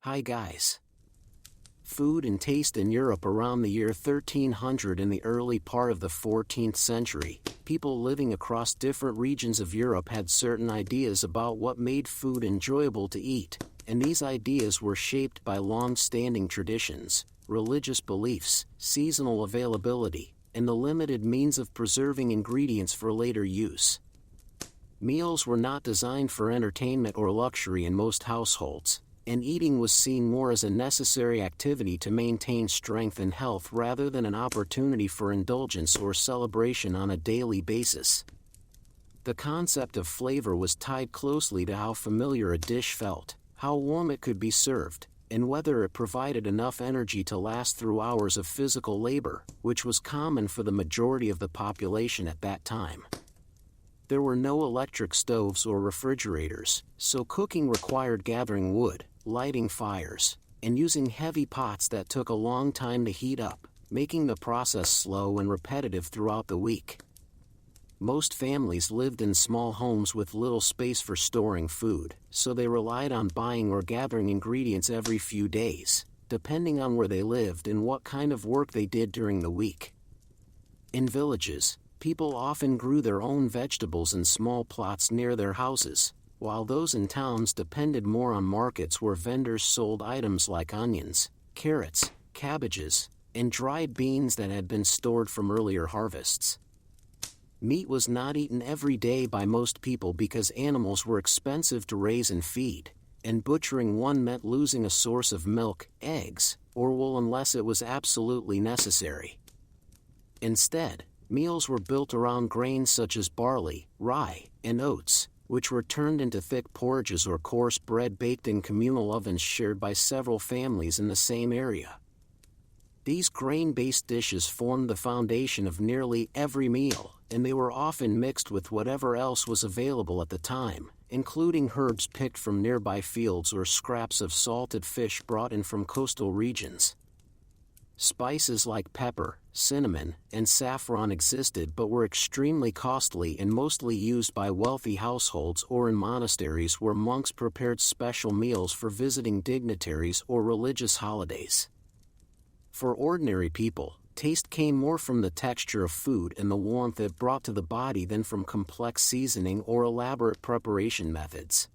Hi guys. Food and taste in Europe around the year 1300. In the early part of the 14th century, people living across different regions of Europe had certain ideas about what made food enjoyable to eat, and these ideas were shaped by long-standing traditions, religious beliefs, seasonal availability, and the limited means of preserving ingredients for later use. Meals were not designed for entertainment or luxury in most households, and eating was seen more as a necessary activity to maintain strength and health rather than an opportunity for indulgence or celebration on a daily basis. The concept of flavor was tied closely to how familiar a dish felt, how warm it could be served, and whether it provided enough energy to last through hours of physical labor, which was common for the majority of the population at that time. There were no electric stoves or refrigerators, so cooking required gathering wood, lighting fires, and using heavy pots that took a long time to heat up, making the process slow and repetitive throughout the week. Most families lived in small homes with little space for storing food, so they relied on buying or gathering ingredients every few days, depending on where they lived and what kind of work they did during the week. In villages, people often grew their own vegetables in small plots near their houses, while those in towns depended more on markets where vendors sold items like onions, carrots, cabbages, and dried beans that had been stored from earlier harvests. Meat was not eaten every day by most people because animals were expensive to raise and feed, and butchering one meant losing a source of milk, eggs, or wool unless it was absolutely necessary. Instead, meals were built around grains such as barley, rye, and oats, which were turned into thick porridges or coarse bread baked in communal ovens shared by several families in the same area. These grain-based dishes formed the foundation of nearly every meal, and they were often mixed with whatever else was available at the time, including herbs picked from nearby fields or scraps of salted fish brought in from coastal regions. Spices like pepper, cinnamon, and saffron existed but were extremely costly and mostly used by wealthy households or in monasteries where monks prepared special meals for visiting dignitaries or religious holidays. For ordinary people, taste came more from the texture of food and the warmth it brought to the body than from complex seasoning or elaborate preparation methods.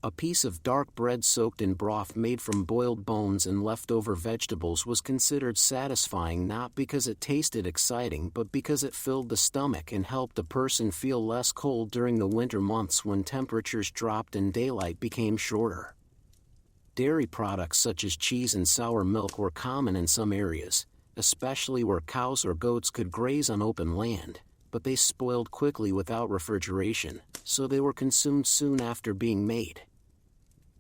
A piece of dark bread soaked in broth made from boiled bones and leftover vegetables was considered satisfying not because it tasted exciting but because it filled the stomach and helped the person feel less cold during the winter months when temperatures dropped and daylight became shorter. Dairy products such as cheese and sour milk were common in some areas, especially where cows or goats could graze on open land, but they spoiled quickly without refrigeration, so they were consumed soon after being made.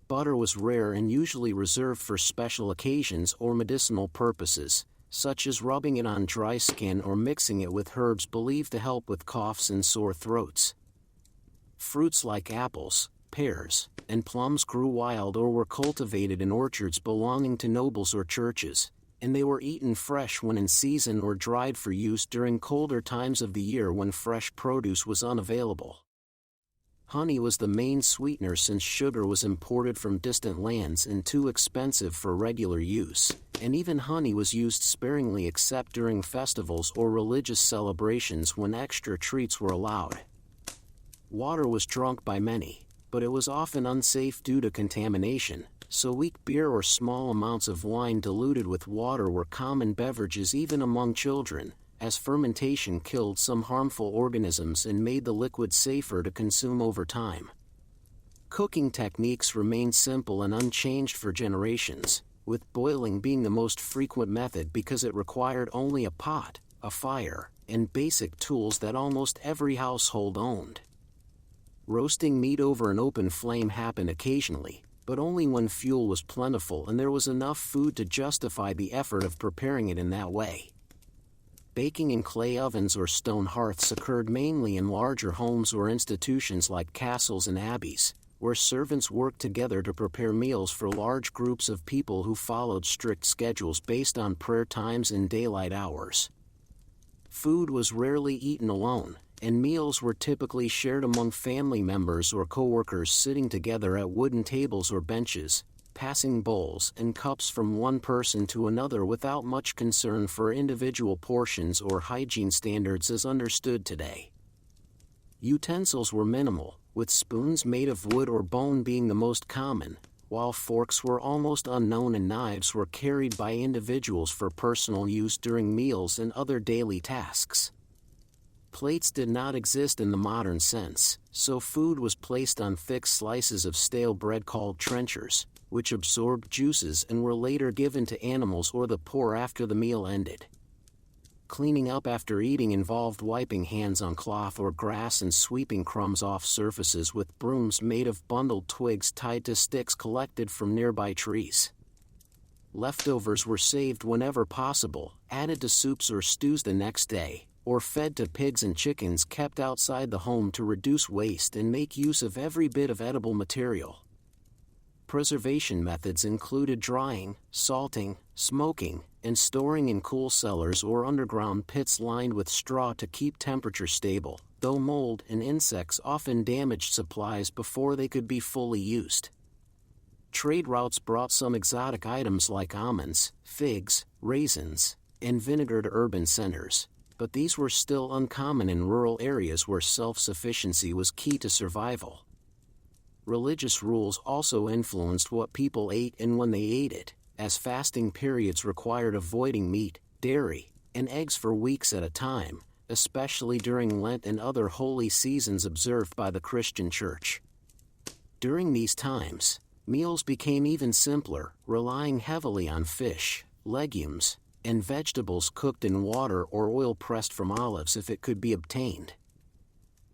Butter was rare and usually reserved for special occasions or medicinal purposes, such as rubbing it on dry skin or mixing it with herbs believed to help with coughs and sore throats. Fruits like apples, pears, and plums grew wild or were cultivated in orchards belonging to nobles or churches, and they were eaten fresh when in season or dried for use during colder times of the year when fresh produce was unavailable. Honey was the main sweetener since sugar was imported from distant lands and too expensive for regular use, and even honey was used sparingly except during festivals or religious celebrations when extra treats were allowed. Water was drunk by many, but it was often unsafe due to contamination, so weak beer or small amounts of wine diluted with water were common beverages even among children, as fermentation killed some harmful organisms and made the liquid safer to consume over time. Cooking techniques remained simple and unchanged for generations, with boiling being the most frequent method because it required only a pot, a fire, and basic tools that almost every household owned. Roasting meat over an open flame happened occasionally, but only when fuel was plentiful and there was enough food to justify the effort of preparing it in that way. Baking in clay ovens or stone hearths occurred mainly in larger homes or institutions like castles and abbeys, where servants worked together to prepare meals for large groups of people who followed strict schedules based on prayer times and daylight hours. Food was rarely eaten alone, and meals were typically shared among family members or co-workers sitting together at wooden tables or benches, passing bowls and cups from one person to another without much concern for individual portions or hygiene standards as understood today. Utensils were minimal, with spoons made of wood or bone being the most common, while forks were almost unknown and knives were carried by individuals for personal use during meals and other daily tasks. Plates did not exist in the modern sense, so food was placed on thick slices of stale bread called trenchers, which absorbed juices and were later given to animals or the poor after the meal ended. Cleaning up after eating involved wiping hands on cloth or grass and sweeping crumbs off surfaces with brooms made of bundled twigs tied to sticks collected from nearby trees. Leftovers were saved whenever possible, added to soups or stews the next day, or fed to pigs and chickens kept outside the home to reduce waste and make use of every bit of edible material. Preservation methods included drying, salting, smoking, and storing in cool cellars or underground pits lined with straw to keep temperature stable, though mold and insects often damaged supplies before they could be fully used. Trade routes brought some exotic items like almonds, figs, raisins, and vinegar to urban centers, but these were still uncommon in rural areas where self-sufficiency was key to survival. Religious rules also influenced what people ate and when they ate it, as fasting periods required avoiding meat, dairy, and eggs for weeks at a time, especially during Lent and other holy seasons observed by the Christian Church. During these times, meals became even simpler, relying heavily on fish, legumes, and vegetables cooked in water or oil pressed from olives if it could be obtained.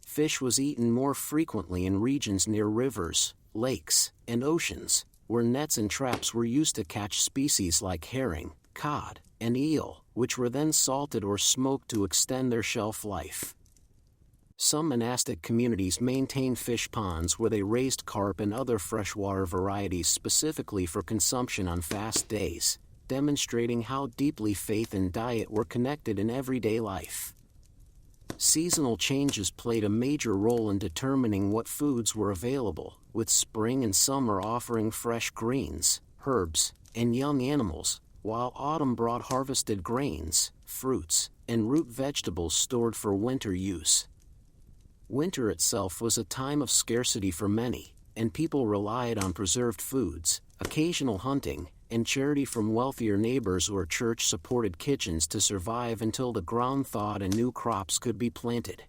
Fish was eaten more frequently in regions near rivers, lakes, and oceans, where nets and traps were used to catch species like herring, cod, and eel, which were then salted or smoked to extend their shelf life. Some monastic communities maintained fish ponds where they raised carp and other freshwater varieties specifically for consumption on fast days, demonstrating how deeply faith and diet were connected in everyday life. Seasonal changes played a major role in determining what foods were available, with spring and summer offering fresh greens, herbs, and young animals, while autumn brought harvested grains, fruits, and root vegetables stored for winter use. Winter itself was a time of scarcity for many, and people relied on preserved foods, occasional hunting, and charity from wealthier neighbors or church-supported kitchens to survive until the ground thawed and new crops could be planted.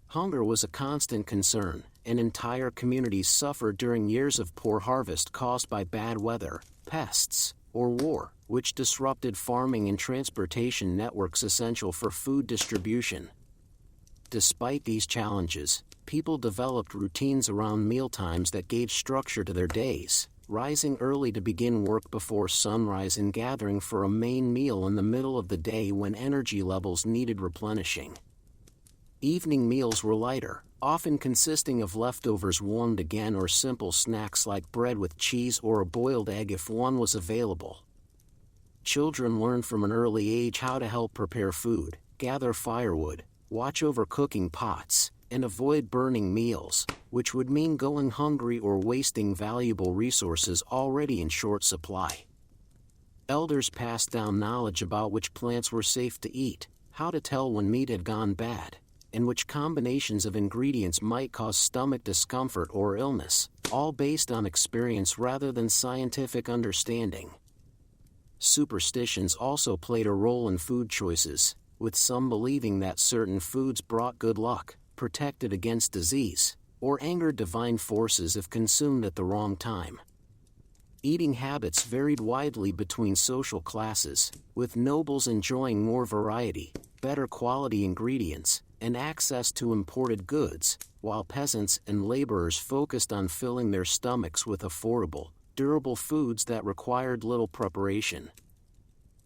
Hunger was a constant concern, and entire communities suffered during years of poor harvest caused by bad weather, pests, or war, which disrupted farming and transportation networks essential for food distribution. Despite these challenges, people developed routines around mealtimes that gave structure to their days, rising early to begin work before sunrise and gathering for a main meal in the middle of the day when energy levels needed replenishing. Evening meals were lighter, often consisting of leftovers warmed again or simple snacks like bread with cheese or a boiled egg if one was available. Children learned from an early age how to help prepare food, gather firewood, watch over cooking pots, and avoid burning meals, which would mean going hungry or wasting valuable resources already in short supply. Elders passed down knowledge about which plants were safe to eat, how to tell when meat had gone bad, and which combinations of ingredients might cause stomach discomfort or illness, all based on experience rather than scientific understanding. Superstitions also played a role in food choices, with some believing that certain foods brought good luck, protected against disease, or angered divine forces if consumed at the wrong time. Eating habits varied widely between social classes, with nobles enjoying more variety, better quality ingredients, and access to imported goods, while peasants and laborers focused on filling their stomachs with affordable, durable foods that required little preparation.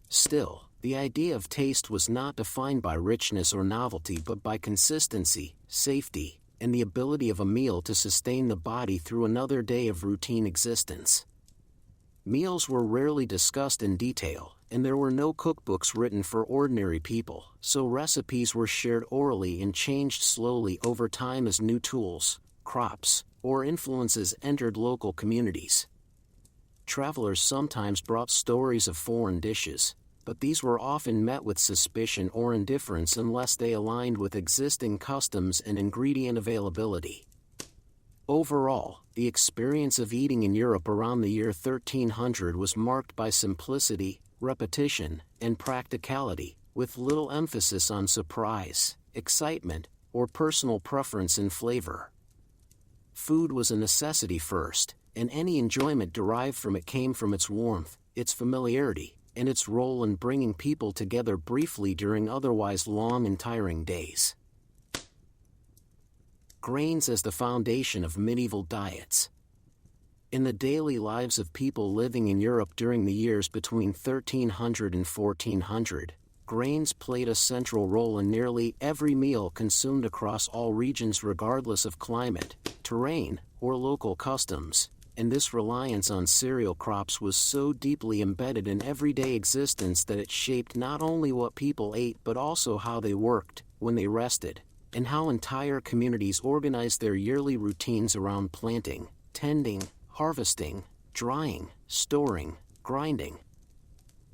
Still, the idea of taste was not defined by richness or novelty but by consistency, safety, and the ability of a meal to sustain the body through another day of routine existence. Meals were rarely discussed in detail, and there were no cookbooks written for ordinary people, so recipes were shared orally and changed slowly over time as new tools, crops, or influences entered local communities. Travelers sometimes brought stories of foreign dishes, but these were often met with suspicion or indifference unless they aligned with existing customs and ingredient availability. Overall, the experience of eating in Europe around the year 1300 was marked by simplicity, repetition, and practicality, with little emphasis on surprise, excitement, or personal preference in flavor. Food was a necessity first, and any enjoyment derived from it came from its warmth, its familiarity, and its role in bringing people together briefly during otherwise long and tiring days. Grains as the foundation of medieval diets. In the daily lives of people living in Europe during the years between 1300 and 1400, grains played a central role in nearly every meal consumed across all regions regardless of climate, terrain, or local customs, and this reliance on cereal crops was so deeply embedded in everyday existence that it shaped not only what people ate but also how they worked, when they rested, and how entire communities organized their yearly routines around planting, tending, harvesting, drying, storing, grinding,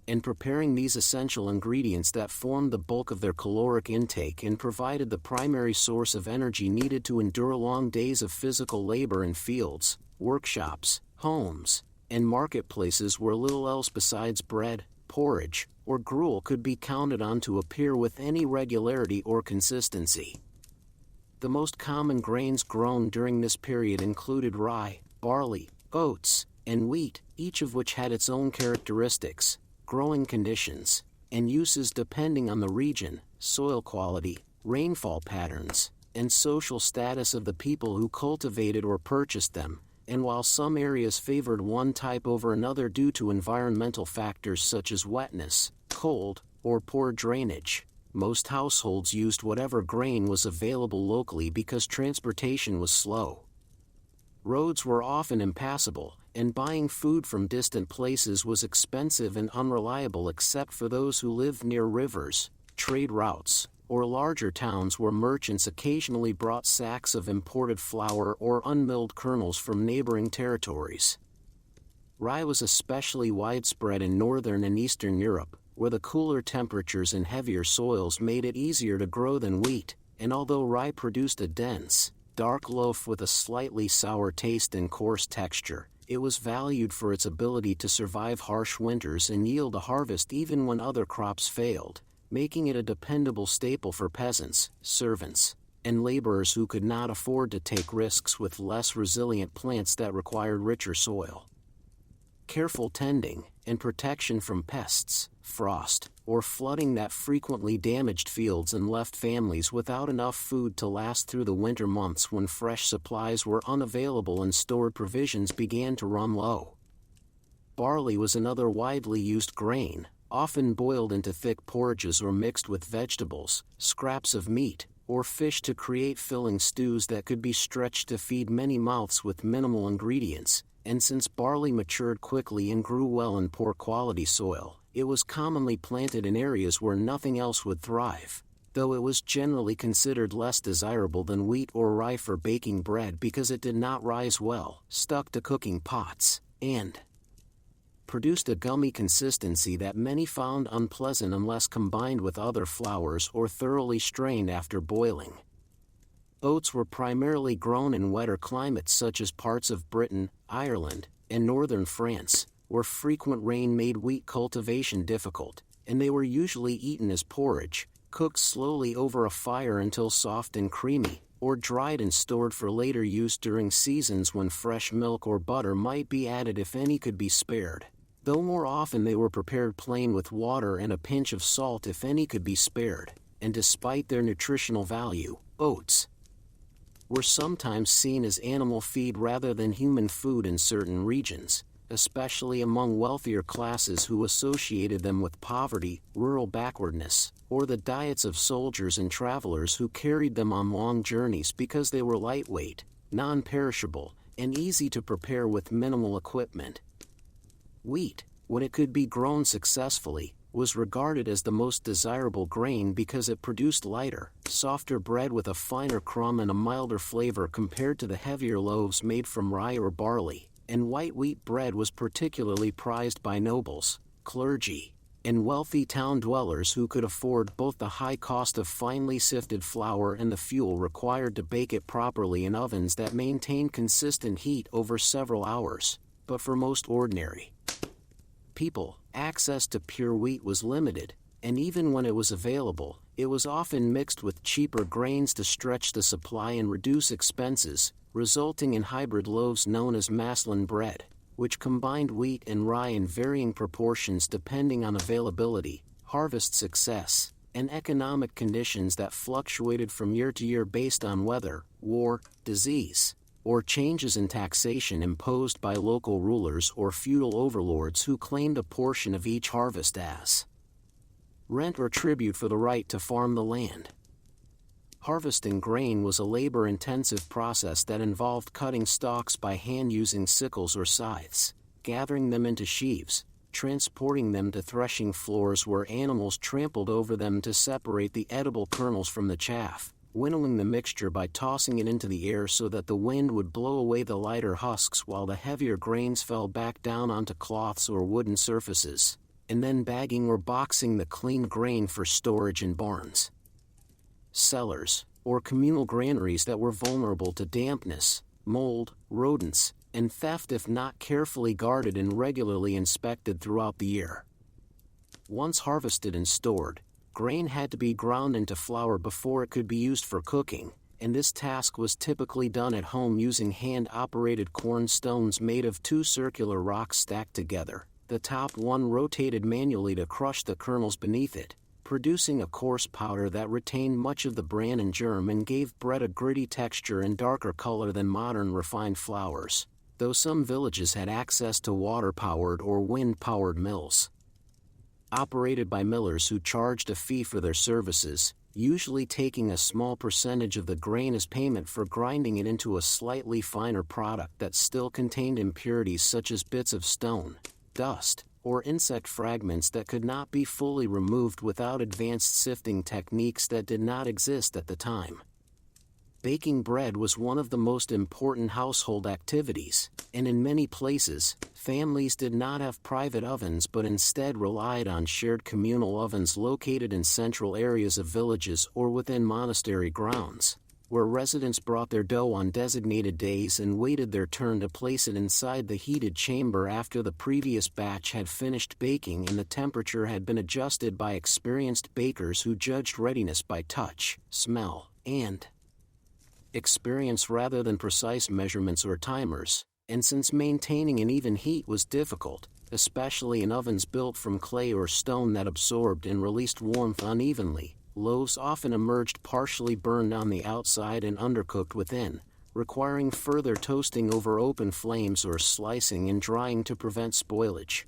and preparing these essential ingredients that formed the bulk of their caloric intake and provided the primary source of energy needed to endure long days of physical labor in fields, workshops, homes, and marketplaces where little else besides bread, porridge, or gruel could be counted on to appear with any regularity or consistency. The most common grains grown during this period included rye, barley, oats, and wheat, each of which had its own characteristics, growing conditions, and uses depending on the region, soil quality, rainfall patterns, and social status of the people who cultivated or purchased them, and while some areas favored one type over another due to environmental factors such as wetness, cold, or poor drainage, most households used whatever grain was available locally because transportation was slow. Roads were often impassable, and buying food from distant places was expensive and unreliable except for those who lived near rivers, trade routes, or larger towns where merchants occasionally brought sacks of imported flour or unmilled kernels from neighboring territories. Rye was especially widespread in northern and eastern Europe, where the cooler temperatures and heavier soils made it easier to grow than wheat, and although rye produced a dense, dark loaf with a slightly sour taste and coarse texture, it was valued for its ability to survive harsh winters and yield a harvest even when other crops failed, making it a dependable staple for peasants, servants, and laborers who could not afford to take risks with less resilient plants that required richer soil. Careful tending, and protection from pests, frost, or flooding that frequently damaged fields and left families without enough food to last through the winter months when fresh supplies were unavailable and stored provisions began to run low. Barley was another widely used grain, often boiled into thick porridges or mixed with vegetables, scraps of meat, or fish to create filling stews that could be stretched to feed many mouths with minimal ingredients. And since barley matured quickly and grew well in poor quality soil, it was commonly planted in areas where nothing else would thrive, though it was generally considered less desirable than wheat or rye for baking bread because it did not rise well, stuck to cooking pots, and produced a gummy consistency that many found unpleasant unless combined with other flours or thoroughly strained after boiling. Oats were primarily grown in wetter climates such as parts of Britain, Ireland, and northern France, where frequent rain made wheat cultivation difficult, and they were usually eaten as porridge, cooked slowly over a fire until soft and creamy, or dried and stored for later use during seasons when fresh milk or butter might be added if any could be spared, though more often they were prepared plain with water and a pinch of salt if any could be spared, and despite their nutritional value, oats were sometimes seen as animal feed rather than human food in certain regions, especially among wealthier classes who associated them with poverty, rural backwardness, or the diets of soldiers and travelers who carried them on long journeys because they were lightweight, non-perishable, and easy to prepare with minimal equipment. Wheat, when it could be grown successfully, was regarded as the most desirable grain because it produced lighter, softer bread with a finer crumb and a milder flavor compared to the heavier loaves made from rye or barley, and white wheat bread was particularly prized by nobles, clergy, and wealthy town dwellers who could afford both the high cost of finely sifted flour and the fuel required to bake it properly in ovens that maintained consistent heat over several hours. But for most ordinary people, access to pure wheat was limited, and even when it was available, it was often mixed with cheaper grains to stretch the supply and reduce expenses, resulting in hybrid loaves known as maslin bread, which combined wheat and rye in varying proportions depending on availability, harvest success, and economic conditions that fluctuated from year to year based on weather, war, disease, or changes in taxation imposed by local rulers or feudal overlords who claimed a portion of each harvest as rent or tribute for the right to farm the land. Harvesting grain was a labor-intensive process that involved cutting stalks by hand using sickles or scythes, gathering them into sheaves, transporting them to threshing floors where animals trampled over them to separate the edible kernels from the chaff, winnowing the mixture by tossing it into the air so that the wind would blow away the lighter husks while the heavier grains fell back down onto cloths or wooden surfaces, and then bagging or boxing the clean grain for storage in barns, cellars, or communal granaries that were vulnerable to dampness, mold, rodents, and theft if not carefully guarded and regularly inspected throughout the year. Once harvested and stored, grain had to be ground into flour before it could be used for cooking, and this task was typically done at home using hand-operated corn stones made of two circular rocks stacked together, the top one rotated manually to crush the kernels beneath it, producing a coarse powder that retained much of the bran and germ and gave bread a gritty texture and darker color than modern refined flours, though some villages had access to water-powered or wind-powered mills, operated by millers who charged a fee for their services, usually taking a small percentage of the grain as payment for grinding it into a slightly finer product that still contained impurities such as bits of stone, dust, or insect fragments that could not be fully removed without advanced sifting techniques that did not exist at the time. Baking bread was one of the most important household activities, and in many places, families did not have private ovens but instead relied on shared communal ovens located in central areas of villages or within monastery grounds, where residents brought their dough on designated days and waited their turn to place it inside the heated chamber after the previous batch had finished baking and the temperature had been adjusted by experienced bakers who judged readiness by touch, smell, and experience rather than precise measurements or timers, and since maintaining an even heat was difficult, especially in ovens built from clay or stone that absorbed and released warmth unevenly, loaves often emerged partially burned on the outside and undercooked within, requiring further toasting over open flames or slicing and drying to prevent spoilage.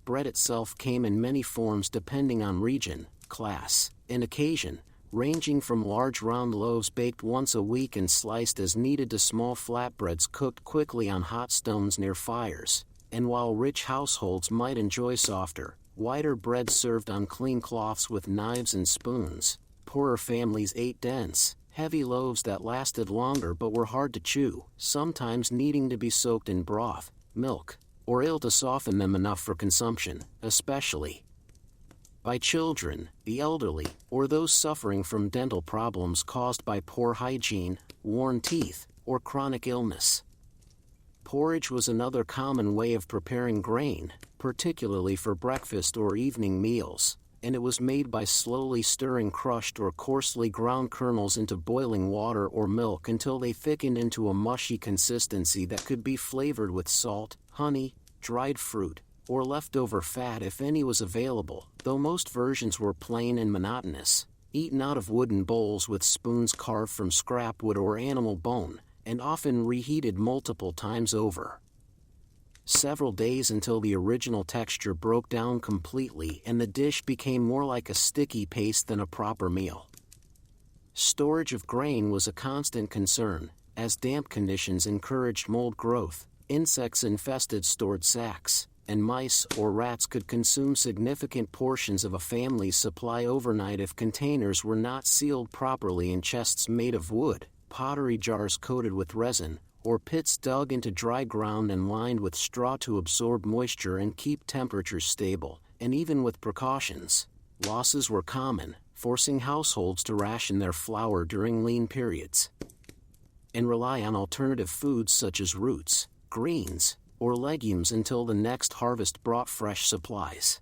Bread itself came in many forms depending on region, class, and occasion, ranging from large round loaves baked once a week and sliced as needed to small flatbreads cooked quickly on hot stones near fires, and while rich households might enjoy softer, wider bread served on clean cloths with knives and spoons, poorer families ate dense, heavy loaves that lasted longer but were hard to chew, sometimes needing to be soaked in broth, milk, or ale to soften them enough for consumption, especially by children, the elderly, or those suffering from dental problems caused by poor hygiene, worn teeth, or chronic illness. Porridge was another common way of preparing grain, particularly for breakfast or evening meals, and it was made by slowly stirring crushed or coarsely ground kernels into boiling water or milk until they thickened into a mushy consistency that could be flavored with salt, honey, dried fruit, or leftover fat if any was available, though most versions were plain and monotonous, eaten out of wooden bowls with spoons carved from scrap wood or animal bone, and often reheated multiple times over several days until the original texture broke down completely and the dish became more like a sticky paste than a proper meal. Storage of grain was a constant concern, as damp conditions encouraged mold growth, insects infested stored sacks, and mice or rats could consume significant portions of a family's supply overnight if containers were not sealed properly in chests made of wood, pottery jars coated with resin, or pits dug into dry ground and lined with straw to absorb moisture and keep temperatures stable, and even with precautions, losses were common, forcing households to ration their flour during lean periods and rely on alternative foods such as roots, greens, or legumes until the next harvest brought fresh supplies.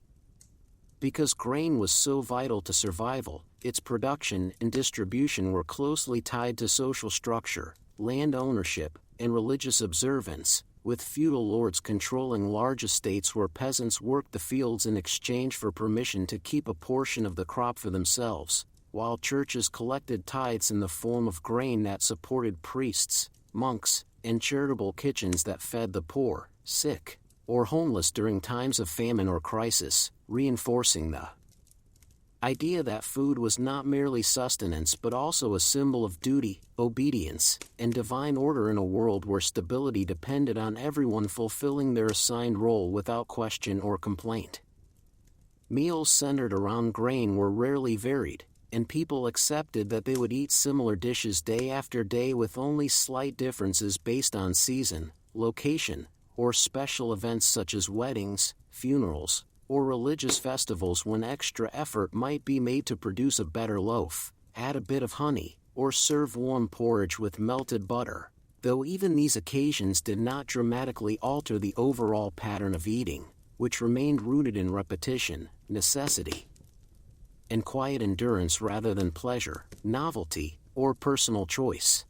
Because grain was so vital to survival, its production and distribution were closely tied to social structure, land ownership, and religious observance, with feudal lords controlling large estates where peasants worked the fields in exchange for permission to keep a portion of the crop for themselves, while churches collected tithes in the form of grain that supported priests, monks, and charitable kitchens that fed the poor, sick, or homeless during times of famine or crisis, reinforcing the idea that food was not merely sustenance but also a symbol of duty, obedience, and divine order in a world where stability depended on everyone fulfilling their assigned role without question or complaint. Meals centered around grain were rarely varied, and people accepted that they would eat similar dishes day after day with only slight differences based on season, location, or special events such as weddings, funerals, or religious festivals when extra effort might be made to produce a better loaf, add a bit of honey, or serve warm porridge with melted butter, though even these occasions did not dramatically alter the overall pattern of eating, which remained rooted in repetition, necessity, and quiet endurance rather than pleasure, novelty, or personal choice.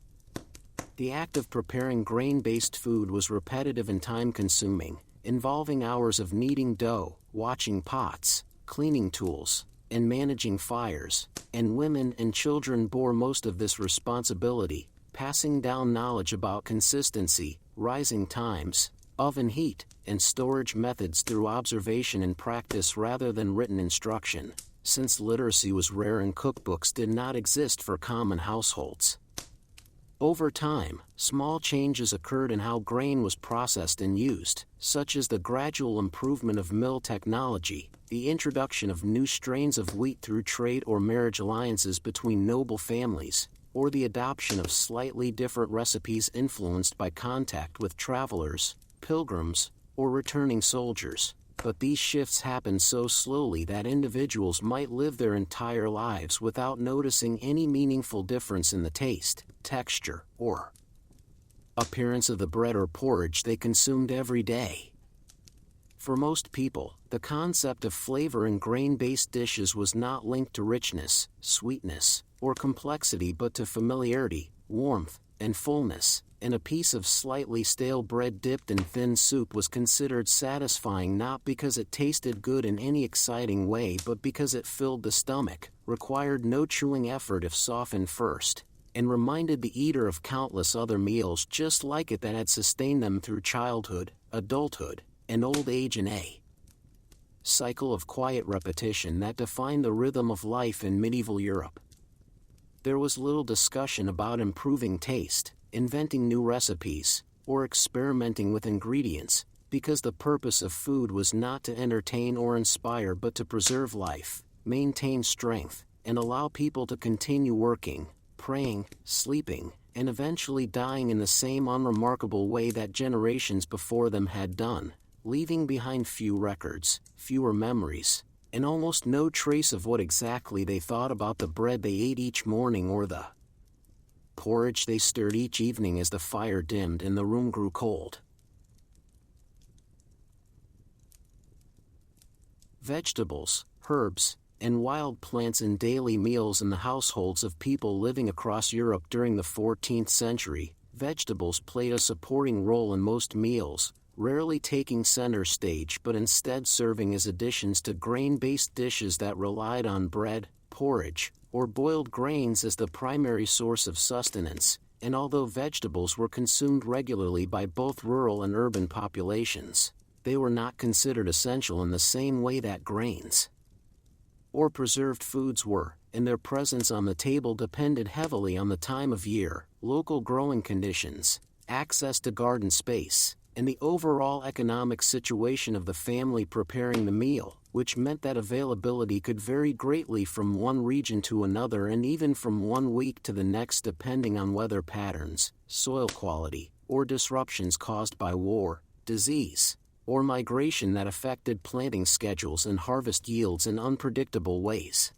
The act of preparing grain-based food was repetitive and time-consuming, involving hours of kneading dough, watching pots, cleaning tools, and managing fires, and women and children bore most of this responsibility, passing down knowledge about consistency, rising times, oven heat, and storage methods through observation and practice rather than written instruction, since literacy was rare and cookbooks did not exist for common households. Over time, small changes occurred in how grain was processed and used, such as the gradual improvement of mill technology, the introduction of new strains of wheat through trade or marriage alliances between noble families, or the adoption of slightly different recipes influenced by contact with travelers, pilgrims, or returning soldiers. But these shifts happened so slowly that individuals might live their entire lives without noticing any meaningful difference in the taste, texture, or appearance of the bread or porridge they consumed every day. For most people, the concept of flavor in grain-based dishes was not linked to richness, sweetness, or complexity but to familiarity, warmth, and fullness, and a piece of slightly stale bread dipped in thin soup was considered satisfying not because it tasted good in any exciting way but because it filled the stomach, required no chewing effort if softened first, and reminded the eater of countless other meals just like it that had sustained them through childhood, adulthood, and old age in a cycle of quiet repetition that defined the rhythm of life in medieval Europe. There was little discussion about improving taste, inventing new recipes, or experimenting with ingredients, because the purpose of food was not to entertain or inspire but to preserve life, maintain strength, and allow people to continue working, praying, sleeping, and eventually dying in the same unremarkable way that generations before them had done, leaving behind few records, fewer memories, and almost no trace of what exactly they thought about the bread they ate each morning or the porridge they stirred each evening as the fire dimmed and the room grew cold. Vegetables, herbs, and wild plants in daily meals in the households of people living across Europe during the 14th century. Vegetables played a supporting role in most meals, rarely taking center stage but instead serving as additions to grain-based dishes that relied on bread, porridge, or boiled grains as the primary source of sustenance, and although vegetables were consumed regularly by both rural and urban populations, they were not considered essential in the same way that grains or preserved foods were, and their presence on the table depended heavily on the time of year, local growing conditions, access to garden space, and the overall economic situation of the family preparing the meal, which meant that availability could vary greatly from one region to another and even from one week to the next depending on weather patterns, soil quality, or disruptions caused by war, disease, or migration that affected planting schedules and harvest yields in unpredictable ways.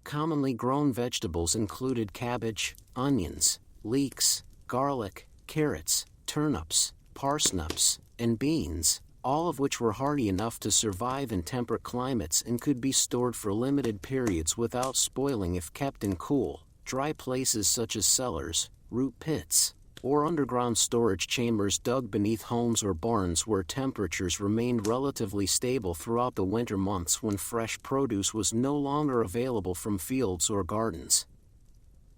Commonly grown vegetables included cabbage, onions, leeks, garlic, carrots, turnips, parsnips, and beans, all of which were hardy enough to survive in temperate climates and could be stored for limited periods without spoiling if kept in cool, dry places such as cellars, root pits, or underground storage chambers dug beneath homes or barns where temperatures remained relatively stable throughout the winter months when fresh produce was no longer available from fields or gardens.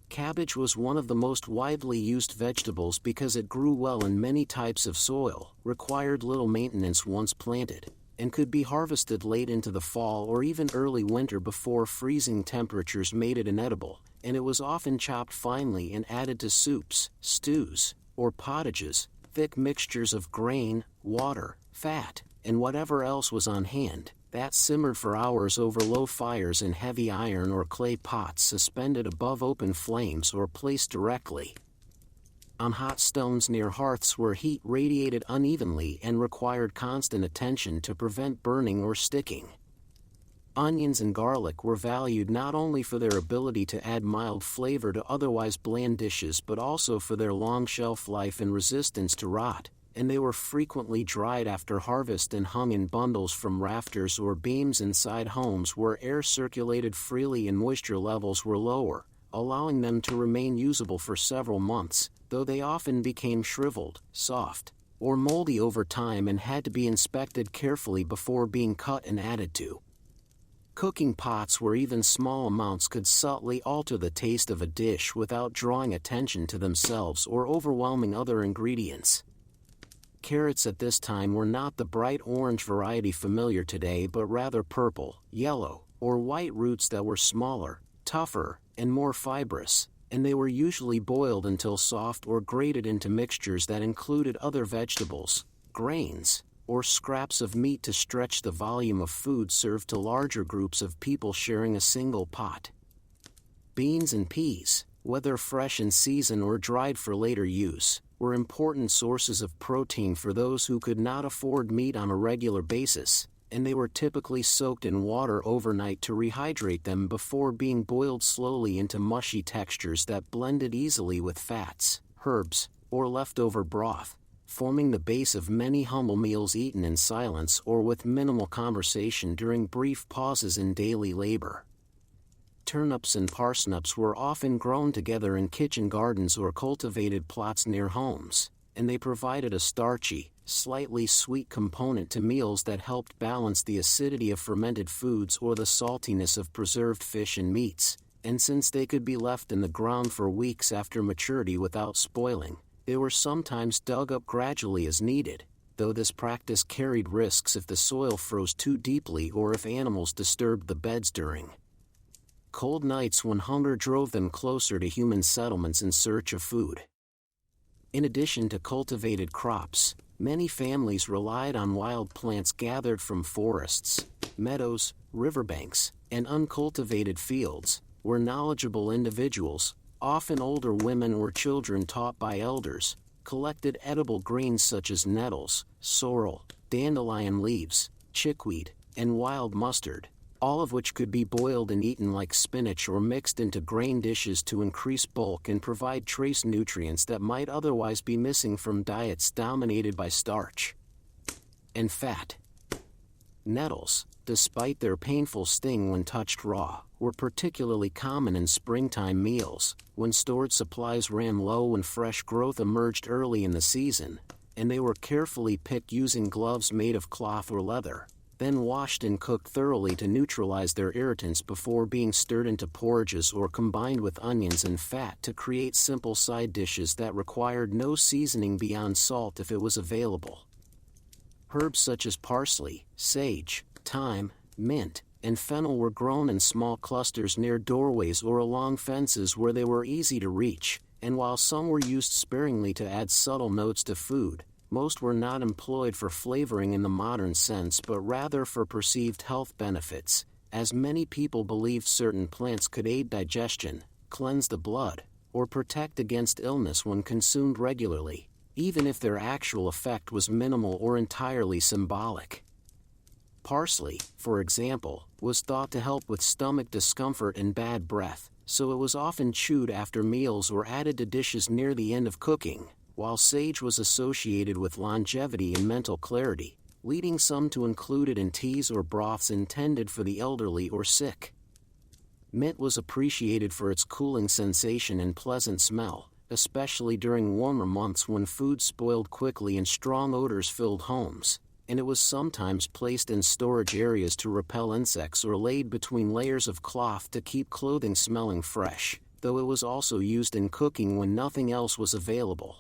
Cabbage was one of the most widely used vegetables because it grew well in many types of soil, required little maintenance once planted, and could be harvested late into the fall or even early winter before freezing temperatures made it inedible, and it was often chopped finely and added to soups, stews, or pottages, thick mixtures of grain, water, fat, and whatever else was on hand, that simmered for hours over low fires in heavy iron or clay pots suspended above open flames or placed directly on hot stones near hearths where heat radiated unevenly and required constant attention to prevent burning or sticking. Onions and garlic were valued not only for their ability to add mild flavor to otherwise bland dishes but also for their long shelf life and resistance to rot, and they were frequently dried after harvest and hung in bundles from rafters or beams inside homes where air circulated freely and moisture levels were lower, allowing them to remain usable for several months, though they often became shriveled, soft, or moldy over time and had to be inspected carefully before being cut and added to cooking pots where even small amounts could subtly alter the taste of a dish without drawing attention to themselves or overwhelming other ingredients. Carrots at this time were not the bright orange variety familiar today but rather purple, yellow, or white roots that were smaller, tougher, and more fibrous, and they were usually boiled until soft or grated into mixtures that included other vegetables, grains, or scraps of meat to stretch the volume of food served to larger groups of people sharing a single pot. Beans and peas, whether fresh in season or dried for later use, were important sources of protein for those who could not afford meat on a regular basis, and they were typically soaked in water overnight to rehydrate them before being boiled slowly into mushy textures that blended easily with fats, herbs, or leftover broth, forming the base of many humble meals eaten in silence or with minimal conversation during brief pauses in daily labor. Turnips and parsnips were often grown together in kitchen gardens or cultivated plots near homes, and they provided a starchy, slightly sweet component to meals that helped balance the acidity of fermented foods or the saltiness of preserved fish and meats, and since they could be left in the ground for weeks after maturity without spoiling, they were sometimes dug up gradually as needed, though this practice carried risks if the soil froze too deeply or if animals disturbed the beds during cold nights when hunger drove them closer to human settlements in search of food. In addition to cultivated crops, many families relied on wild plants gathered from forests, meadows, riverbanks, and uncultivated fields, where knowledgeable individuals, often older women or children taught by elders, collected edible greens such as nettles, sorrel, dandelion leaves, chickweed, and wild mustard, all of which could be boiled and eaten like spinach or mixed into grain dishes to increase bulk and provide trace nutrients that might otherwise be missing from diets dominated by starch and fat. Nettles, despite their painful sting when touched raw, were particularly common in springtime meals, when stored supplies ran low and fresh growth emerged early in the season, and they were carefully picked using gloves made of cloth or leather, then washed and cooked thoroughly to neutralize their irritants before being stirred into porridges or combined with onions and fat to create simple side dishes that required no seasoning beyond salt if it was available. Herbs such as parsley, sage, thyme, mint, and fennel were grown in small clusters near doorways or along fences where they were easy to reach, and while some were used sparingly to add subtle notes to food, most were not employed for flavoring in the modern sense but rather for perceived health benefits, as many people believed certain plants could aid digestion, cleanse the blood, or protect against illness when consumed regularly. even if their actual effect was minimal or entirely symbolic. Parsley, for example, was thought to help with stomach discomfort and bad breath, so it was often chewed after meals or added to dishes near the end of cooking, while sage was associated with longevity and mental clarity, leading some to include it in teas or broths intended for the elderly or sick. Mint was appreciated for its cooling sensation and pleasant smell, especially during warmer months when food spoiled quickly and strong odors filled homes, and it was sometimes placed in storage areas to repel insects or laid between layers of cloth to keep clothing smelling fresh, though it was also used in cooking when nothing else was available.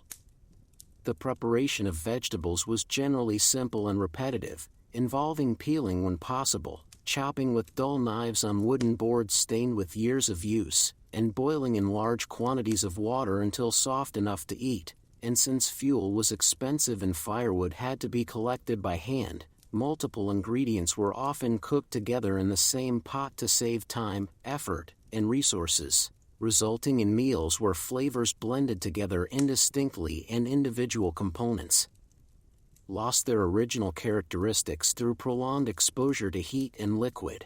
The preparation of vegetables was generally simple and repetitive, involving peeling when possible, chopping with dull knives on wooden boards stained with years of use, and boiling in large quantities of water until soft enough to eat. And since fuel was expensive and firewood had to be collected by hand, multiple ingredients were often cooked together in the same pot to save time, effort, and resources, resulting in meals where flavors blended together indistinctly and individual components lost their original characteristics through prolonged exposure to heat and liquid.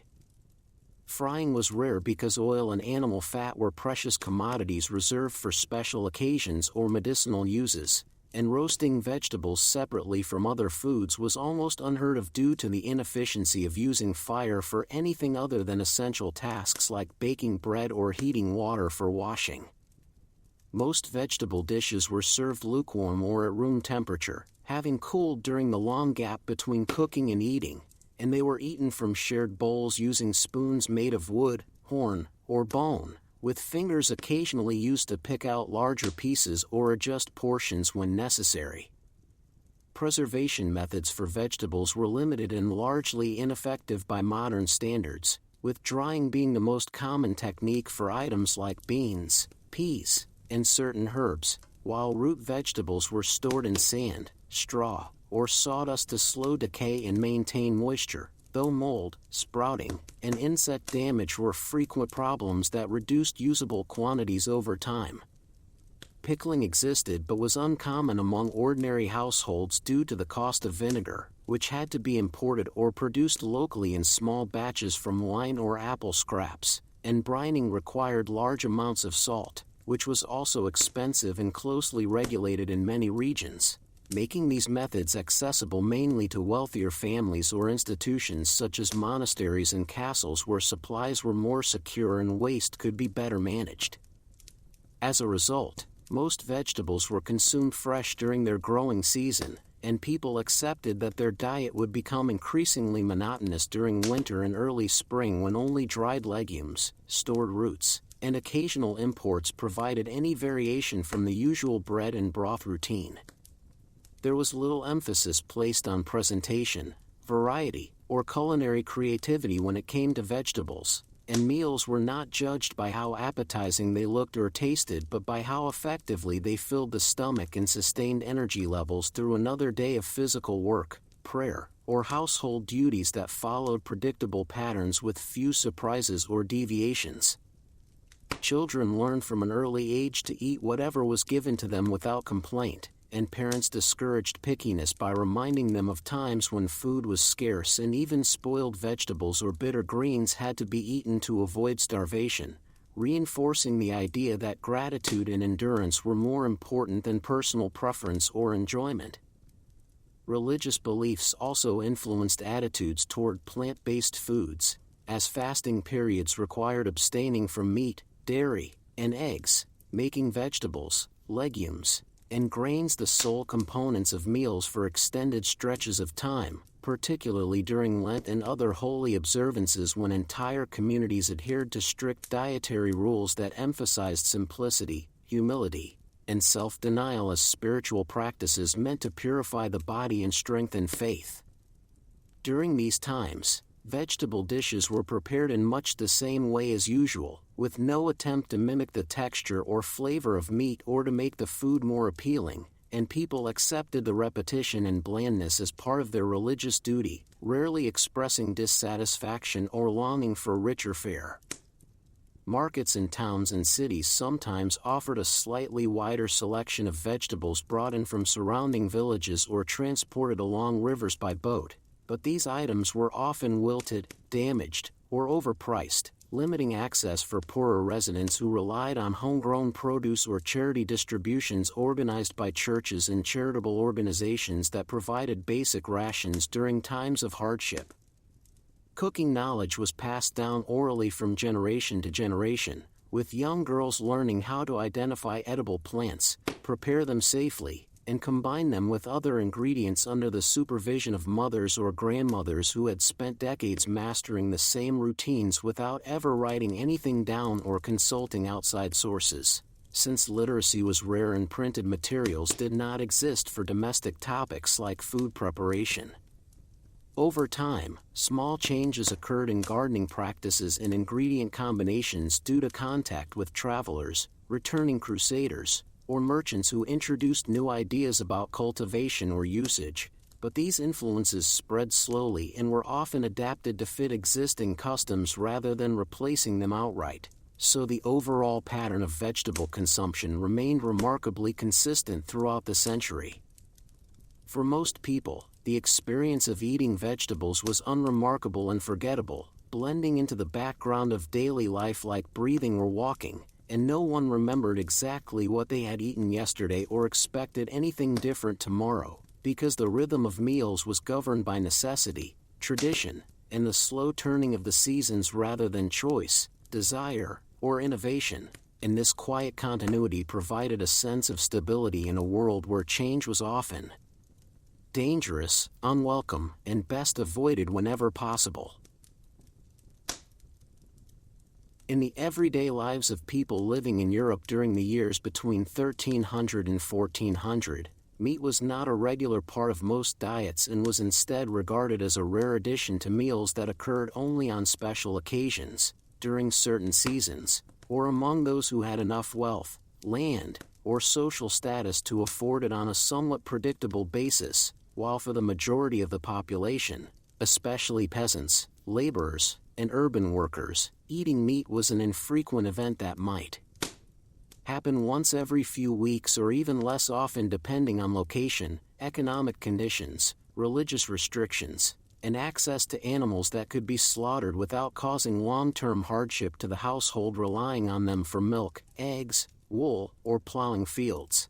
Frying was rare because oil and animal fat were precious commodities reserved for special occasions or medicinal uses, and roasting vegetables separately from other foods was almost unheard of due to the inefficiency of using fire for anything other than essential tasks like baking bread or heating water for washing. Most vegetable dishes were served lukewarm or at room temperature, having cooled during the long gap between cooking and eating, and they were eaten from shared bowls using spoons made of wood, horn, or bone, with fingers occasionally used to pick out larger pieces or adjust portions when necessary. Preservation methods for vegetables were limited and largely ineffective by modern standards, with drying being the most common technique for items like beans, peas, and certain herbs, while root vegetables were stored in sand, straw, or sawdust to slow decay and maintain moisture, though mold, sprouting, and insect damage were frequent problems that reduced usable quantities over time. Pickling existed but was uncommon among ordinary households due to the cost of vinegar, which had to be imported or produced locally in small batches from wine or apple scraps, and brining required large amounts of salt, which was also expensive and closely regulated in many regions, making these methods accessible mainly to wealthier families or institutions such as monasteries and castles where supplies were more secure and waste could be better managed. As a result, most vegetables were consumed fresh during their growing season, and people accepted that their diet would become increasingly monotonous during winter and early spring when only dried legumes, stored roots, and occasional imports provided any variation from the usual bread and broth routine. There was little emphasis placed on presentation, variety, or culinary creativity when it came to vegetables, and meals were not judged by how appetizing they looked or tasted but by how effectively they filled the stomach and sustained energy levels through another day of physical work, prayer, or household duties that followed predictable patterns with few surprises or deviations. Children learned from an early age to eat whatever was given to them without complaint, and parents discouraged pickiness by reminding them of times when food was scarce and even spoiled vegetables or bitter greens had to be eaten to avoid starvation, reinforcing the idea that gratitude and endurance were more important than personal preference or enjoyment. Religious beliefs also influenced attitudes toward plant-based foods, as fasting periods required abstaining from meat, dairy, and eggs, making vegetables, legumes, and grains the sole components of meals for extended stretches of time, particularly during Lent and other holy observances when entire communities adhered to strict dietary rules that emphasized simplicity, humility, and self-denial as spiritual practices meant to purify the body and strengthen faith. During these times, vegetable dishes were prepared in much the same way as usual, with no attempt to mimic the texture or flavor of meat or to make the food more appealing, and people accepted the repetition and blandness as part of their religious duty, rarely expressing dissatisfaction or longing for richer fare. Markets in towns and cities sometimes offered a slightly wider selection of vegetables brought in from surrounding villages or transported along rivers by boat, but these items were often wilted, damaged, or overpriced, limiting access for poorer residents who relied on homegrown produce or charity distributions organized by churches and charitable organizations that provided basic rations during times of hardship. Cooking knowledge was passed down orally from generation to generation, with young girls learning how to identify edible plants, prepare them safely, and combine them with other ingredients under the supervision of mothers or grandmothers who had spent decades mastering the same routines without ever writing anything down or consulting outside sources. Since literacy was rare and printed materials did not exist for domestic topics like food preparation. Over time, small changes occurred in gardening practices and ingredient combinations due to contact with travelers, returning crusaders, or merchants who introduced new ideas about cultivation or usage, but these influences spread slowly and were often adapted to fit existing customs rather than replacing them outright, so the overall pattern of vegetable consumption remained remarkably consistent throughout the century. For most people, the experience of eating vegetables was unremarkable and forgettable, blending into the background of daily life like breathing or walking, and no one remembered exactly what they had eaten yesterday or expected anything different tomorrow, because the rhythm of meals was governed by necessity, tradition, and the slow turning of the seasons rather than choice, desire, or innovation, and this quiet continuity provided a sense of stability in a world where change was often dangerous, unwelcome, and best avoided whenever possible. In the everyday lives of people living in Europe during the years between 1300 and 1400, meat was not a regular part of most diets and was instead regarded as a rare addition to meals that occurred only on special occasions, during certain seasons, or among those who had enough wealth, land, or social status to afford it on a somewhat predictable basis, while for the majority of the population, especially peasants, laborers, and urban workers, eating meat was an infrequent event that might happen once every few weeks or even less often depending on location, economic conditions, religious restrictions, and access to animals that could be slaughtered without causing long-term hardship to the household relying on them for milk, eggs, wool, or plowing fields.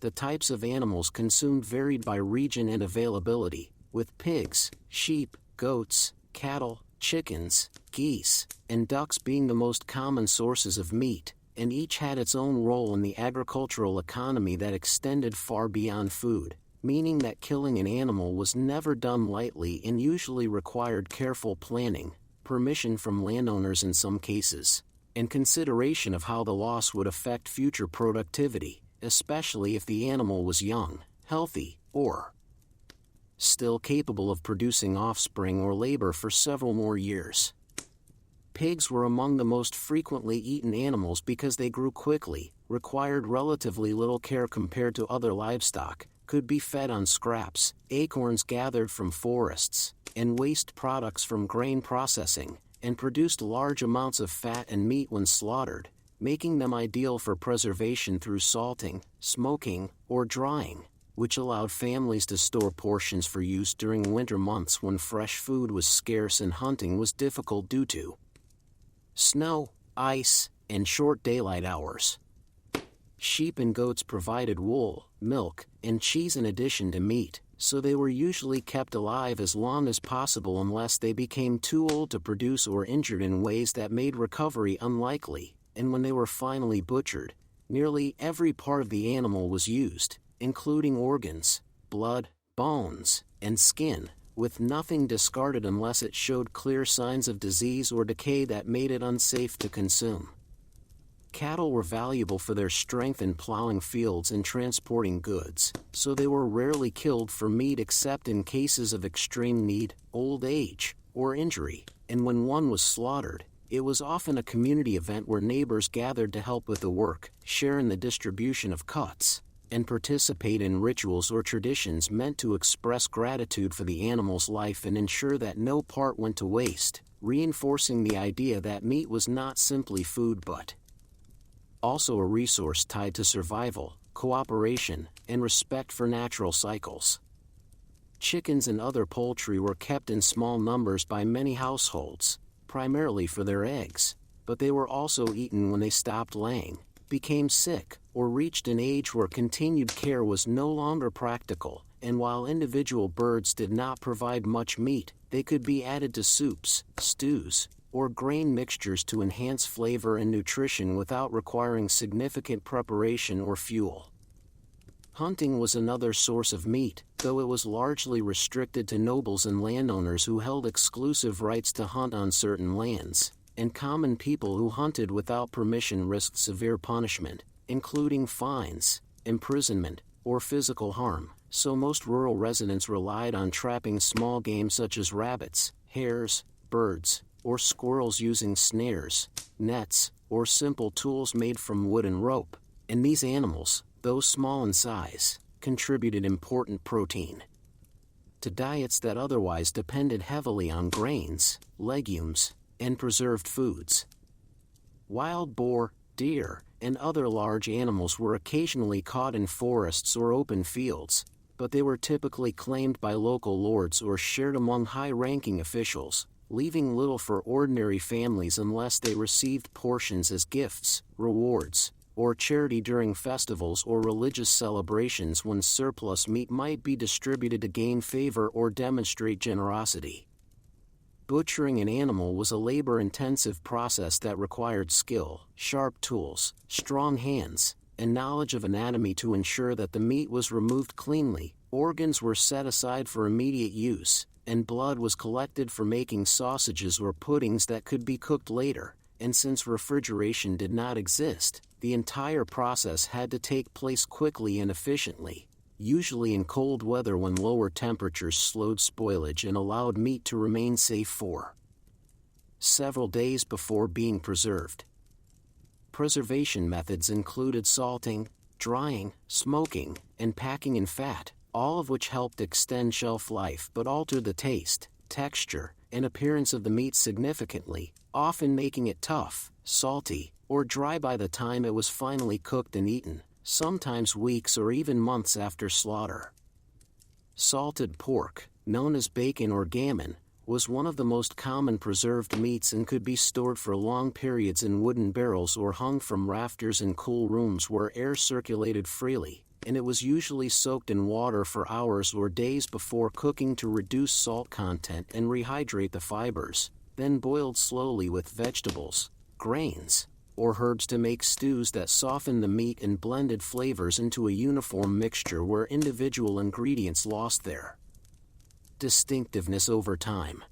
The types of animals consumed varied by region and availability, with pigs, sheep, goats, cattle, chickens, geese, and ducks being the most common sources of meat, and each had its own role in the agricultural economy that extended far beyond food, meaning that killing an animal was never done lightly and usually required careful planning, permission from landowners in some cases, and consideration of how the loss would affect future productivity, especially if the animal was young, healthy, or still capable of producing offspring or labor for several more years. Pigs were among the most frequently eaten animals because they grew quickly, required relatively little care compared to other livestock, could be fed on scraps, acorns gathered from forests, and waste products from grain processing, and produced large amounts of fat and meat when slaughtered, making them ideal for preservation through salting, smoking, or drying, which allowed families to store portions for use during winter months when fresh food was scarce and hunting was difficult due to snow, ice, and short daylight hours. Sheep and goats provided wool, milk, and cheese in addition to meat, so they were usually kept alive as long as possible unless they became too old to produce or injured in ways that made recovery unlikely, and when they were finally butchered, nearly every part of the animal was used, including organs, blood, bones, and skin, with nothing discarded unless it showed clear signs of disease or decay that made it unsafe to consume. Cattle were valuable for their strength in plowing fields and transporting goods, so they were rarely killed for meat except in cases of extreme need, old age, or injury, and when one was slaughtered, it was often a community event where neighbors gathered to help with the work, share in the distribution of cuts, and participate in rituals or traditions meant to express gratitude for the animal's life and ensure that no part went to waste, reinforcing the idea that meat was not simply food but also a resource tied to survival, cooperation, and respect for natural cycles. Chickens and other poultry were kept in small numbers by many households, primarily for their eggs, but they were also eaten when they stopped laying, became sick, or reached an age where continued care was no longer practical, and while individual birds did not provide much meat, they could be added to soups, stews, or grain mixtures to enhance flavor and nutrition without requiring significant preparation or fuel. Hunting was another source of meat, though it was largely restricted to nobles and landowners who held exclusive rights to hunt on certain lands, and common people who hunted without permission risked severe punishment, including fines, imprisonment, or physical harm, so most rural residents relied on trapping small game such as rabbits, hares, birds, or squirrels using snares, nets, or simple tools made from wood and rope, and these animals, though small in size, contributed important protein to diets that otherwise depended heavily on grains, legumes, and preserved foods. Wild boar, deer, and other large animals were occasionally caught in forests or open fields, but they were typically claimed by local lords or shared among high-ranking officials, leaving little for ordinary families unless they received portions as gifts, rewards, or charity during festivals or religious celebrations when surplus meat might be distributed to gain favor or demonstrate generosity. Butchering an animal was a labor-intensive process that required skill, sharp tools, strong hands, and knowledge of anatomy to ensure that the meat was removed cleanly, organs were set aside for immediate use, and blood was collected for making sausages or puddings that could be cooked later, and since refrigeration did not exist, the entire process had to take place quickly and efficiently, usually in cold weather when lower temperatures slowed spoilage and allowed meat to remain safe for several days before being preserved. Preservation methods included salting, drying, smoking, and packing in fat, all of which helped extend shelf life but altered the taste, texture, and appearance of the meat significantly, often making it tough, salty, or dry by the time it was finally cooked and eaten, sometimes weeks or even months after slaughter. Salted pork, known as bacon or gammon, was one of the most common preserved meats and could be stored for long periods in wooden barrels or hung from rafters in cool rooms where air circulated freely, and it was usually soaked in water for hours or days before cooking to reduce salt content and rehydrate the fibers, then boiled slowly with vegetables, grains, or herbs to make stews that softened the meat and blended flavors into a uniform mixture where individual ingredients lost their distinctiveness over time.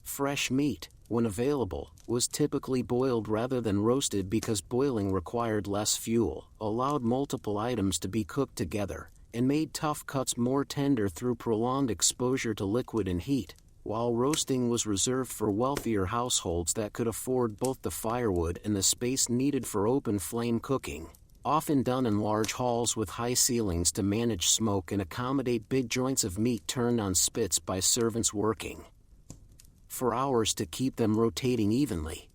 Fresh meat, when available, was typically boiled rather than roasted because boiling required less fuel, allowed multiple items to be cooked together, and made tough cuts more tender through prolonged exposure to liquid and heat, while roasting was reserved for wealthier households that could afford both the firewood and the space needed for open flame cooking, often done in large halls with high ceilings to manage smoke and accommodate big joints of meat turned on spits by servants working for hours to keep them rotating evenly.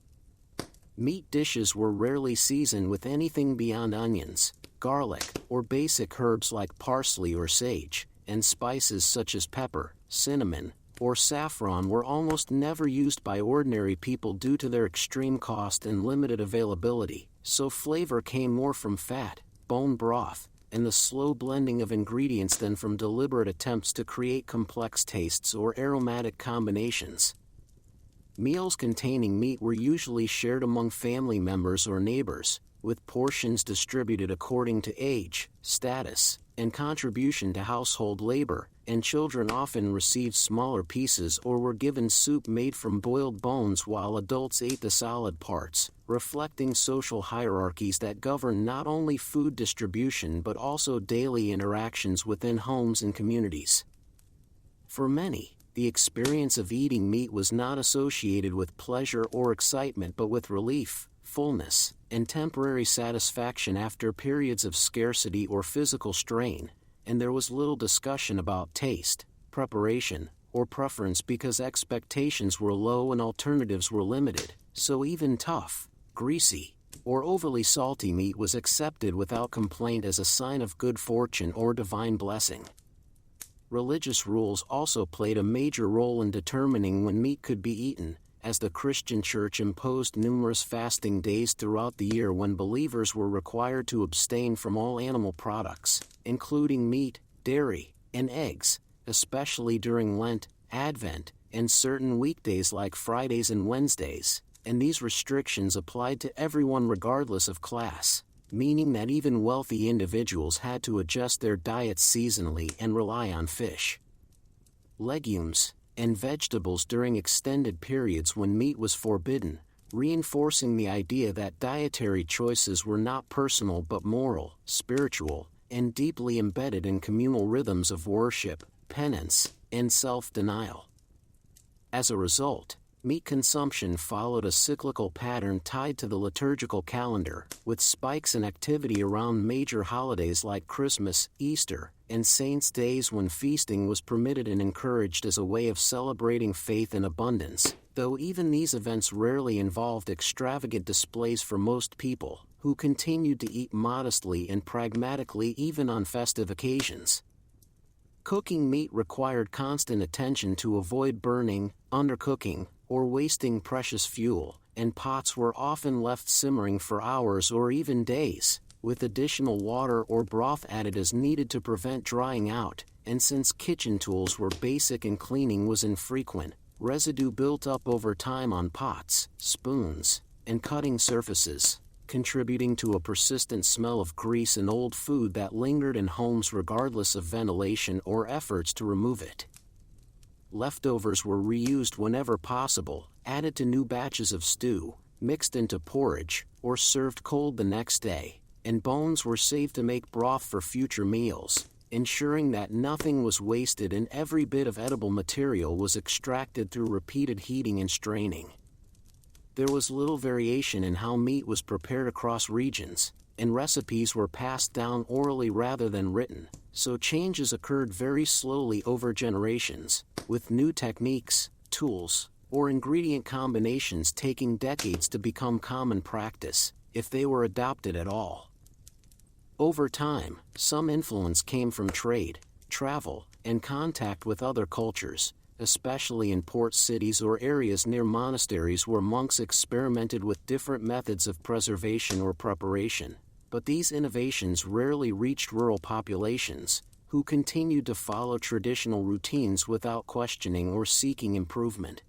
Meat dishes were rarely seasoned with anything beyond onions, garlic, or basic herbs like parsley or sage, and spices such as pepper, cinnamon, or saffron were almost never used by ordinary people due to their extreme cost and limited availability, so flavor came more from fat, bone broth, and the slow blending of ingredients than from deliberate attempts to create complex tastes or aromatic combinations. Meals containing meat were usually shared among family members or neighbors, with portions distributed according to age, status, and contribution to household labor, and children often received smaller pieces or were given soup made from boiled bones while adults ate the solid parts, reflecting social hierarchies that govern not only food distribution but also daily interactions within homes and communities. For many, the experience of eating meat was not associated with pleasure or excitement but with relief, fullness, and temporary satisfaction after periods of scarcity or physical strain, and there was little discussion about taste, preparation, or preference because expectations were low and alternatives were limited, so even tough, greasy, or overly salty meat was accepted without complaint as a sign of good fortune or divine blessing. Religious rules also played a major role in determining when meat could be eaten, as the Christian Church imposed numerous fasting days throughout the year when believers were required to abstain from all animal products, including meat, dairy, and eggs, especially during Lent, Advent, and certain weekdays like Fridays and Wednesdays, and these restrictions applied to everyone regardless of class, meaning that even wealthy individuals had to adjust their diets seasonally and rely on fish, legumes, and vegetables during extended periods when meat was forbidden, reinforcing the idea that dietary choices were not personal but moral, spiritual, and deeply embedded in communal rhythms of worship, penance, and self-denial. As a result, meat consumption followed a cyclical pattern tied to the liturgical calendar, with spikes in activity around major holidays like Christmas, Easter, and Saints' Days when feasting was permitted and encouraged as a way of celebrating faith and abundance, though even these events rarely involved extravagant displays for most people, who continued to eat modestly and pragmatically even on festive occasions. Cooking meat required constant attention to avoid burning, undercooking, or wasting precious fuel, and pots were often left simmering for hours or even days, with additional water or broth added as needed to prevent drying out, and since kitchen tools were basic and cleaning was infrequent, residue built up over time on pots, spoons, and cutting surfaces, contributing to a persistent smell of grease and old food that lingered in homes regardless of ventilation or efforts to remove it. Leftovers were reused whenever possible, added to new batches of stew, mixed into porridge, or served cold the next day, and bones were saved to make broth for future meals, ensuring that nothing was wasted and every bit of edible material was extracted through repeated heating and straining. There was little variation in how meat was prepared across regions, and recipes were passed down orally rather than written, so changes occurred very slowly over generations, with new techniques, tools, or ingredient combinations taking decades to become common practice, if they were adopted at all. Over time, some influence came from trade, travel, and contact with other cultures, especially in port cities or areas near monasteries where monks experimented with different methods of preservation or preparation, but these innovations rarely reached rural populations, who continued to follow traditional routines without questioning or seeking improvement.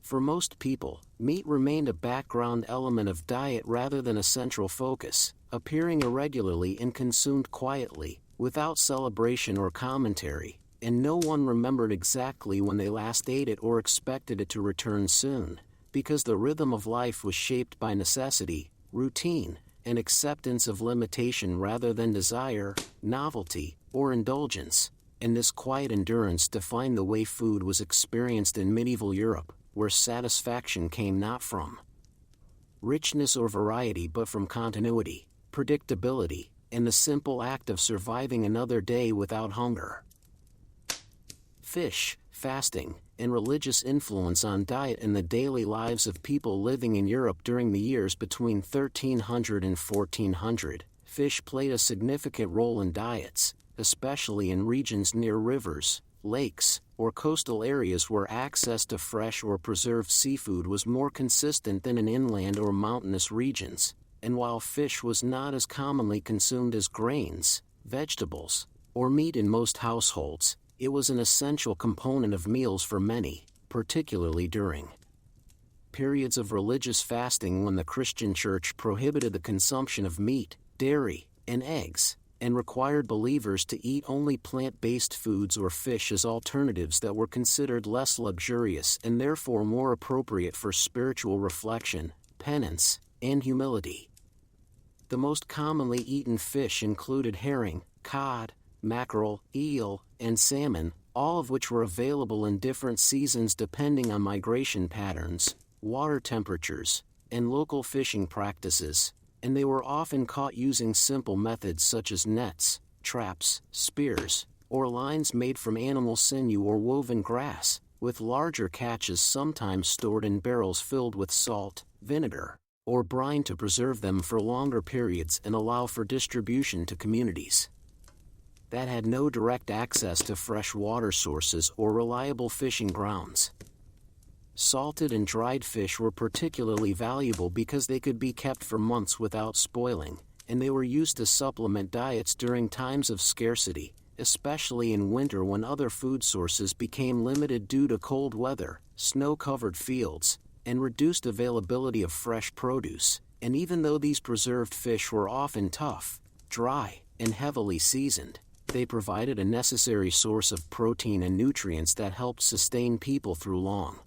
For most people, meat remained a background element of diet rather than a central focus, appearing irregularly and consumed quietly, without celebration or commentary, and no one remembered exactly when they last ate it or expected it to return soon, because the rhythm of life was shaped by necessity, routine, and acceptance of limitation rather than desire, novelty, or indulgence, and this quiet endurance defined the way food was experienced in medieval Europe, where satisfaction came not from richness or variety but from continuity, predictability, and the simple act of surviving another day without hunger. Fish, fasting, and religious influence on diet in the daily lives of people living in Europe during the years between 1300 and 1400, fish played a significant role in diets, especially in regions near rivers, lakes, or coastal areas where access to fresh or preserved seafood was more consistent than in inland or mountainous regions, and while fish was not as commonly consumed as grains, vegetables, or meat in most households, it was an essential component of meals for many, particularly during periods of religious fasting when the Christian Church prohibited the consumption of meat, dairy, and eggs, and required believers to eat only plant-based foods or fish as alternatives that were considered less luxurious and therefore more appropriate for spiritual reflection, penance, and humility. The most commonly eaten fish included herring, cod, mackerel, eel, and salmon, all of which were available in different seasons depending on migration patterns, water temperatures, and local fishing practices, and they were often caught using simple methods such as nets, traps, spears, or lines made from animal sinew or woven grass, with larger catches sometimes stored in barrels filled with salt, vinegar, or brine to preserve them for longer periods and allow for distribution to communities that had no direct access to fresh water sources or reliable fishing grounds. Salted and dried fish were particularly valuable because they could be kept for months without spoiling, and they were used to supplement diets during times of scarcity, especially in winter when other food sources became limited due to cold weather, snow-covered fields, and reduced availability of fresh produce. And even though these preserved fish were often tough, dry, and heavily seasoned, they provided a necessary source of protein and nutrients that helped sustain people through long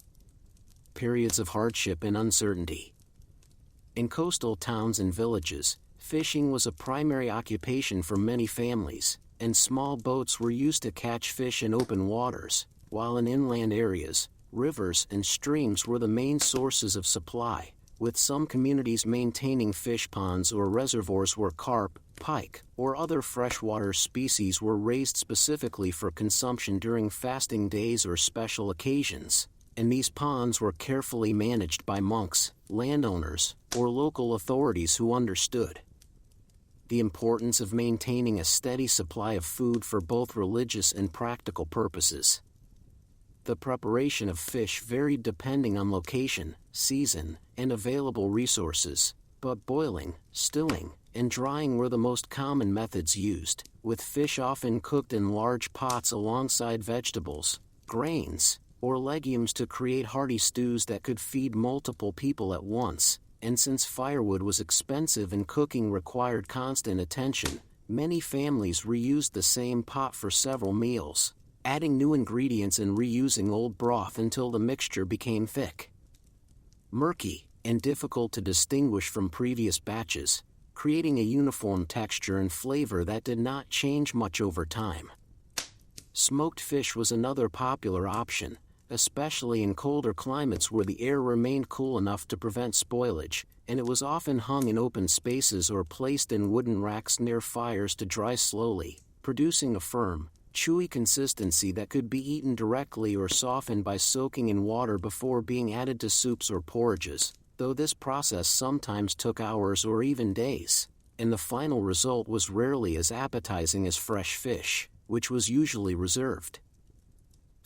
periods of hardship and uncertainty. In coastal towns and villages, fishing was a primary occupation for many families, and small boats were used to catch fish in open waters, while in inland areas, rivers and streams were the main sources of supply, with some communities maintaining fish ponds or reservoirs where carp, pike, or other freshwater species were raised specifically for consumption during fasting days or special occasions, and these ponds were carefully managed by monks, landowners, or local authorities who understood the importance of maintaining a steady supply of food for both religious and practical purposes. The preparation of fish varied depending on location, season, and available resources, but boiling, stewing, and drying were the most common methods used, with fish often cooked in large pots alongside vegetables, grains, or legumes to create hearty stews that could feed multiple people at once. And since firewood was expensive and cooking required constant attention, many families reused the same pot for several meals, adding new ingredients and reusing old broth until the mixture became thick, murky, and difficult to distinguish from previous batches, creating a uniform texture and flavor that did not change much over time. Smoked fish was another popular option, especially in colder climates where the air remained cool enough to prevent spoilage, and it was often hung in open spaces or placed in wooden racks near fires to dry slowly, producing a firm, chewy consistency that could be eaten directly or softened by soaking in water before being added to soups or porridges, though this process sometimes took hours or even days, and the final result was rarely as appetizing as fresh fish, which was usually reserved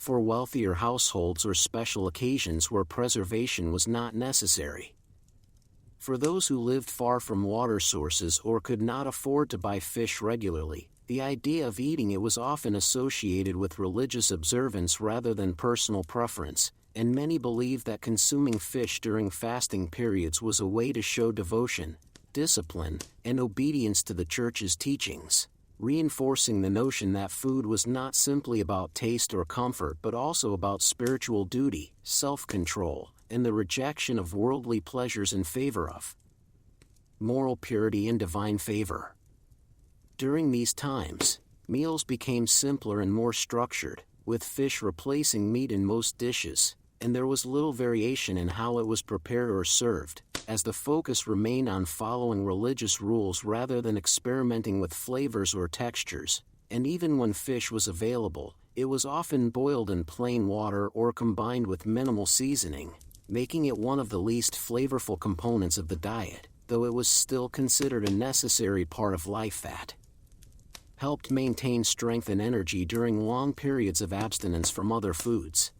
for wealthier households or special occasions where preservation was not necessary. For those who lived far from water sources or could not afford to buy fish regularly, the idea of eating it was often associated with religious observance rather than personal preference, and many believed that consuming fish during fasting periods was a way to show devotion, discipline, and obedience to the Church's teachings, reinforcing the notion that food was not simply about taste or comfort but also about spiritual duty, self-control, and the rejection of worldly pleasures in favor of moral purity and divine favor. During these times, meals became simpler and more structured, with fish replacing meat in most dishes, and there was little variation in how it was prepared or served, as the focus remained on following religious rules rather than experimenting with flavors or textures, and even when fish was available, it was often boiled in plain water or combined with minimal seasoning, making it one of the least flavorful components of the diet, though it was still considered a necessary part of life that helped maintain strength and energy during long periods of abstinence from other foods.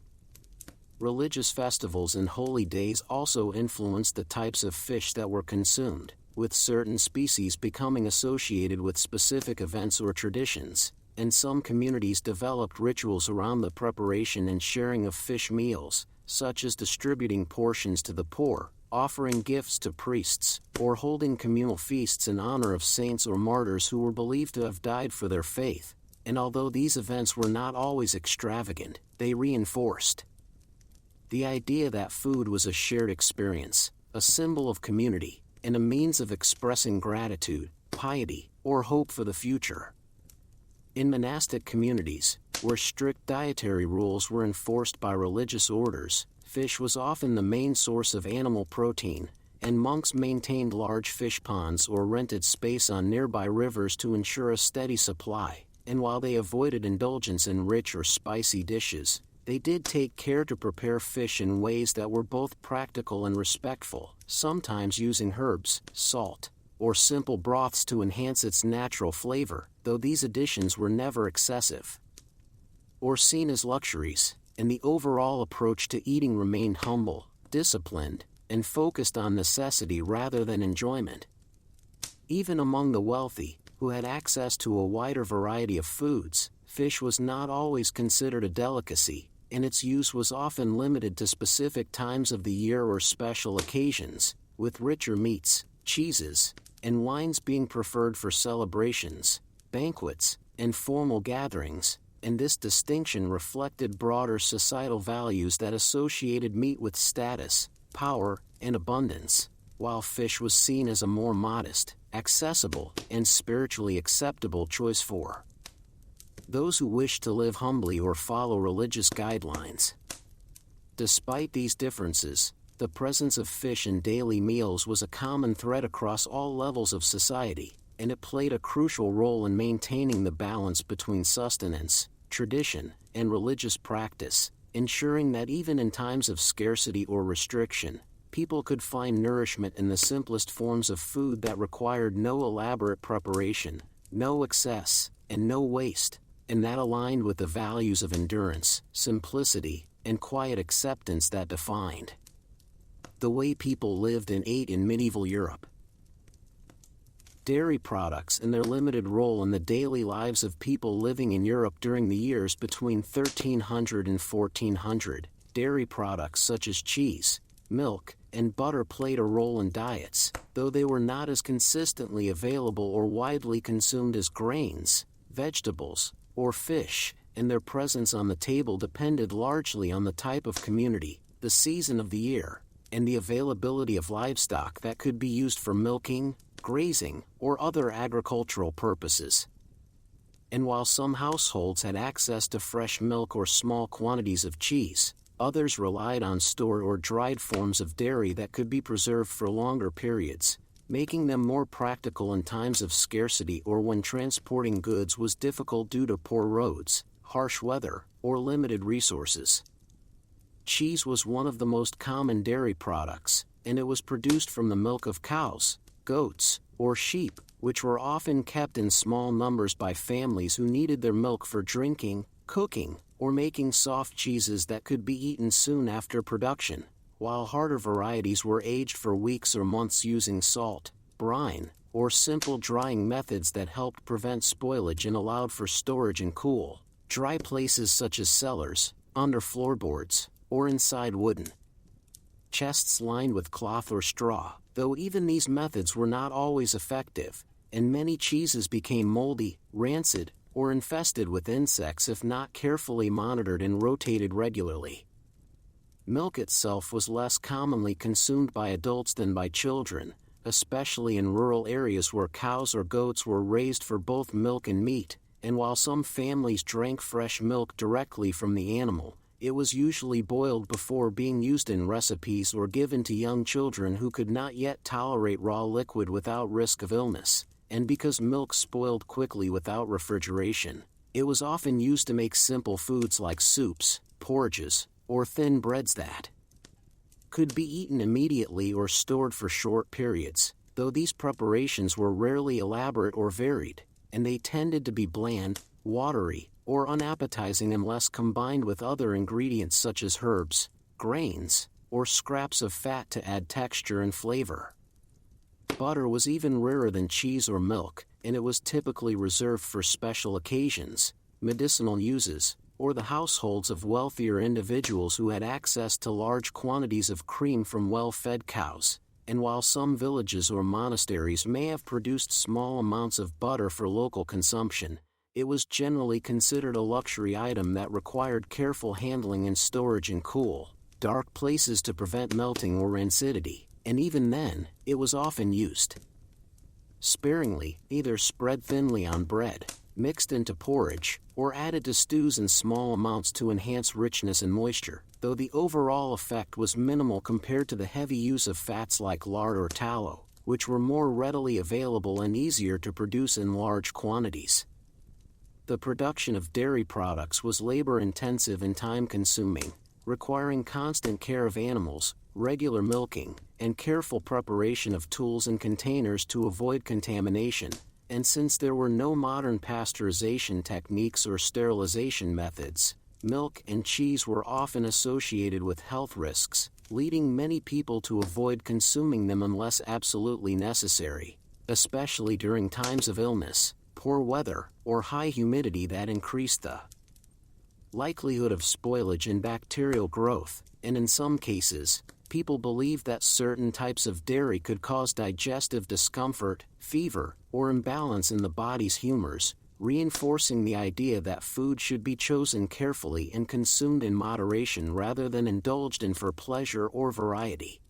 Religious festivals and holy days also influenced the types of fish that were consumed, with certain species becoming associated with specific events or traditions, and some communities developed rituals around the preparation and sharing of fish meals, such as distributing portions to the poor, offering gifts to priests, or holding communal feasts in honor of saints or martyrs who were believed to have died for their faith. And although these events were not always extravagant, they reinforced the idea that food was a shared experience, a symbol of community, and a means of expressing gratitude, piety, or hope for the future. In monastic communities, where strict dietary rules were enforced by religious orders, fish was often the main source of animal protein, and monks maintained large fish ponds or rented space on nearby rivers to ensure a steady supply, and while they avoided indulgence in rich or spicy dishes, they did take care to prepare fish in ways that were both practical and respectful, sometimes using herbs, salt, or simple broths to enhance its natural flavor, though these additions were never excessive or seen as luxuries, and the overall approach to eating remained humble, disciplined, and focused on necessity rather than enjoyment. Even among the wealthy, who had access to a wider variety of foods, fish was not always considered a delicacy, and its use was often limited to specific times of the year or special occasions, with richer meats, cheeses, and wines being preferred for celebrations, banquets, and formal gatherings, and this distinction reflected broader societal values that associated meat with status, power, and abundance, while fish was seen as a more modest, accessible, and spiritually acceptable choice for those who wished to live humbly or follow religious guidelines. Despite these differences, the presence of fish in daily meals was a common thread across all levels of society, and it played a crucial role in maintaining the balance between sustenance, tradition, and religious practice, ensuring that even in times of scarcity or restriction, people could find nourishment in the simplest forms of food that required no elaborate preparation, no excess, and no waste, and that aligned with the values of endurance, simplicity, and quiet acceptance that defined the way people lived and ate in medieval Europe. Dairy products and their limited role in the daily lives of people living in Europe during the years between 1300 and 1400, dairy products such as cheese, milk, and butter played a role in diets, though they were not as consistently available or widely consumed as grains, vegetables, or fish, and their presence on the table depended largely on the type of community, the season of the year, and the availability of livestock that could be used for milking, grazing, or other agricultural purposes. And while some households had access to fresh milk or small quantities of cheese, others relied on stored or dried forms of dairy that could be preserved for longer periods, making them more practical in times of scarcity or when transporting goods was difficult due to poor roads, harsh weather, or limited resources. Cheese was one of the most common dairy products, and it was produced from the milk of cows, goats, or sheep, which were often kept in small numbers by families who needed their milk for drinking, cooking, or making soft cheeses that could be eaten soon after production, while harder varieties were aged for weeks or months using salt, brine, or simple drying methods that helped prevent spoilage and allowed for storage in cool, dry places such as cellars, under floorboards, or inside wooden chests lined with cloth or straw, though even these methods were not always effective, and many cheeses became moldy, rancid, or infested with insects if not carefully monitored and rotated regularly. Milk itself was less commonly consumed by adults than by children, especially in rural areas where cows or goats were raised for both milk and meat, and while some families drank fresh milk directly from the animal, it was usually boiled before being used in recipes or given to young children who could not yet tolerate raw liquid without risk of illness, and because milk spoiled quickly without refrigeration, it was often used to make simple foods like soups, porridges, or thin breads that could be eaten immediately or stored for short periods, though these preparations were rarely elaborate or varied, and they tended to be bland, watery, or unappetizing unless combined with other ingredients such as herbs, grains, or scraps of fat to add texture and flavor. Butter was even rarer than cheese or milk, and it was typically reserved for special occasions, medicinal uses, or the households of wealthier individuals who had access to large quantities of cream from well-fed cows. And while some villages or monasteries may have produced small amounts of butter for local consumption, it was generally considered a luxury item that required careful handling and storage in cool, dark places to prevent melting or rancidity, and even then, it was often used sparingly, either spread thinly on bread, mixed into porridge, or added to stews in small amounts to enhance richness and moisture, though the overall effect was minimal compared to the heavy use of fats like lard or tallow, which were more readily available and easier to produce in large quantities. The production of dairy products was labor-intensive and time-consuming, requiring constant care of animals, regular milking, and careful preparation of tools and containers to avoid contamination, and since there were no modern pasteurization techniques or sterilization methods, milk and cheese were often associated with health risks, leading many people to avoid consuming them unless absolutely necessary, especially during times of illness, poor weather, or high humidity that increased the likelihood of spoilage and bacterial growth, and in some cases, people believed that certain types of dairy could cause digestive discomfort, fever, or imbalance in the body's humors, reinforcing the idea that food should be chosen carefully and consumed in moderation rather than indulged in for pleasure or variety.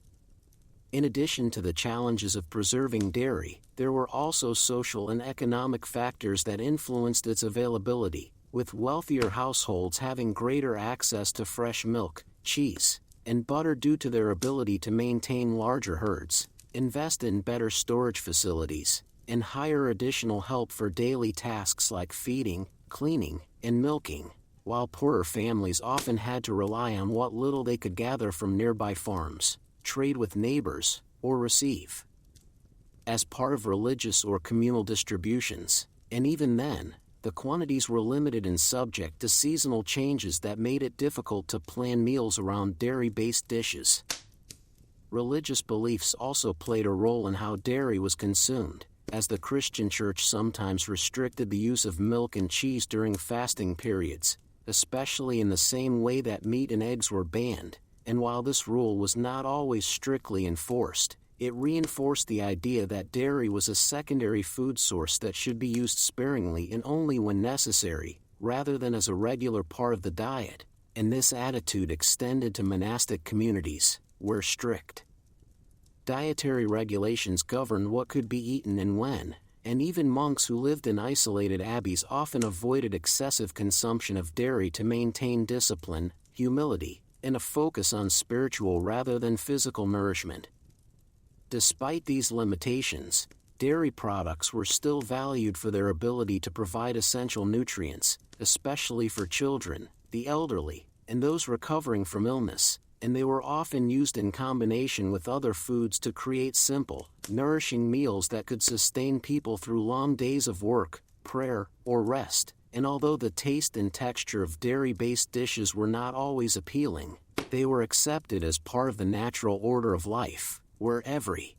In addition to the challenges of preserving dairy, there were also social and economic factors that influenced its availability, with wealthier households having greater access to fresh milk, cheese, and butter due to their ability to maintain larger herds, invest in better storage facilities, and hire additional help for daily tasks like feeding, cleaning, and milking, while poorer families often had to rely on what little they could gather from nearby farms, trade with neighbors, or receive as part of religious or communal distributions, and even then, the quantities were limited and subject to seasonal changes that made it difficult to plan meals around dairy-based dishes. Religious beliefs also played a role in how dairy was consumed, as the Christian Church sometimes restricted the use of milk and cheese during fasting periods, especially in the same way that meat and eggs were banned, and while this rule was not always strictly enforced, it reinforced the idea that dairy was a secondary food source that should be used sparingly and only when necessary, rather than as a regular part of the diet, and this attitude extended to monastic communities, where strict dietary regulations governed what could be eaten and when, and even monks who lived in isolated abbeys often avoided excessive consumption of dairy to maintain discipline, humility, and a focus on spiritual rather than physical nourishment. Despite these limitations, dairy products were still valued for their ability to provide essential nutrients, especially for children, the elderly, and those recovering from illness, and they were often used in combination with other foods to create simple, nourishing meals that could sustain people through long days of work, prayer, or rest. And although the taste and texture of dairy-based dishes were not always appealing, they were accepted as part of the natural order of life, where every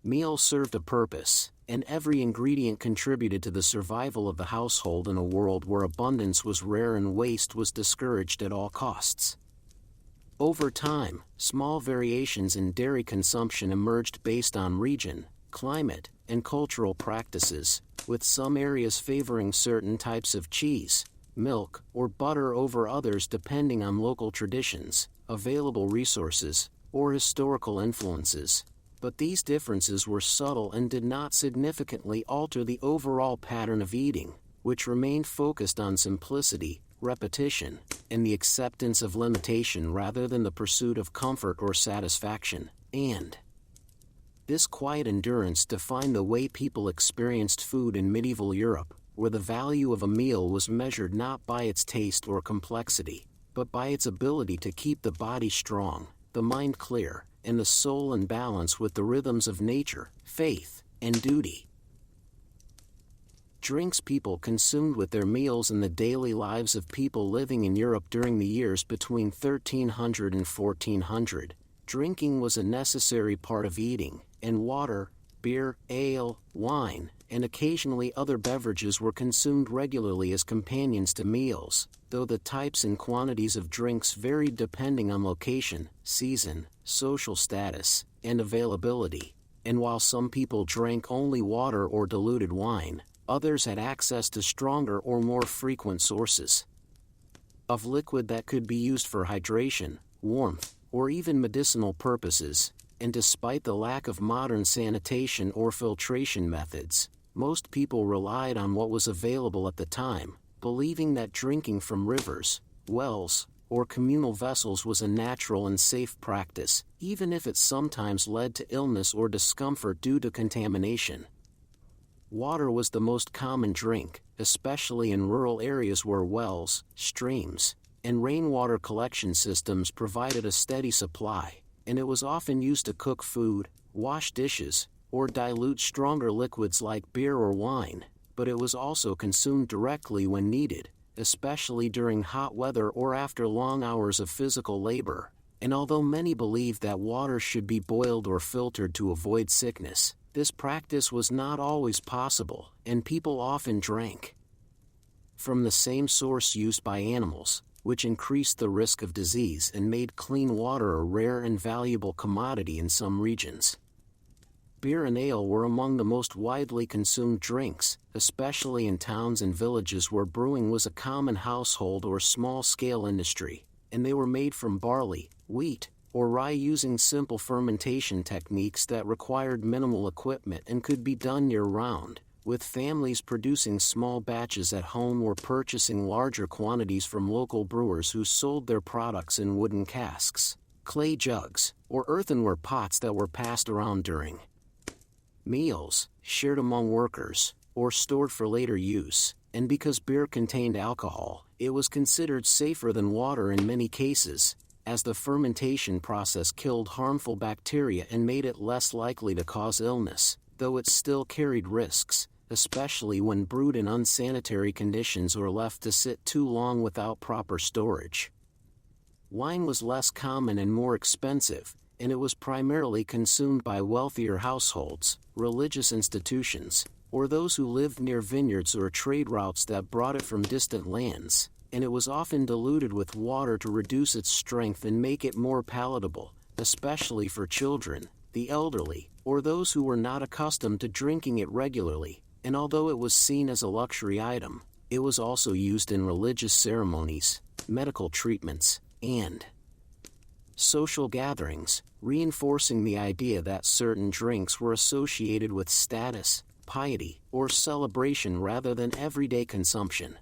meal served a purpose, and every ingredient contributed to the survival of the household in a world where abundance was rare and waste was discouraged at all costs. Over time, small variations in dairy consumption emerged based on region, climate, and cultural practices, with some areas favoring certain types of cheese, milk, or butter over others depending on local traditions, available resources, or historical influences. But these differences were subtle and did not significantly alter the overall pattern of eating, which remained focused on simplicity, repetition, and the acceptance of limitation rather than the pursuit of comfort or satisfaction, and this quiet endurance defined the way people experienced food in medieval Europe, where the value of a meal was measured not by its taste or complexity, but by its ability to keep the body strong, the mind clear, and the soul in balance with the rhythms of nature, faith, and duty. Drinks people consumed with their meals in the daily lives of people living in Europe during the years between 1300 and 1400. Drinking was a necessary part of eating, and water, beer, ale, wine, and occasionally other beverages were consumed regularly as companions to meals, though the types and quantities of drinks varied depending on location, season, social status, and availability. And while some people drank only water or diluted wine, others had access to stronger or more frequent sources of liquid that could be used for hydration, warmth, or even medicinal purposes, and despite the lack of modern sanitation or filtration methods, most people relied on what was available at the time, believing that drinking from rivers, wells, or communal vessels was a natural and safe practice, even if it sometimes led to illness or discomfort due to contamination. Water was the most common drink, especially in rural areas where wells, streams, and rainwater collection systems provided a steady supply, and it was often used to cook food, wash dishes, or dilute stronger liquids like beer or wine, but it was also consumed directly when needed, especially during hot weather or after long hours of physical labor. And although many believed that water should be boiled or filtered to avoid sickness, this practice was not always possible, and people often drank from the same source used by animals, which increased the risk of disease and made clean water a rare and valuable commodity in some regions. Beer and ale were among the most widely consumed drinks, especially in towns and villages where brewing was a common household or small-scale industry, and they were made from barley, wheat, or rye using simple fermentation techniques that required minimal equipment and could be done year-round, with families producing small batches at home or purchasing larger quantities from local brewers who sold their products in wooden casks, clay jugs, or earthenware pots that were passed around during meals, shared among workers, or stored for later use. And because beer contained alcohol, it was considered safer than water in many cases, as the fermentation process killed harmful bacteria and made it less likely to cause illness, though it still carried risks, especially when brewed in unsanitary conditions or left to sit too long without proper storage. Wine was less common and more expensive, and it was primarily consumed by wealthier households, religious institutions, or those who lived near vineyards or trade routes that brought it from distant lands, and it was often diluted with water to reduce its strength and make it more palatable, especially for children, the elderly, or those who were not accustomed to drinking it regularly. And although it was seen as a luxury item, it was also used in religious ceremonies, medical treatments, and social gatherings, reinforcing the idea that certain drinks were associated with status, piety, or celebration rather than everyday consumption.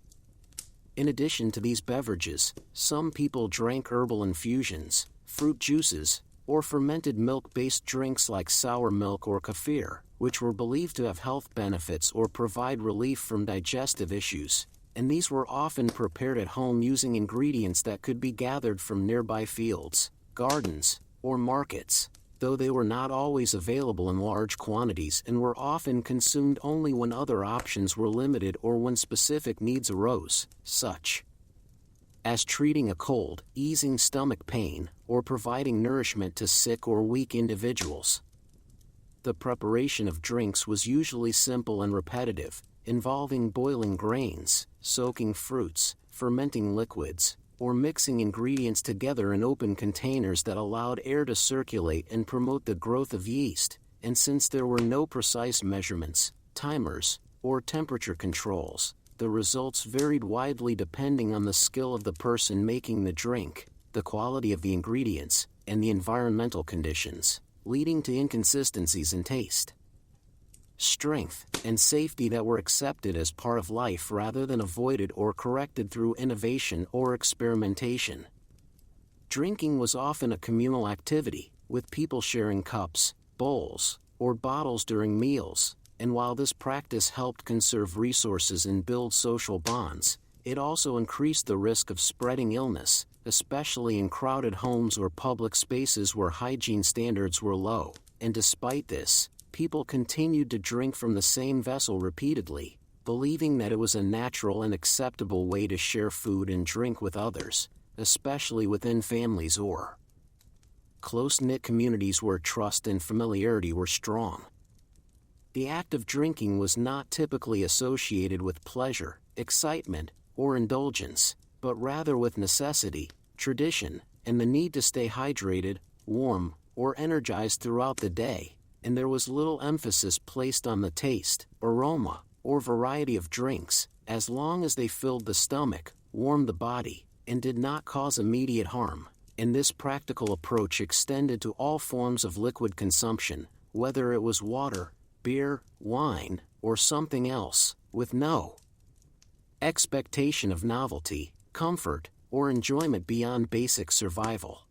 In addition to these beverages, some people drank herbal infusions, fruit juices, or fermented milk-based drinks like sour milk or kefir, which were believed to have health benefits or provide relief from digestive issues, and these were often prepared at home using ingredients that could be gathered from nearby fields, gardens, or markets, though they were not always available in large quantities and were often consumed only when other options were limited or when specific needs arose, such as treating a cold, easing stomach pain, or providing nourishment to sick or weak individuals. The preparation of drinks was usually simple and repetitive, involving boiling grains, soaking fruits, fermenting liquids, or mixing ingredients together in open containers that allowed air to circulate and promote the growth of yeast. And since there were no precise measurements, timers, or temperature controls, the results varied widely depending on the skill of the person making the drink, the quality of the ingredients, and the environmental conditions, leading to inconsistencies in taste, strength, and safety that were accepted as part of life rather than avoided or corrected through innovation or experimentation. Drinking was often a communal activity, with people sharing cups, bowls, or bottles during meals, and while this practice helped conserve resources and build social bonds, it also increased the risk of spreading illness, especially in crowded homes or public spaces where hygiene standards were low. And despite this, people continued to drink from the same vessel repeatedly, believing that it was a natural and acceptable way to share food and drink with others, especially within families or close-knit communities where trust and familiarity were strong. The act of drinking was not typically associated with pleasure, excitement, or indulgence, but rather with necessity, tradition, and the need to stay hydrated, warm, or energized throughout the day, and there was little emphasis placed on the taste, aroma, or variety of drinks, as long as they filled the stomach, warmed the body, and did not cause immediate harm. And this practical approach extended to all forms of liquid consumption, whether it was water, beer, wine, or something else, with no expectation of novelty, comfort, or enjoyment beyond basic survival.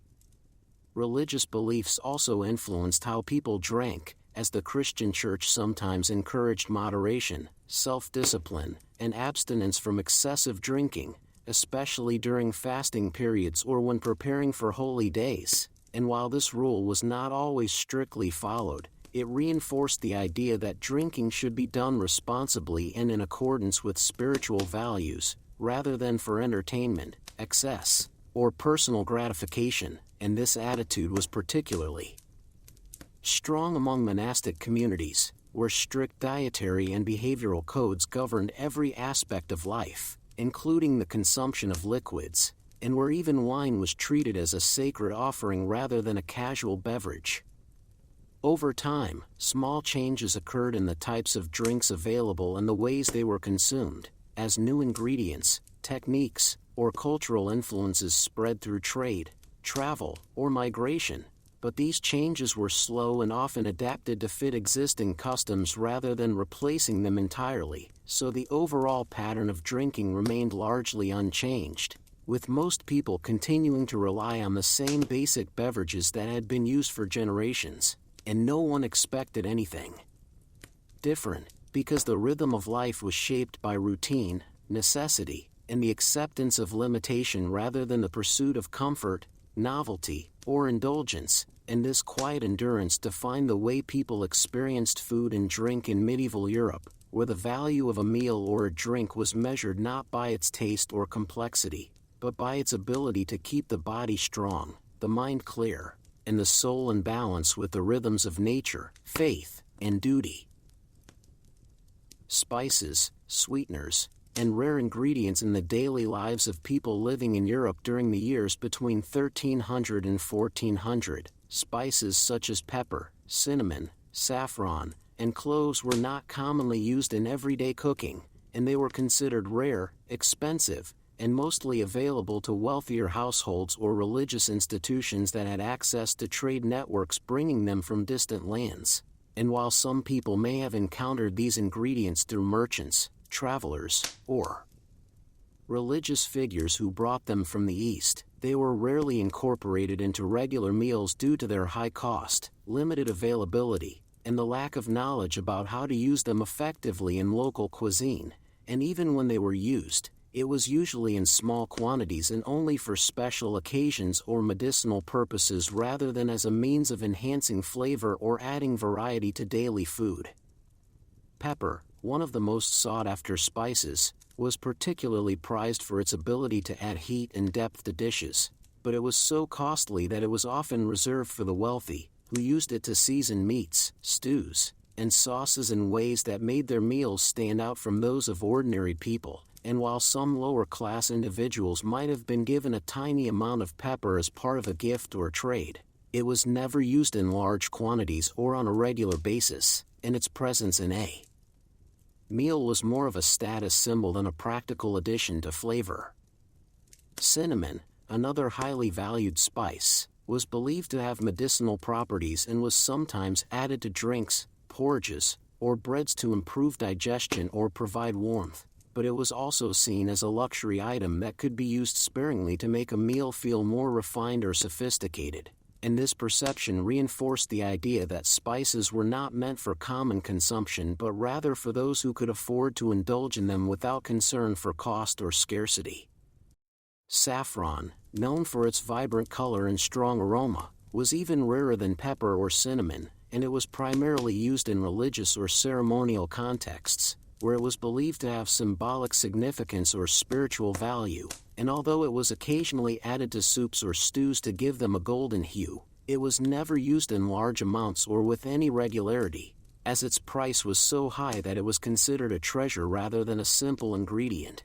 Religious beliefs also influenced how people drank, as the Christian Church sometimes encouraged moderation, self-discipline, and abstinence from excessive drinking, especially during fasting periods or when preparing for holy days. And while this rule was not always strictly followed, it reinforced the idea that drinking should be done responsibly and in accordance with spiritual values, rather than for entertainment, excess, or personal gratification, and this attitude was particularly strong among monastic communities, where strict dietary and behavioral codes governed every aspect of life, including the consumption of liquids, and where even wine was treated as a sacred offering rather than a casual beverage. Over time, small changes occurred in the types of drinks available and the ways they were consumed, as new ingredients, techniques, or cultural influences spread through trade, travel, or migration. But these changes were slow and often adapted to fit existing customs rather than replacing them entirely, so the overall pattern of drinking remained largely unchanged, with most people continuing to rely on the same basic beverages that had been used for generations, and no one expected anything different, because the rhythm of life was shaped by routine, necessity, and the acceptance of limitation rather than the pursuit of comfort, novelty, or indulgence, and this quiet endurance defined the way people experienced food and drink in medieval Europe, where the value of a meal or a drink was measured not by its taste or complexity, but by its ability to keep the body strong, the mind clear, and the soul in balance with the rhythms of nature, faith, and duty. Spices, sweeteners, and rare ingredients in the daily lives of people living in Europe during the years between 1300 and 1400. Spices such as pepper, cinnamon, saffron, and cloves were not commonly used in everyday cooking, and they were considered rare, expensive, and mostly available to wealthier households or religious institutions that had access to trade networks bringing them from distant lands. And while some people may have encountered these ingredients through merchants, travelers, or religious figures who brought them from the East, they were rarely incorporated into regular meals due to their high cost, limited availability, and the lack of knowledge about how to use them effectively in local cuisine. And even when they were used, it was usually in small quantities and only for special occasions or medicinal purposes rather than as a means of enhancing flavor or adding variety to daily food. Pepper, one of the most sought-after spices, was particularly prized for its ability to add heat and depth to dishes, but it was so costly that it was often reserved for the wealthy, who used it to season meats, stews, and sauces in ways that made their meals stand out from those of ordinary people. And while some lower-class individuals might have been given a tiny amount of pepper as part of a gift or trade, it was never used in large quantities or on a regular basis, and its presence in a meal was more of a status symbol than a practical addition to flavor. Cinnamon, another highly valued spice, was believed to have medicinal properties and was sometimes added to drinks, porridges, or breads to improve digestion or provide warmth. But it was also seen as a luxury item that could be used sparingly to make a meal feel more refined or sophisticated, and this perception reinforced the idea that spices were not meant for common consumption but rather for those who could afford to indulge in them without concern for cost or scarcity. Saffron, known for its vibrant color and strong aroma, was even rarer than pepper or cinnamon, and it was primarily used in religious or ceremonial contexts, where it was believed to have symbolic significance or spiritual value, and although it was occasionally added to soups or stews to give them a golden hue, it was never used in large amounts or with any regularity, as its price was so high that it was considered a treasure rather than a simple ingredient.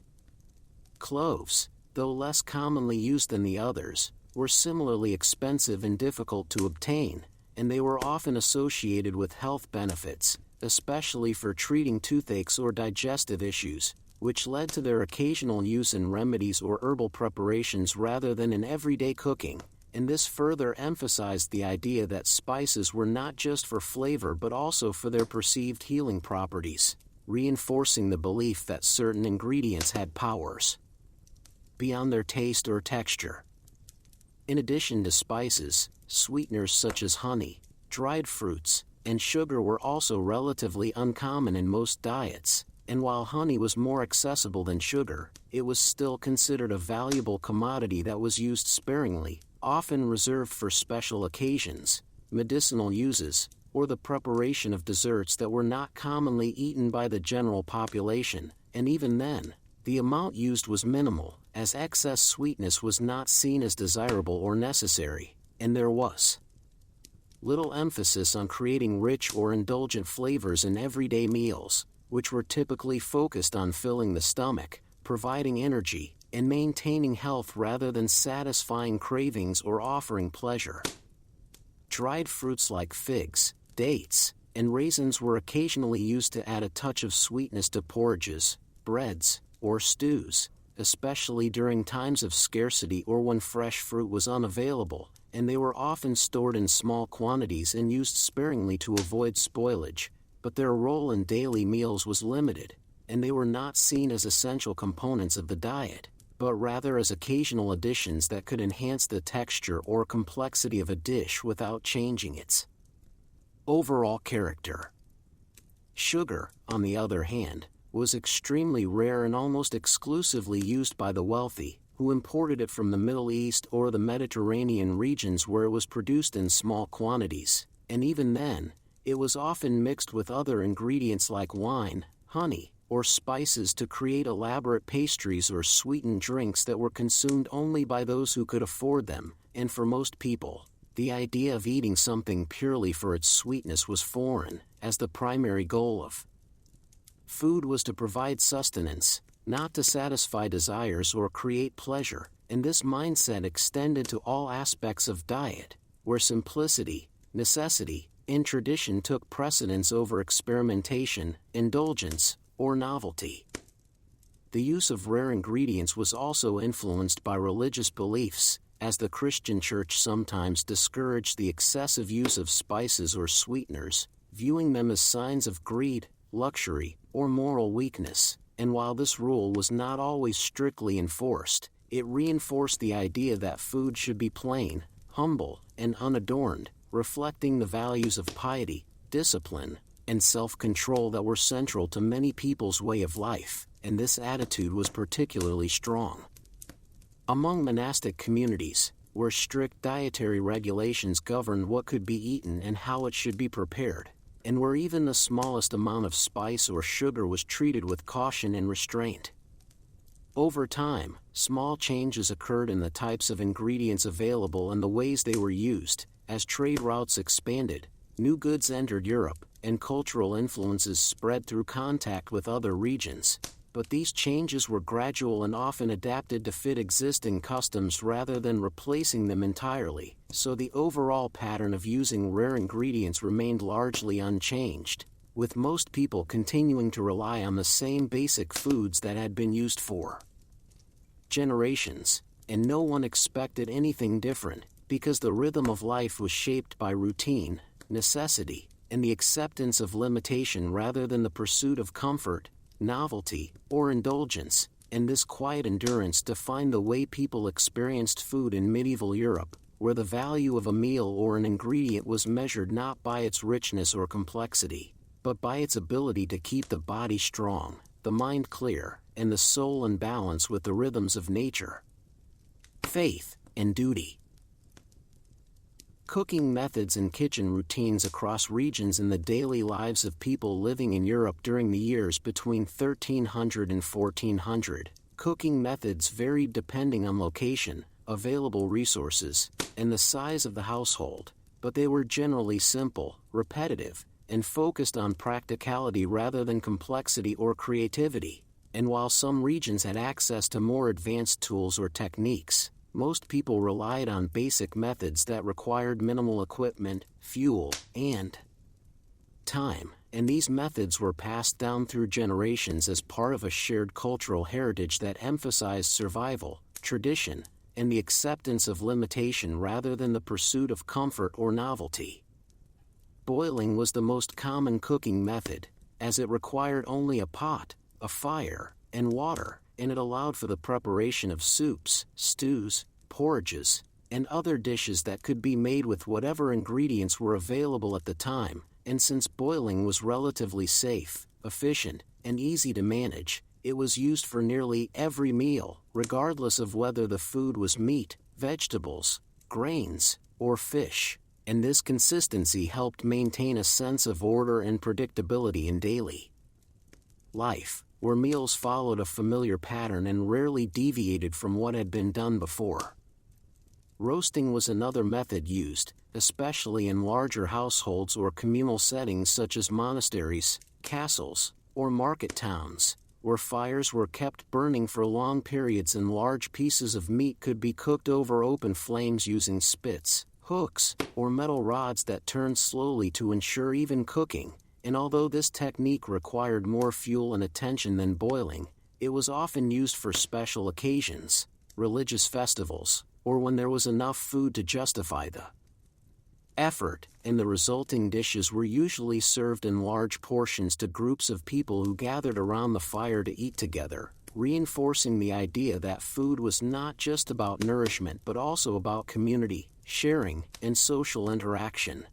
Cloves, though less commonly used than the others, were similarly expensive and difficult to obtain, and they were often associated with health benefits, especially for treating toothaches or digestive issues, which led to their occasional use in remedies or herbal preparations rather than in everyday cooking, and this further emphasized the idea that spices were not just for flavor but also for their perceived healing properties, reinforcing the belief that certain ingredients had powers beyond their taste or texture. In addition to spices, sweeteners such as honey, dried fruits, and sugar were also relatively uncommon in most diets, and while honey was more accessible than sugar, it was still considered a valuable commodity that was used sparingly, often reserved for special occasions, medicinal uses, or the preparation of desserts that were not commonly eaten by the general population, and even then, the amount used was minimal, as excess sweetness was not seen as desirable or necessary, and there was little emphasis on creating rich or indulgent flavors in everyday meals, which were typically focused on filling the stomach, providing energy, and maintaining health rather than satisfying cravings or offering pleasure. Dried fruits like figs, dates, and raisins were occasionally used to add a touch of sweetness to porridges, breads, or stews, especially during times of scarcity or when fresh fruit was unavailable, and they were often stored in small quantities and used sparingly to avoid spoilage, but their role in daily meals was limited, and they were not seen as essential components of the diet, but rather as occasional additions that could enhance the texture or complexity of a dish without changing its overall character. Sugar, on the other hand, was extremely rare and almost exclusively used by the wealthy, who imported it from the Middle East or the Mediterranean regions where it was produced in small quantities, and even then, it was often mixed with other ingredients like wine, honey, or spices to create elaborate pastries or sweetened drinks that were consumed only by those who could afford them, and for most people, the idea of eating something purely for its sweetness was foreign, as the primary goal of food was to provide sustenance, not to satisfy desires or create pleasure, and this mindset extended to all aspects of diet, where simplicity, necessity, and tradition took precedence over experimentation, indulgence, or novelty. The use of rare ingredients was also influenced by religious beliefs, as the Christian Church sometimes discouraged the excessive use of spices or sweeteners, viewing them as signs of greed, luxury, or moral weakness, and while this rule was not always strictly enforced, it reinforced the idea that food should be plain, humble, and unadorned, reflecting the values of piety, discipline, and self-control that were central to many people's way of life, and this attitude was particularly strong among monastic communities, where strict dietary regulations governed what could be eaten and how it should be prepared, and where even the smallest amount of spice or sugar was treated with caution and restraint. Over time, small changes occurred in the types of ingredients available and the ways they were used. As trade routes expanded, new goods entered Europe, and cultural influences spread through contact with other regions, but these changes were gradual and often adapted to fit existing customs rather than replacing them entirely, so the overall pattern of using rare ingredients remained largely unchanged, with most people continuing to rely on the same basic foods that had been used for generations, and no one expected anything different, because the rhythm of life was shaped by routine, necessity, and the acceptance of limitation rather than the pursuit of comfort, novelty, or indulgence, and this quiet endurance defined the way people experienced food in medieval Europe, where the value of a meal or an ingredient was measured not by its richness or complexity, but by its ability to keep the body strong, the mind clear, and the soul in balance with the rhythms of nature. Faith and duty. Cooking methods and kitchen routines across regions in the daily lives of people living in Europe during the years between 1300 and 1400. Cooking methods varied depending on location, available resources, and the size of the household, but they were generally simple, repetitive, and focused on practicality rather than complexity or creativity. And while some regions had access to more advanced tools or techniques, most people relied on basic methods that required minimal equipment, fuel, and time, and these methods were passed down through generations as part of a shared cultural heritage that emphasized survival, tradition, and the acceptance of limitation rather than the pursuit of comfort or novelty. Boiling was the most common cooking method, as it required only a pot, a fire, and water, and it allowed for the preparation of soups, stews, porridges, and other dishes that could be made with whatever ingredients were available at the time, and since boiling was relatively safe, efficient, and easy to manage, it was used for nearly every meal, regardless of whether the food was meat, vegetables, grains, or fish, and this consistency helped maintain a sense of order and predictability in daily life, where meals followed a familiar pattern and rarely deviated from what had been done before. Roasting was another method used, especially in larger households or communal settings such as monasteries, castles, or market towns, where fires were kept burning for long periods and large pieces of meat could be cooked over open flames using spits, hooks, or metal rods that turned slowly to ensure even cooking. And although this technique required more fuel and attention than boiling, it was often used for special occasions, religious festivals, or when there was enough food to justify the effort, and the resulting dishes were usually served in large portions to groups of people who gathered around the fire to eat together, reinforcing the idea that food was not just about nourishment but also about community, sharing, and social interaction.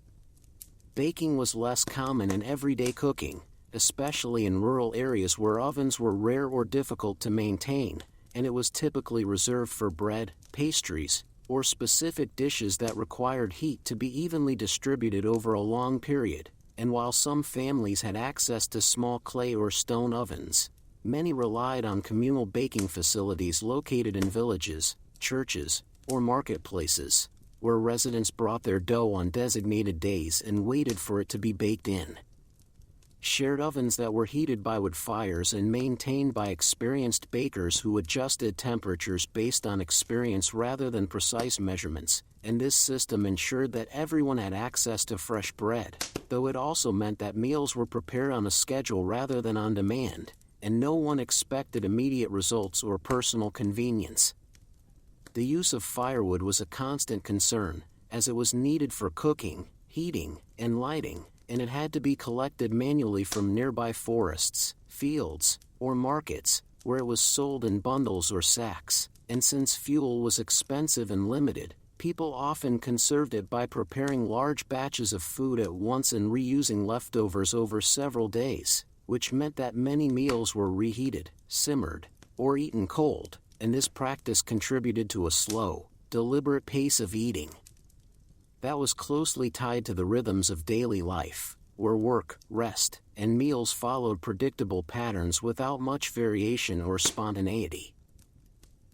Baking was less common in everyday cooking, especially in rural areas where ovens were rare or difficult to maintain, and it was typically reserved for bread, pastries, or specific dishes that required heat to be evenly distributed over a long period. And while some families had access to small clay or stone ovens, many relied on communal baking facilities located in villages, churches, or marketplaces, where residents brought their dough on designated days and waited for it to be baked in. Shared ovens that were heated by wood fires and maintained by experienced bakers who adjusted temperatures based on experience rather than precise measurements, and this system ensured that everyone had access to fresh bread, though it also meant that meals were prepared on a schedule rather than on demand, and no one expected immediate results or personal convenience. The use of firewood was a constant concern, as it was needed for cooking, heating, and lighting, and it had to be collected manually from nearby forests, fields, or markets, where it was sold in bundles or sacks, and since fuel was expensive and limited, people often conserved it by preparing large batches of food at once and reusing leftovers over several days, which meant that many meals were reheated, simmered, or eaten cold, and this practice contributed to a slow, deliberate pace of eating that was closely tied to the rhythms of daily life, where work, rest, and meals followed predictable patterns without much variation or spontaneity.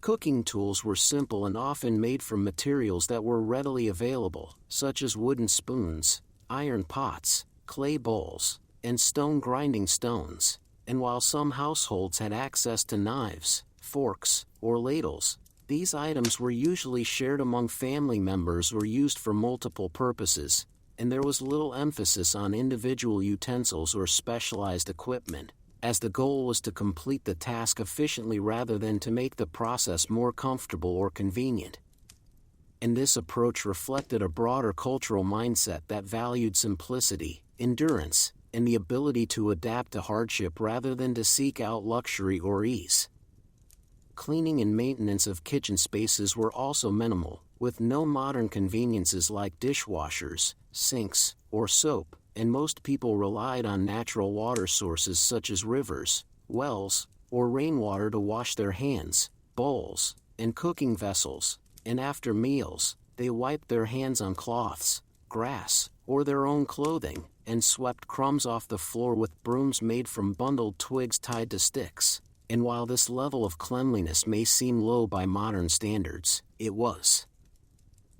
Cooking tools were simple and often made from materials that were readily available, such as wooden spoons, iron pots, clay bowls, and stone grinding stones, and while some households had access to knives, forks, or ladles, these items were usually shared among family members or used for multiple purposes, and there was little emphasis on individual utensils or specialized equipment, as the goal was to complete the task efficiently rather than to make the process more comfortable or convenient. And this approach reflected a broader cultural mindset that valued simplicity, endurance, and the ability to adapt to hardship rather than to seek out luxury or ease. Cleaning and maintenance of kitchen spaces were also minimal, with no modern conveniences like dishwashers, sinks, or soap, and most people relied on natural water sources such as rivers, wells, or rainwater to wash their hands, bowls, and cooking vessels, and after meals, they wiped their hands on cloths, grass, or their own clothing, and swept crumbs off the floor with brooms made from bundled twigs tied to sticks. And while this level of cleanliness may seem low by modern standards, it was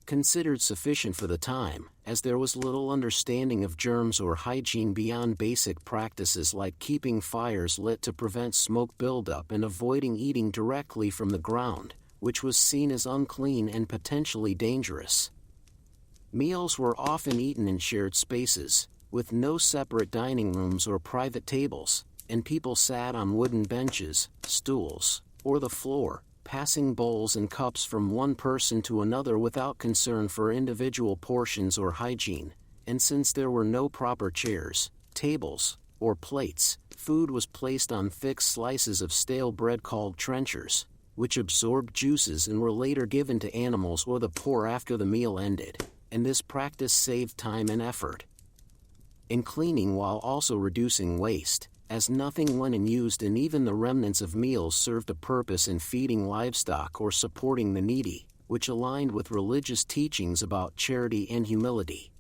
considered sufficient for the time, as there was little understanding of germs or hygiene beyond basic practices like keeping fires lit to prevent smoke buildup and avoiding eating directly from the ground, which was seen as unclean and potentially dangerous. Meals were often eaten in shared spaces, with no separate dining rooms or private tables, and people sat on wooden benches, stools, or the floor, passing bowls and cups from one person to another without concern for individual portions or hygiene, and since there were no proper chairs, tables, or plates, food was placed on thick slices of stale bread called trenchers, which absorbed juices and were later given to animals or the poor after the meal ended, and this practice saved time and effort. and cleaning while also reducing waste, as nothing went unused and even the remnants of meals served a purpose in feeding livestock or supporting the needy, which aligned with religious teachings about charity and humility.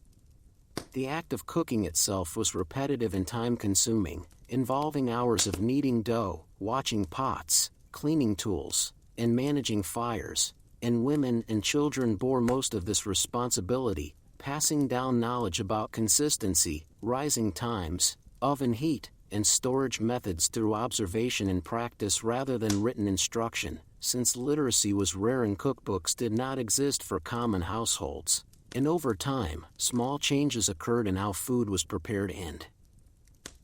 The act of cooking itself was repetitive and time-consuming, involving hours of kneading dough, watching pots, cleaning tools, and managing fires, and women and children bore most of this responsibility, passing down knowledge about consistency, rising times, oven heat, and storage methods through observation and practice rather than written instruction, since literacy was rare and cookbooks did not exist for common households. And over time, small changes occurred in how food was prepared and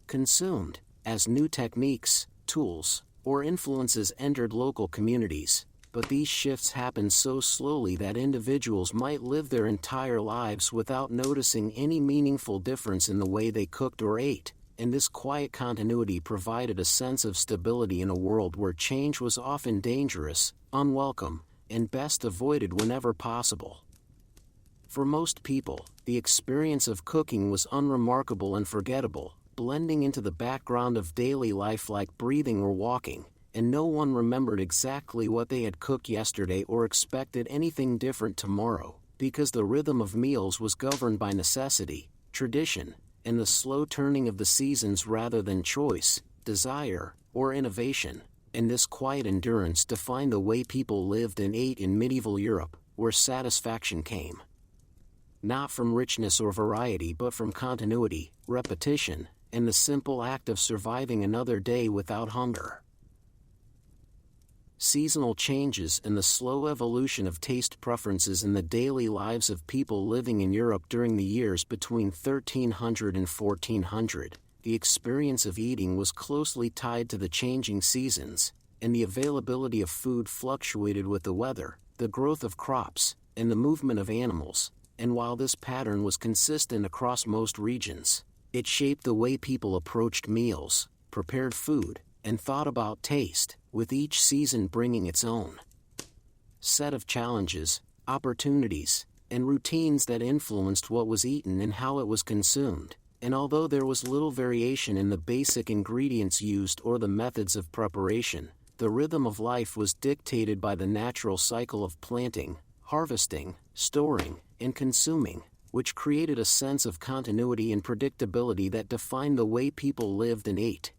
consumed, as new techniques, tools, or influences entered local communities. But these shifts happened so slowly that individuals might live their entire lives without noticing any meaningful difference in the way they cooked or ate, and this quiet continuity provided a sense of stability in a world where change was often dangerous, unwelcome, and best avoided whenever possible. For most people, the experience of cooking was unremarkable and forgettable, blending into the background of daily life like breathing or walking, and no one remembered exactly what they had cooked yesterday or expected anything different tomorrow, because the rhythm of meals was governed by necessity, tradition, and the slow turning of the seasons rather than choice, desire, or innovation. And this quiet endurance defined the way people lived and ate in medieval Europe, where satisfaction came not from richness or variety but from continuity, repetition, and the simple act of surviving another day without hunger. Seasonal changes and the slow evolution of taste preferences in the daily lives of people living in Europe during the years between 1300 and 1400, the experience of eating was closely tied to the changing seasons, and the availability of food fluctuated with the weather, the growth of crops, and the movement of animals. And while this pattern was consistent across most regions, it shaped the way people approached meals, prepared food, and thought about taste, with each season bringing its own set of challenges, opportunities, and routines that influenced what was eaten and how it was consumed. And although there was little variation in the basic ingredients used or the methods of preparation, the rhythm of life was dictated by the natural cycle of planting, harvesting, storing, and consuming, which created a sense of continuity and predictability that defined the way people lived and ate.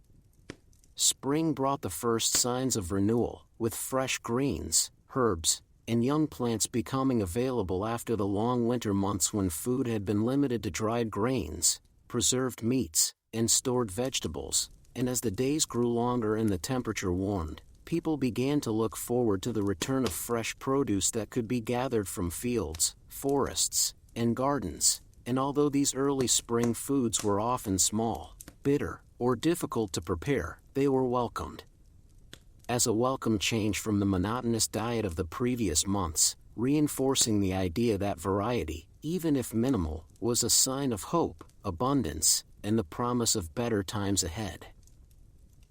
Spring brought the first signs of renewal, with fresh greens, herbs, and young plants becoming available after the long winter months when food had been limited to dried grains, preserved meats, and stored vegetables. And as the days grew longer and the temperature warmed, people began to look forward to the return of fresh produce that could be gathered from fields, forests, and gardens. And although these early spring foods were often small, bitter, or difficult to prepare, they were welcomed as a welcome change from the monotonous diet of the previous months, reinforcing the idea that variety, even if minimal, was a sign of hope, abundance, and the promise of better times ahead.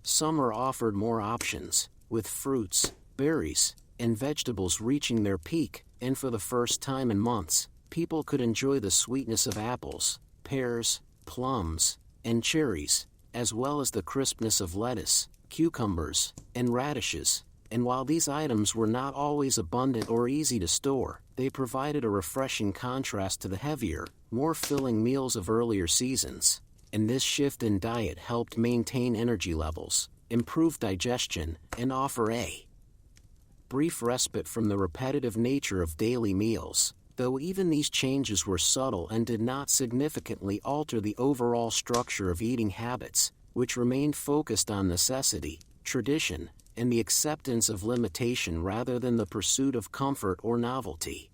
Summer offered more options, with fruits, berries, and vegetables reaching their peak, and for the first time in months, people could enjoy the sweetness of apples, pears, plums, and cherries, as well as the crispness of lettuce, cucumbers, and radishes. And while these items were not always abundant or easy to store, they provided a refreshing contrast to the heavier, more filling meals of earlier seasons. And this shift in diet helped maintain energy levels, improve digestion, and offer a brief respite from the repetitive nature of daily meals, though even these changes were subtle and did not significantly alter the overall structure of eating habits, which remained focused on necessity, tradition, and the acceptance of limitation rather than the pursuit of comfort or novelty.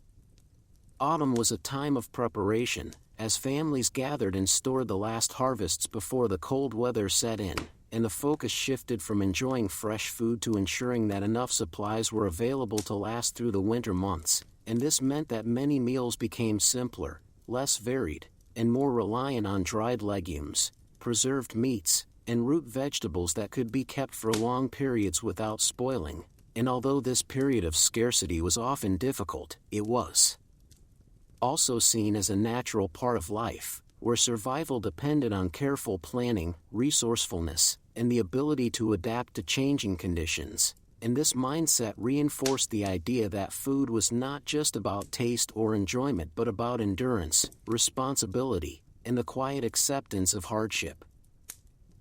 Autumn was a time of preparation, as families gathered and stored the last harvests before the cold weather set in, and the focus shifted from enjoying fresh food to ensuring that enough supplies were available to last through the winter months, and this meant that many meals became simpler, less varied, and more reliant on dried legumes, preserved meats, and root vegetables that could be kept for long periods without spoiling. And although this period of scarcity was often difficult, it was also seen as a natural part of life, where survival depended on careful planning, resourcefulness, and the ability to adapt to changing conditions. And this mindset reinforced the idea that food was not just about taste or enjoyment but about endurance, responsibility, and the quiet acceptance of hardship.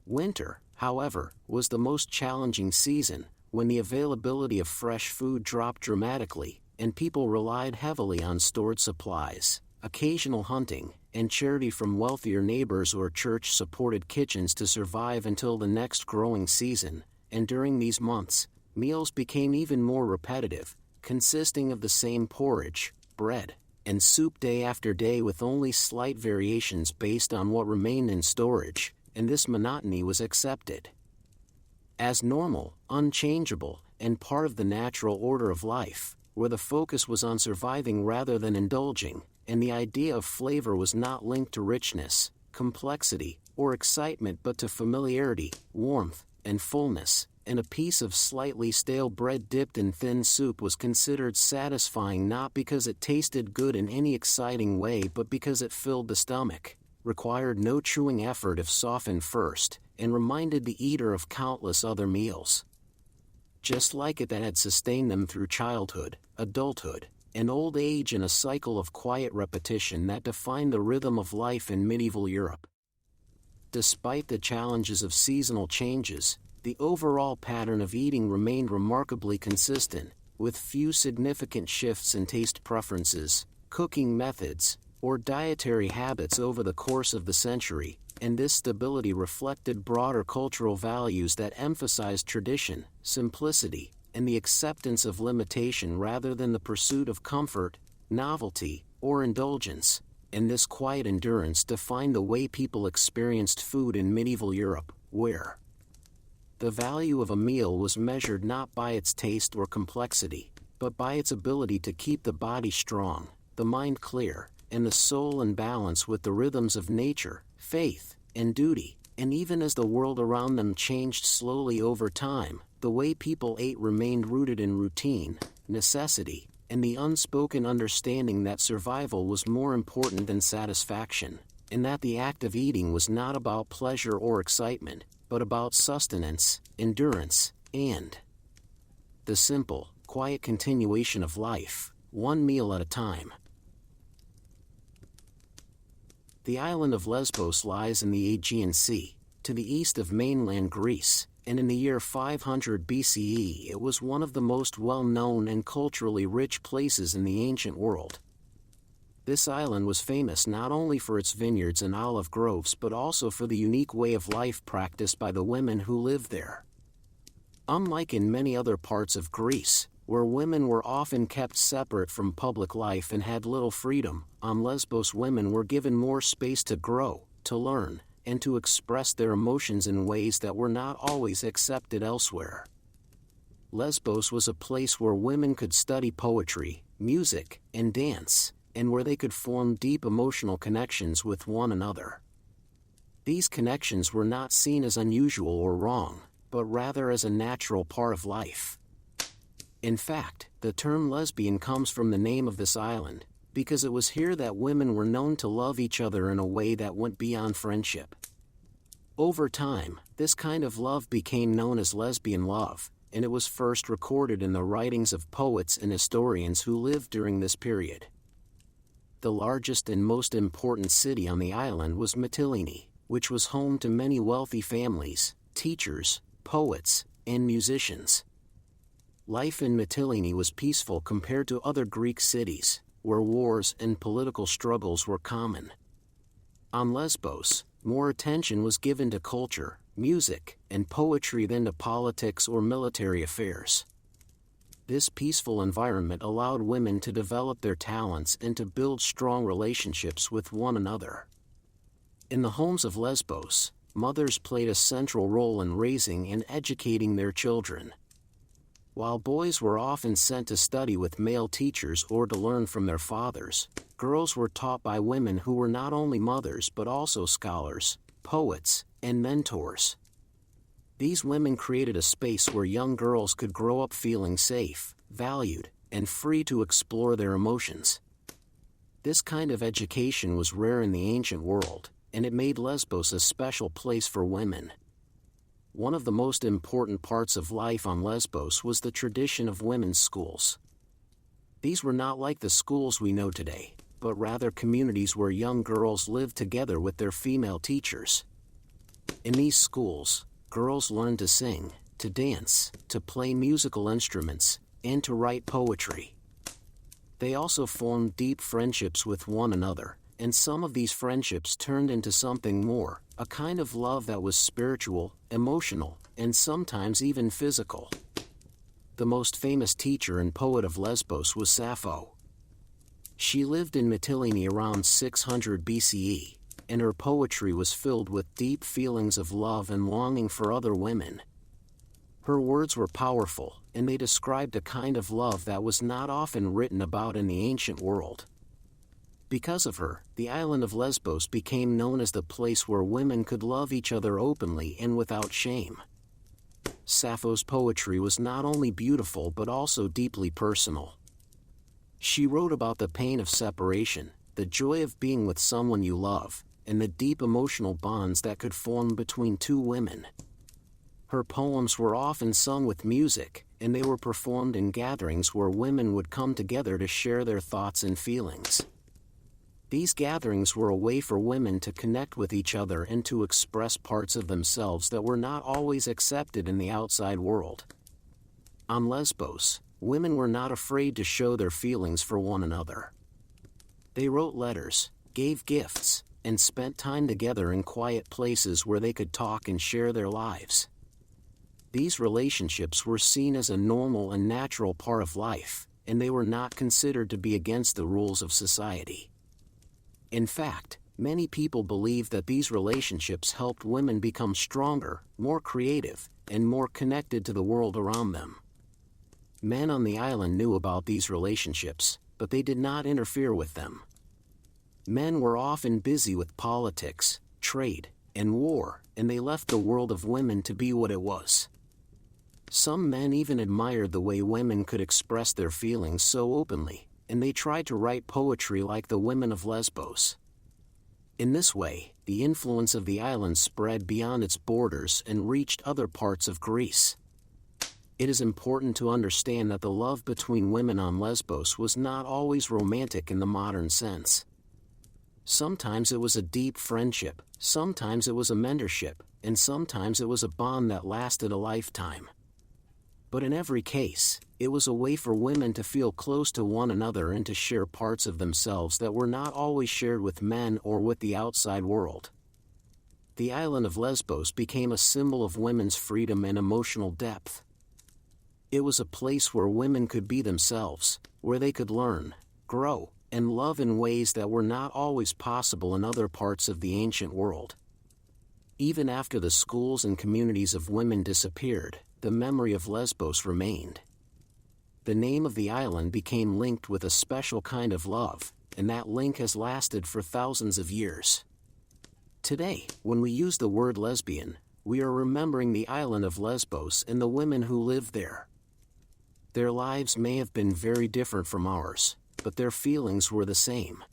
Winter, however, was the most challenging season, when the availability of fresh food dropped dramatically, and people relied heavily on stored supplies, occasional hunting, and charity from wealthier neighbors or church-supported kitchens to survive until the next growing season. And during these months, meals became even more repetitive, consisting of the same porridge, bread, and soup day after day with only slight variations based on what remained in storage, and this monotony was accepted as normal, unchangeable, and part of the natural order of life, where the focus was on surviving rather than indulging, and the idea of flavor was not linked to richness, complexity, or excitement but to familiarity, warmth, and fullness, and a piece of slightly stale bread dipped in thin soup was considered satisfying not because it tasted good in any exciting way but because it filled the stomach, required no chewing effort if softened first, and reminded the eater of countless other meals, just like it, that had sustained them through childhood, adulthood, and old age, in a cycle of quiet repetition that defined the rhythm of life in medieval Europe. Despite the challenges of seasonal changes, the overall pattern of eating remained remarkably consistent, with few significant shifts in taste preferences, cooking methods, or dietary habits over the course of the century, and this stability reflected broader cultural values that emphasized tradition, simplicity, and the acceptance of limitation rather than the pursuit of comfort, novelty, or indulgence. And this quiet endurance defined the way people experienced food in medieval Europe, where the value of a meal was measured not by its taste or complexity, but by its ability to keep the body strong, the mind clear, and the soul in balance with the rhythms of nature, faith, and duty. And even as the world around them changed slowly over time, the way people ate remained rooted in routine, necessity, and the unspoken understanding that survival was more important than satisfaction, and that the act of eating was not about pleasure or excitement, but about sustenance, endurance, and the simple, quiet continuation of life, one meal at a time. The island of Lesbos lies in the Aegean Sea, to the east of mainland Greece, and in the year 500 BCE it was one of the most well-known and culturally rich places in the ancient world. This island was famous not only for its vineyards and olive groves but also for the unique way of life practiced by the women who lived there. Unlike in many other parts of Greece, where women were often kept separate from public life and had little freedom, on Lesbos women were given more space to grow, to learn, and to express their emotions in ways that were not always accepted elsewhere. Lesbos was a place where women could study poetry, music, and dance, and where they could form deep emotional connections with one another. These connections were not seen as unusual or wrong, but rather as a natural part of life. In fact, the term lesbian comes from the name of this island, because it was here that women were known to love each other in a way that went beyond friendship. Over time, this kind of love became known as lesbian love, and it was first recorded in the writings of poets and historians who lived during this period. The largest and most important city on the island was Mytilene, which was home to many wealthy families, teachers, poets, and musicians. Life in Mytilene was peaceful compared to other Greek cities, where wars and political struggles were common. On Lesbos, more attention was given to culture, music, and poetry than to politics or military affairs. This peaceful environment allowed women to develop their talents and to build strong relationships with one another. In the homes of Lesbos, mothers played a central role in raising and educating their children. While boys were often sent to study with male teachers or to learn from their fathers, girls were taught by women who were not only mothers but also scholars, poets, and mentors. These women created a space where young girls could grow up feeling safe, valued, and free to explore their emotions. This kind of education was rare in the ancient world, and it made Lesbos a special place for women. One of the most important parts of life on Lesbos was the tradition of women's schools. These were not like the schools we know today, but rather communities where young girls lived together with their female teachers. In these schools, girls learned to sing, to dance, to play musical instruments, and to write poetry. They also formed deep friendships with one another, and some of these friendships turned into something more, a kind of love that was spiritual, emotional, and sometimes even physical. The most famous teacher and poet of Lesbos was Sappho. She lived in Mytilene around 600 BCE, and her poetry was filled with deep feelings of love and longing for other women. Her words were powerful, and they described a kind of love that was not often written about in the ancient world. Because of her, the island of Lesbos became known as the place where women could love each other openly and without shame. Sappho's poetry was not only beautiful but also deeply personal. She wrote about the pain of separation, the joy of being with someone you love, and the deep emotional bonds that could form between two women. Her poems were often sung with music, and they were performed in gatherings where women would come together to share their thoughts and feelings. These gatherings were a way for women to connect with each other and to express parts of themselves that were not always accepted in the outside world. On Lesbos, women were not afraid to show their feelings for one another. They wrote letters, gave gifts, and spent time together in quiet places where they could talk and share their lives. These relationships were seen as a normal and natural part of life, and they were not considered to be against the rules of society. In fact, many people believe that these relationships helped women become stronger, more creative, and more connected to the world around them. Men on the island knew about these relationships, but they did not interfere with them. Men were often busy with politics, trade, and war, and they left the world of women to be what it was. Some men even admired the way women could express their feelings so openly, and they tried to write poetry like the women of Lesbos. In this way, the influence of the island spread beyond its borders and reached other parts of Greece. It is important to understand that the love between women on Lesbos was not always romantic in the modern sense. Sometimes it was a deep friendship, sometimes it was a mentorship, and sometimes it was a bond that lasted a lifetime. But in every case, it was a way for women to feel close to one another and to share parts of themselves that were not always shared with men or with the outside world. The island of Lesbos became a symbol of women's freedom and emotional depth. It was a place where women could be themselves, where they could learn, grow, and love in ways that were not always possible in other parts of the ancient world. Even after the schools and communities of women disappeared, the memory of Lesbos remained. The name of the island became linked with a special kind of love, and that link has lasted for thousands of years. Today, when we use the word lesbian, we are remembering the island of Lesbos and the women who lived there. Their lives may have been very different from ours, but their feelings were the same.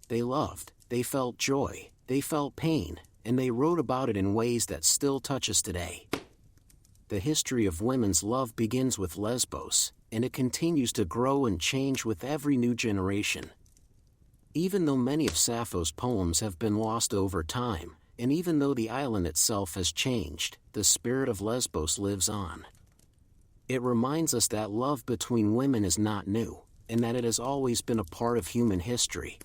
They loved, they felt joy, they felt pain, and they wrote about it in ways that still touch us today. The history of women's love begins with Lesbos, and it continues to grow and change with every new generation. Even though many of Sappho's poems have been lost over time, and even though the island itself has changed, the spirit of Lesbos lives on. It reminds us that love between women is not new, and that it has always been a part of human history.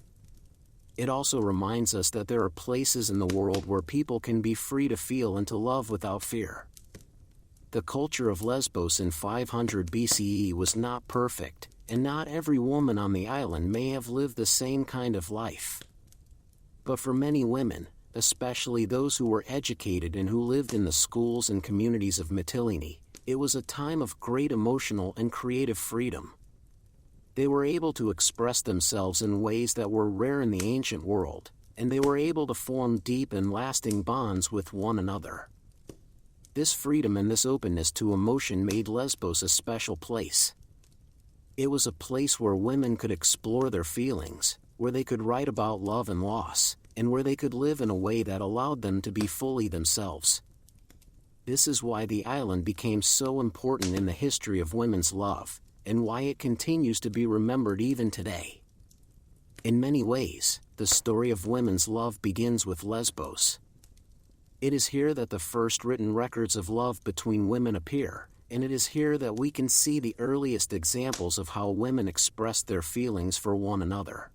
It also reminds us that there are places in the world where people can be free to feel and to love without fear. The culture of Lesbos in 500 BCE was not perfect, and not every woman on the island may have lived the same kind of life. But for many women, especially those who were educated and who lived in the schools and communities of Mytilene, it was a time of great emotional and creative freedom. They were able to express themselves in ways that were rare in the ancient world, and they were able to form deep and lasting bonds with one another. This freedom and this openness to emotion made Lesbos a special place. It was a place where women could explore their feelings, where they could write about love and loss, and where they could live in a way that allowed them to be fully themselves. This is why the island became so important in the history of women's love, and why it continues to be remembered even today. In many ways, the story of women's love begins with Lesbos. It is here that the first written records of love between women appear, and it is here that we can see the earliest examples of how women expressed their feelings for one another.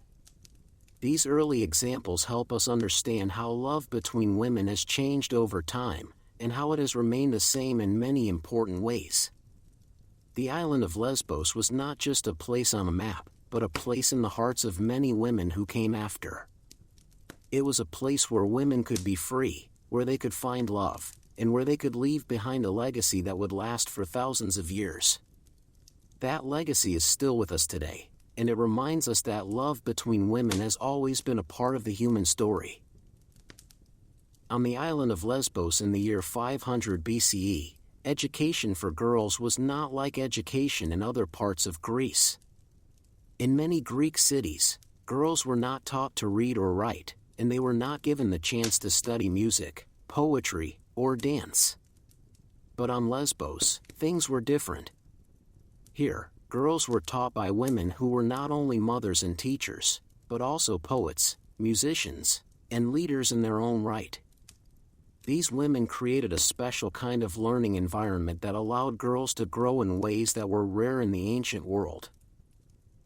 These early examples help us understand how love between women has changed over time, and how it has remained the same in many important ways. The island of Lesbos was not just a place on a map, but a place in the hearts of many women who came after. It was a place where women could be free, where they could find love, and where they could leave behind a legacy that would last for thousands of years. That legacy is still with us today, and it reminds us that love between women has always been a part of the human story. On the island of Lesbos in the year 500 BCE, education for girls was not like education in other parts of Greece. In many Greek cities, girls were not taught to read or write, and they were not given the chance to study music, poetry, or dance. But on Lesbos, things were different. Here, girls were taught by women who were not only mothers and teachers, but also poets, musicians, and leaders in their own right. These women created a special kind of learning environment that allowed girls to grow in ways that were rare in the ancient world.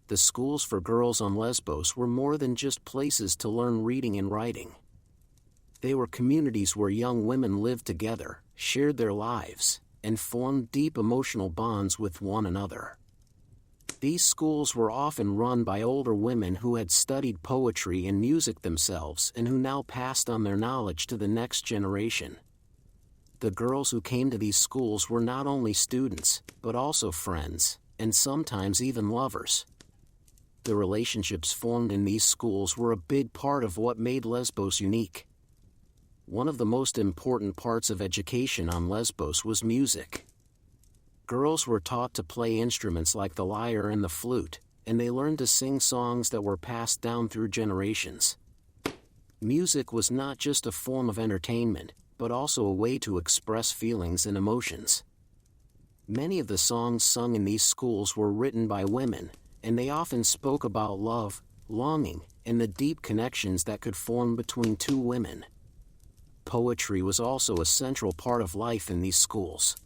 The schools for girls on Lesbos were more than just places to learn reading and writing. They were communities where young women lived together, shared their lives, and formed deep emotional bonds with one another. These schools were often run by older women who had studied poetry and music themselves and who now passed on their knowledge to the next generation. The girls who came to these schools were not only students, but also friends, and sometimes even lovers. The relationships formed in these schools were a big part of what made Lesbos unique. One of the most important parts of education on Lesbos was music. Girls were taught to play instruments like the lyre and the flute, and they learned to sing songs that were passed down through generations. Music was not just a form of entertainment, but also a way to express feelings and emotions. Many of the songs sung in these schools were written by women, and they often spoke about love, longing, and the deep connections that could form between two women. Poetry was also a central part of life in these schools.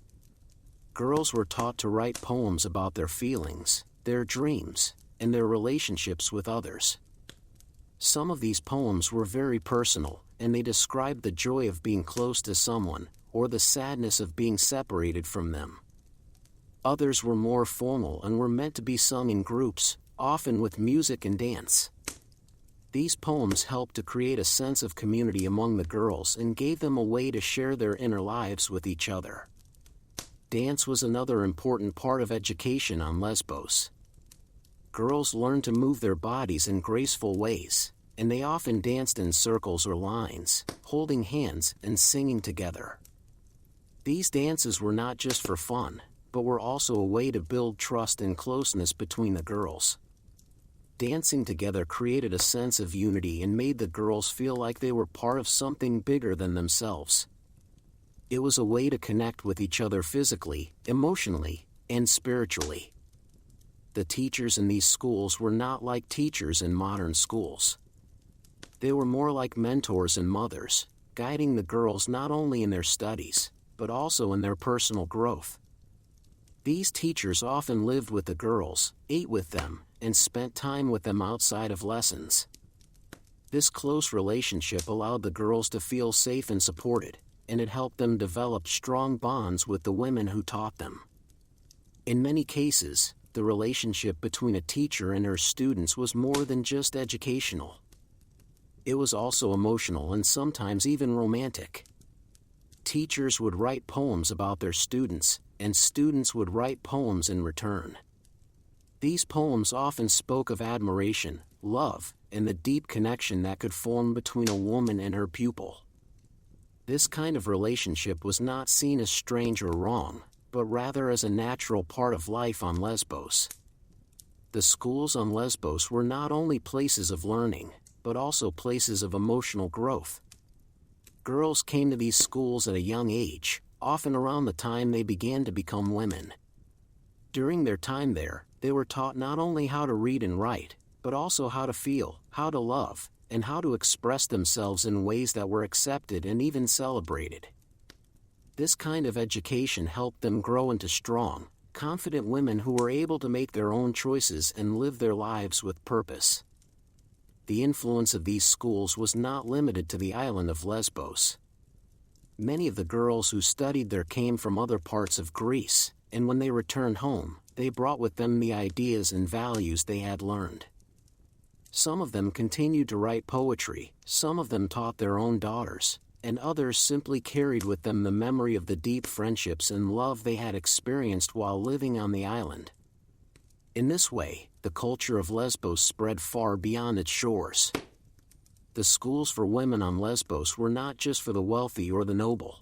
Girls were taught to write poems about their feelings, their dreams, and their relationships with others. Some of these poems were very personal, and they described the joy of being close to someone, or the sadness of being separated from them. Others were more formal and were meant to be sung in groups, often with music and dance. These poems helped to create a sense of community among the girls and gave them a way to share their inner lives with each other. Dance was another important part of education on Lesbos. Girls learned to move their bodies in graceful ways, and they often danced in circles or lines, holding hands and singing together. These dances were not just for fun, but were also a way to build trust and closeness between the girls. Dancing together created a sense of unity and made the girls feel like they were part of something bigger than themselves. It was a way to connect with each other physically, emotionally, and spiritually. The teachers in these schools were not like teachers in modern schools. They were more like mentors and mothers, guiding the girls not only in their studies, but also in their personal growth. These teachers often lived with the girls, ate with them, and spent time with them outside of lessons. This close relationship allowed the girls to feel safe and supported, and it helped them develop strong bonds with the women who taught them. In many cases, the relationship between a teacher and her students was more than just educational. It was also emotional and sometimes even romantic. Teachers would write poems about their students, and students would write poems in return. These poems often spoke of admiration, love, and the deep connection that could form between a woman and her pupil. This kind of relationship was not seen as strange or wrong, but rather as a natural part of life on Lesbos. the schools on Lesbos were not only places of learning, but also places of emotional growth. Girls came to these schools at a young age, often around the time they began to become women. During their time there, they were taught not only how to read and write, but also how to feel, how to love, and how to express themselves in ways that were accepted and even celebrated. This kind of education helped them grow into strong, confident women who were able to make their own choices and live their lives with purpose. The influence of these schools was not limited to the island of Lesbos. Many of the girls who studied there came from other parts of Greece, and when they returned home, they brought with them the ideas and values they had learned. Some of them continued to write poetry, some of them taught their own daughters, and others simply carried with them the memory of the deep friendships and love they had experienced while living on the island. In this way, the culture of Lesbos spread far beyond its shores. The schools for women on Lesbos were not just for the wealthy or the noble.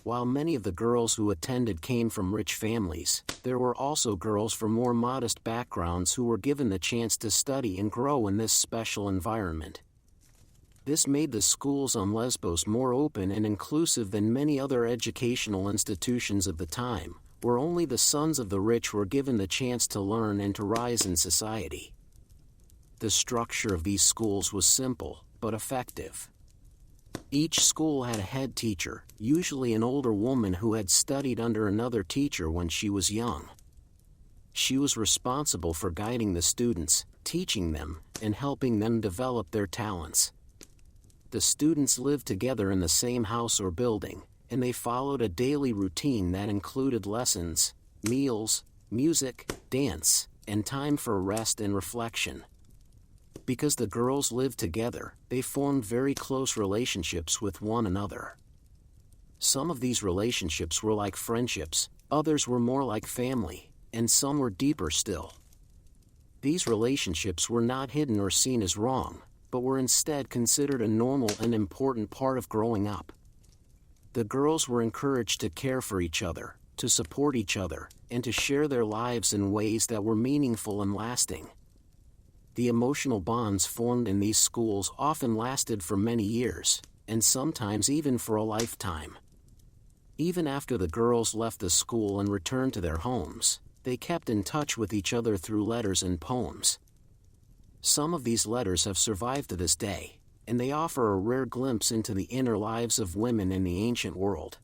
While many of the girls who attended came from rich families, there were also girls from more modest backgrounds who were given the chance to study and grow in this special environment. This made the schools on Lesbos more open and inclusive than many other educational institutions of the time, where only the sons of the rich were given the chance to learn and to rise in society. The structure of these schools was simple, but effective. Each school had a head teacher, usually an older woman who had studied under another teacher when she was young. She was responsible for guiding the students, teaching them, and helping them develop their talents. The students lived together in the same house or building, and they followed a daily routine that included lessons, meals, music, dance, and time for rest and reflection. Because the girls lived together, they formed very close relationships with one another. Some of these relationships were like friendships, others were more like family, and some were deeper still. These relationships were not hidden or seen as wrong, but were instead considered a normal and important part of growing up. The girls were encouraged to care for each other, to support each other, and to share their lives in ways that were meaningful and lasting. The emotional bonds formed in these schools often lasted for many years, and sometimes even for a lifetime. Even after the girls left the school and returned to their homes, they kept in touch with each other through letters and poems. Some of these letters have survived to this day, and they offer a rare glimpse into the inner lives of women in the ancient world.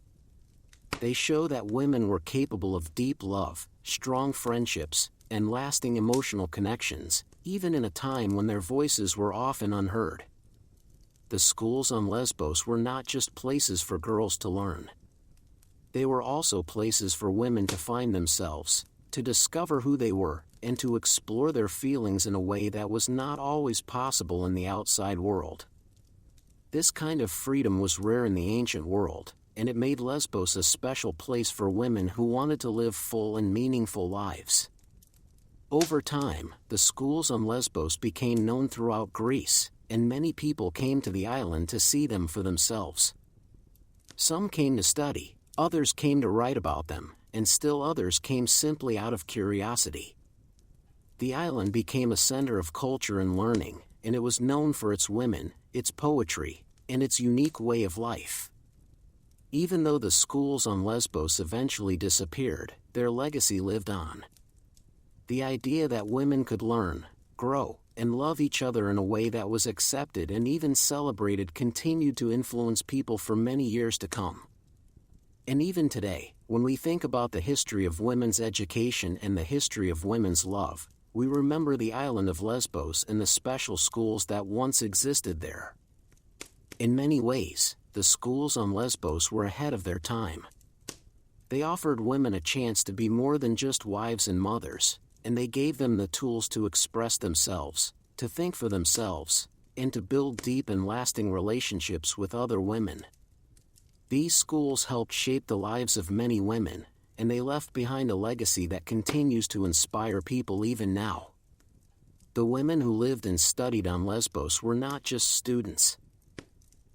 They show that women were capable of deep love, strong friendships, and lasting emotional connections, even in a time when their voices were often unheard. The schools on Lesbos were not just places for girls to learn. They were also places for women to find themselves, to discover who they were, and to explore their feelings in a way that was not always possible in the outside world. This kind of freedom was rare in the ancient world, and it made Lesbos a special place for women who wanted to live full and meaningful lives. Over time, the schools on Lesbos became known throughout Greece, and many people came to the island to see them for themselves. Some came to study, others came to write about them, and still others came simply out of curiosity. The island became a center of culture and learning, and it was known for its women, its poetry, and its unique way of life. Even though the schools on Lesbos eventually disappeared, their legacy lived on. The idea that women could learn, grow, and love each other in a way that was accepted and even celebrated continued to influence people for many years to come. And even today, when we think about the history of women's education and the history of women's love, we remember the island of Lesbos and the special schools that once existed there. In many ways, the schools on Lesbos were ahead of their time. They offered women a chance to be more than just wives and mothers, and they gave them the tools to express themselves, to think for themselves, and to build deep and lasting relationships with other women. These schools helped shape the lives of many women, and they left behind a legacy that continues to inspire people even now. The women who lived and studied on Lesbos were not just students.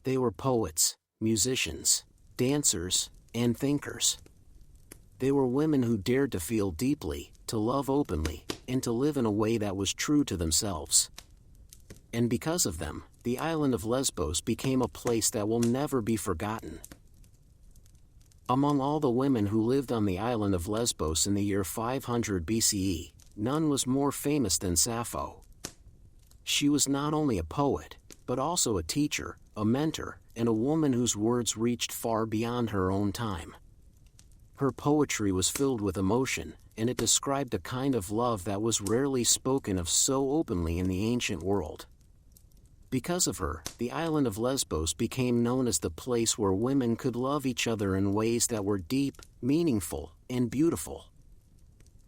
They were poets, musicians, dancers, and thinkers. They were women who dared to feel deeply, to love openly, and to live in a way that was true to themselves. And because of them, the island of Lesbos became a place that will never be forgotten. Among all the women who lived on the island of Lesbos in the year 500 BCE, none was more famous than Sappho. She was not only a poet, but also a teacher, a mentor, and a woman whose words reached far beyond her own time. Her poetry was filled with emotion, and it described a kind of love that was rarely spoken of so openly in the ancient world. Because of her, the island of Lesbos became known as the place where women could love each other in ways that were deep, meaningful, and beautiful.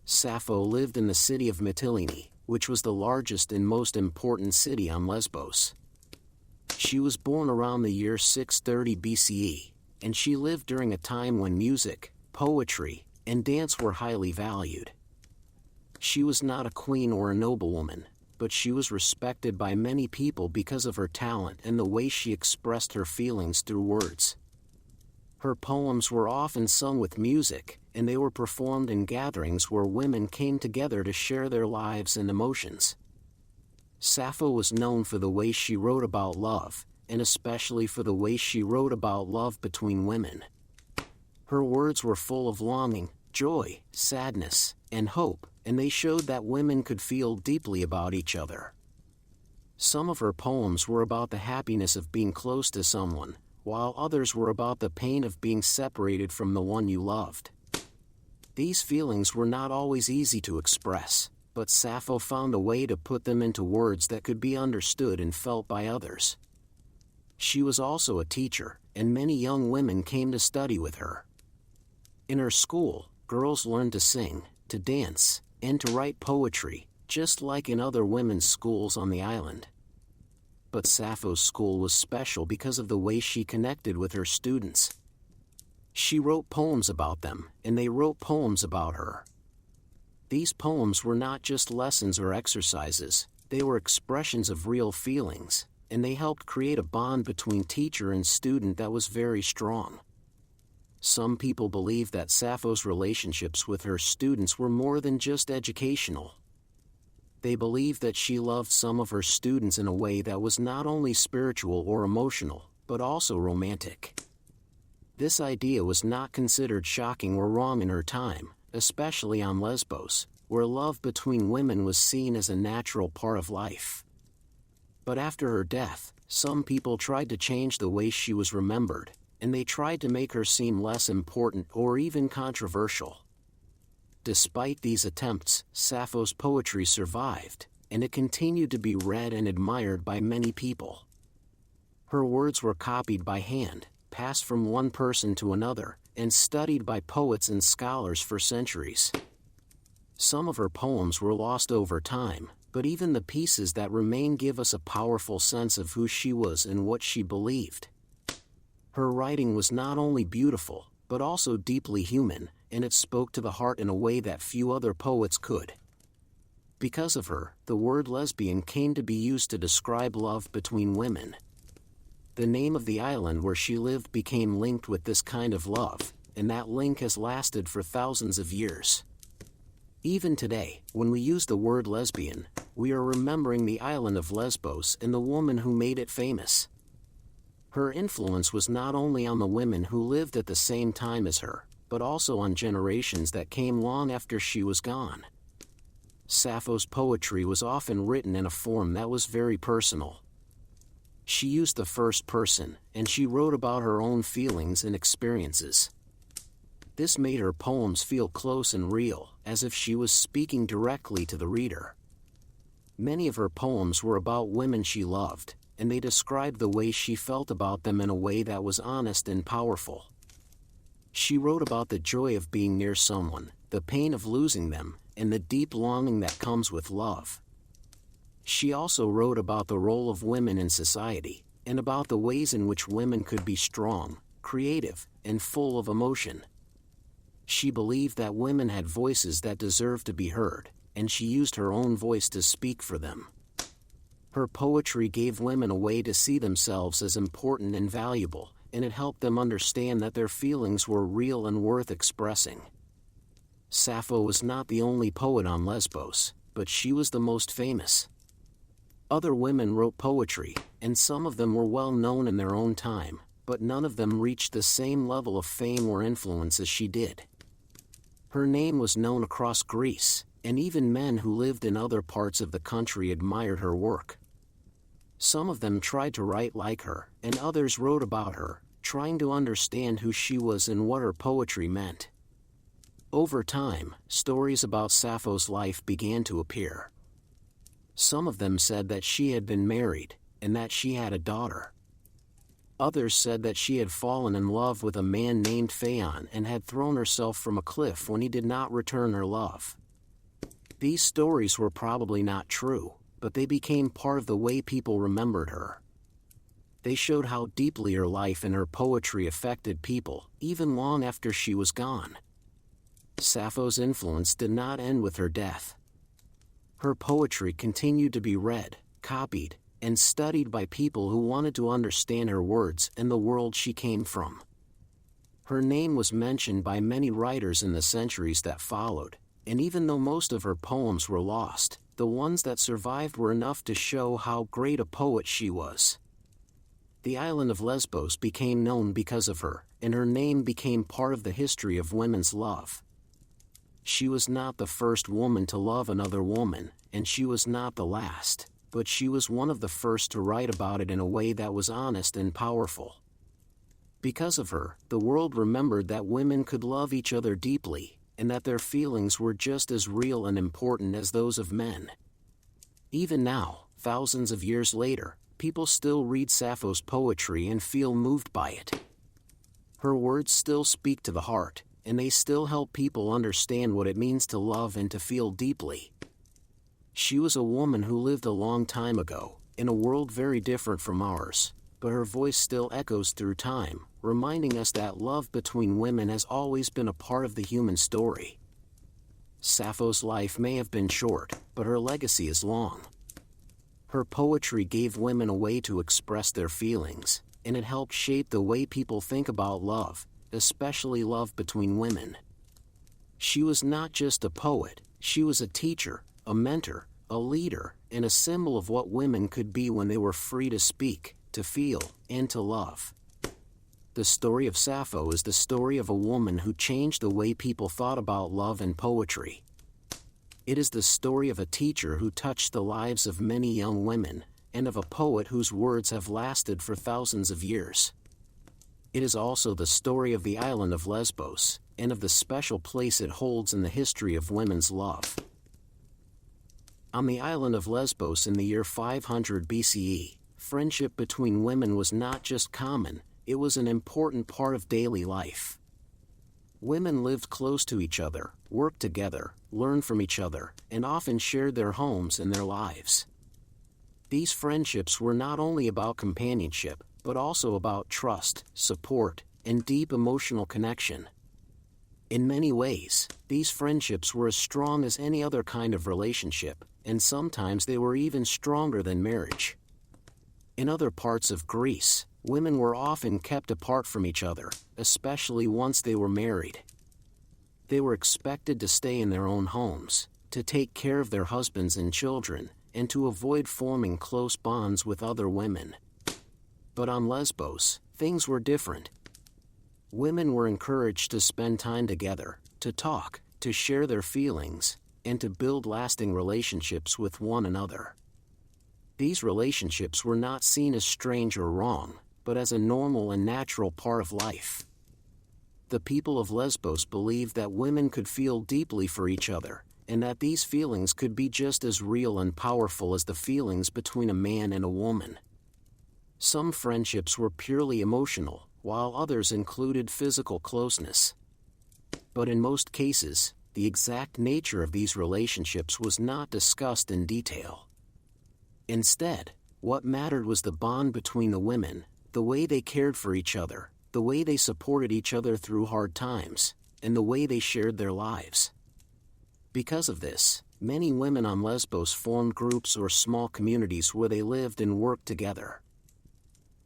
Sappho lived in the city of Mytilene, which was the largest and most important city on Lesbos. She was born around the year 630 BCE, and she lived during a time when music, poetry, and dance were highly valued. She was not a queen or a noblewoman, but she was respected by many people because of her talent and the way she expressed her feelings through words. Her poems were often sung with music, and they were performed in gatherings where women came together to share their lives and emotions. Sappho was known for the way she wrote about love, and especially for the way she wrote about love between women. Her words were full of longing, joy, sadness, and hope, and they showed that women could feel deeply about each other. Some of her poems were about the happiness of being close to someone, while others were about the pain of being separated from the one you loved. These feelings were not always easy to express, but Sappho found a way to put them into words that could be understood and felt by others. She was also a teacher, and many young women came to study with her. In her school, girls learned to sing, to dance, and to write poetry, just like in other women's schools on the island. But Sappho's school was special because of the way she connected with her students. She wrote poems about them, and they wrote poems about her. These poems were not just lessons or exercises, they were expressions of real feelings, and they helped create a bond between teacher and student that was very strong. Some people believe that Sappho's relationships with her students were more than just educational. They believed that she loved some of her students in a way that was not only spiritual or emotional, but also romantic. This idea was not considered shocking or wrong in her time, especially on Lesbos, where love between women was seen as a natural part of life. But after her death, some people tried to change the way she was remembered, and they tried to make her seem less important or even controversial. Despite these attempts, Sappho's poetry survived, and it continued to be read and admired by many people. Her words were copied by hand, passed from one person to another, and studied by poets and scholars for centuries. Some of her poems were lost over time, but even the pieces that remain give us a powerful sense of who she was and what she believed. Her writing was not only beautiful, but also deeply human, and it spoke to the heart in a way that few other poets could. Because of her, the word lesbian came to be used to describe love between women. The name of the island where she lived became linked with this kind of love, and that link has lasted for thousands of years. Even today, when we use the word lesbian, we are remembering the island of Lesbos and the woman who made it famous. Her influence was not only on the women who lived at the same time as her, but also on generations that came long after she was gone. Sappho's poetry was often written in a form that was very personal. She used the first person, and she wrote about her own feelings and experiences. This made her poems feel close and real, as if she was speaking directly to the reader. Many of her poems were about women she loved, and they described the way she felt about them in a way that was honest and powerful. She wrote about the joy of being near someone, the pain of losing them, and the deep longing that comes with love. She also wrote about the role of women in society, and about the ways in which women could be strong, creative, and full of emotion. She believed that women had voices that deserved to be heard, and she used her own voice to speak for them. Her poetry gave women a way to see themselves as important and valuable, and it helped them understand that their feelings were real and worth expressing. Sappho was not the only poet on Lesbos, but she was the most famous. Other women wrote poetry, and some of them were well known in their own time, but none of them reached the same level of fame or influence as she did. Her name was known across Greece, and even men who lived in other parts of the country admired her work. Some of them tried to write like her, and others wrote about her, trying to understand who she was and what her poetry meant. Over time, stories about Sappho's life began to appear. Some of them said that she had been married, and that she had a daughter. Others said that she had fallen in love with a man named Phaon and had thrown herself from a cliff when he did not return her love. These stories were probably not true, but they became part of the way people remembered her. They showed how deeply her life and her poetry affected people, even long after she was gone. Sappho's influence did not end with her death. Her poetry continued to be read, copied, and studied by people who wanted to understand her words and the world she came from. Her name was mentioned by many writers in the centuries that followed, and even though most of her poems were lost, the ones that survived were enough to show how great a poet she was. The island of Lesbos became known because of her, and her name became part of the history of women's love. She was not the first woman to love another woman, and she was not the last, but she was one of the first to write about it in a way that was honest and powerful. Because of her, the world remembered that women could love each other deeply, and that their feelings were just as real and important as those of men. Even now, thousands of years later, people still read Sappho's poetry and feel moved by it. Her words still speak to the heart, and they still help people understand what it means to love and to feel deeply. She was a woman who lived a long time ago, in a world very different from ours, but her voice still echoes through time, reminding us that love between women has always been a part of the human story. Sappho's life may have been short, but her legacy is long. Her poetry gave women a way to express their feelings, and it helped shape the way people think about love, especially love between women. She was not just a poet, she was a teacher, a mentor, a leader, and a symbol of what women could be when they were free to speak, to feel, and to love. The story of Sappho is the story of a woman who changed the way people thought about love and poetry. It is the story of a teacher who touched the lives of many young women, and of a poet whose words have lasted for thousands of years. It is also the story of the island of Lesbos, and of the special place it holds in the history of women's love. On the island of Lesbos in the year 500 BCE, friendship between women was not just common, it was an important part of daily life. Women lived close to each other, worked together, learned from each other, and often shared their homes and their lives. These friendships were not only about companionship, but also about trust, support, and deep emotional connection. In many ways, these friendships were as strong as any other kind of relationship, and sometimes they were even stronger than marriage. In other parts of Greece, women were often kept apart from each other, especially once they were married. They were expected to stay in their own homes, to take care of their husbands and children, and to avoid forming close bonds with other women. But on Lesbos, things were different. Women were encouraged to spend time together, to talk, to share their feelings, and to build lasting relationships with one another. These relationships were not seen as strange or wrong, but as a normal and natural part of life. The people of Lesbos believed that women could feel deeply for each other, and that these feelings could be just as real and powerful as the feelings between a man and a woman. Some friendships were purely emotional, while others included physical closeness. But in most cases, the exact nature of these relationships was not discussed in detail. Instead, what mattered was the bond between the women, the way they cared for each other, the way they supported each other through hard times, and the way they shared their lives. Because of this, many women on Lesbos formed groups or small communities where they lived and worked together.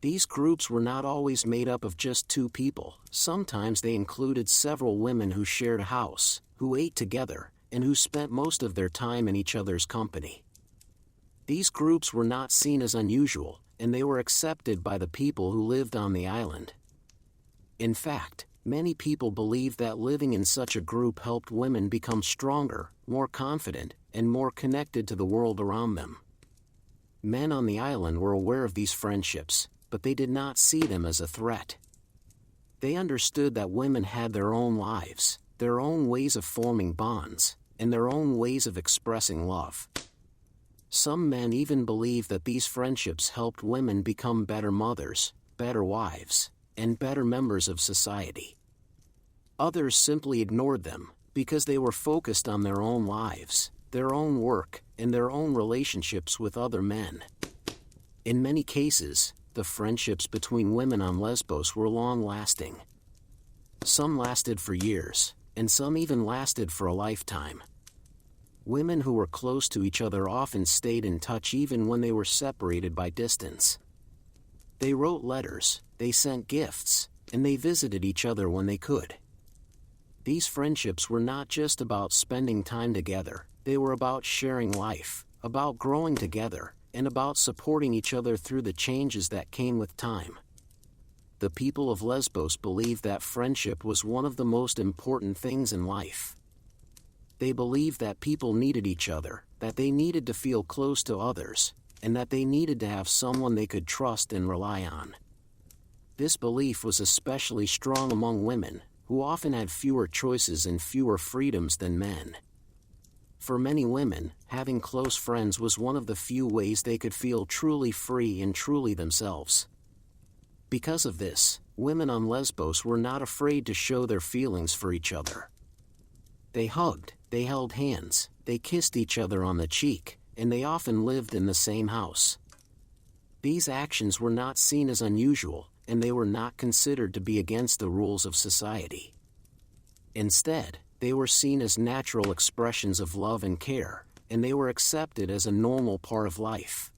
These groups were not always made up of just two people, sometimes they included several women who shared a house, who ate together, and who spent most of their time in each other's company. These groups were not seen as unusual, and they were accepted by the people who lived on the island. In fact, many people believed that living in such a group helped women become stronger, more confident, and more connected to the world around them. Men on the island were aware of these friendships, but they did not see them as a threat. They understood that women had their own lives, their own ways of forming bonds, and their own ways of expressing love. Some men even believed that these friendships helped women become better mothers, better wives, and better members of society. Others simply ignored them, because they were focused on their own lives, their own work, and their own relationships with other men. In many cases, the friendships between women on Lesbos were long-lasting. Some lasted for years, and some even lasted for a lifetime. Women who were close to each other often stayed in touch even when they were separated by distance. They wrote letters, they sent gifts, and they visited each other when they could. These friendships were not just about spending time together, they were about sharing life, about growing together, and about supporting each other through the changes that came with time. The people of Lesbos believed that friendship was one of the most important things in life. They believed that people needed each other, that they needed to feel close to others, and that they needed to have someone they could trust and rely on. This belief was especially strong among women, who often had fewer choices and fewer freedoms than men. For many women, having close friends was one of the few ways they could feel truly free and truly themselves. Because of this, women on Lesbos were not afraid to show their feelings for each other. They hugged, they held hands, they kissed each other on the cheek, and they often lived in the same house. These actions were not seen as unusual, and they were not considered to be against the rules of society. Instead, they were seen as natural expressions of love and care, and they were accepted as a normal part of life.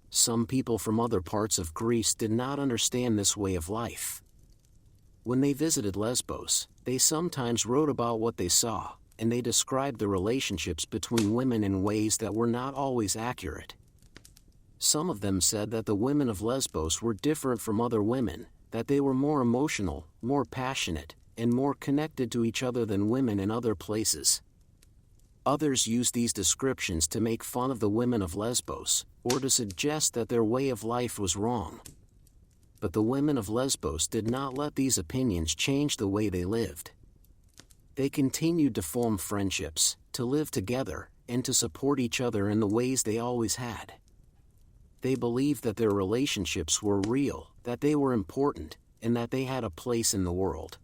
Some people from other parts of Greece did not understand this way of life. When they visited Lesbos, they sometimes wrote about what they saw, and they described the relationships between women in ways that were not always accurate. Some of them said that the women of Lesbos were different from other women, that they were more emotional, more passionate, and more connected to each other than women in other places. Others used these descriptions to make fun of the women of Lesbos, or to suggest that their way of life was wrong. But the women of Lesbos did not let these opinions change the way they lived. They continued to form friendships, to live together, and to support each other in the ways they always had. They believed that their relationships were real, that they were important, and that they had a place in the world.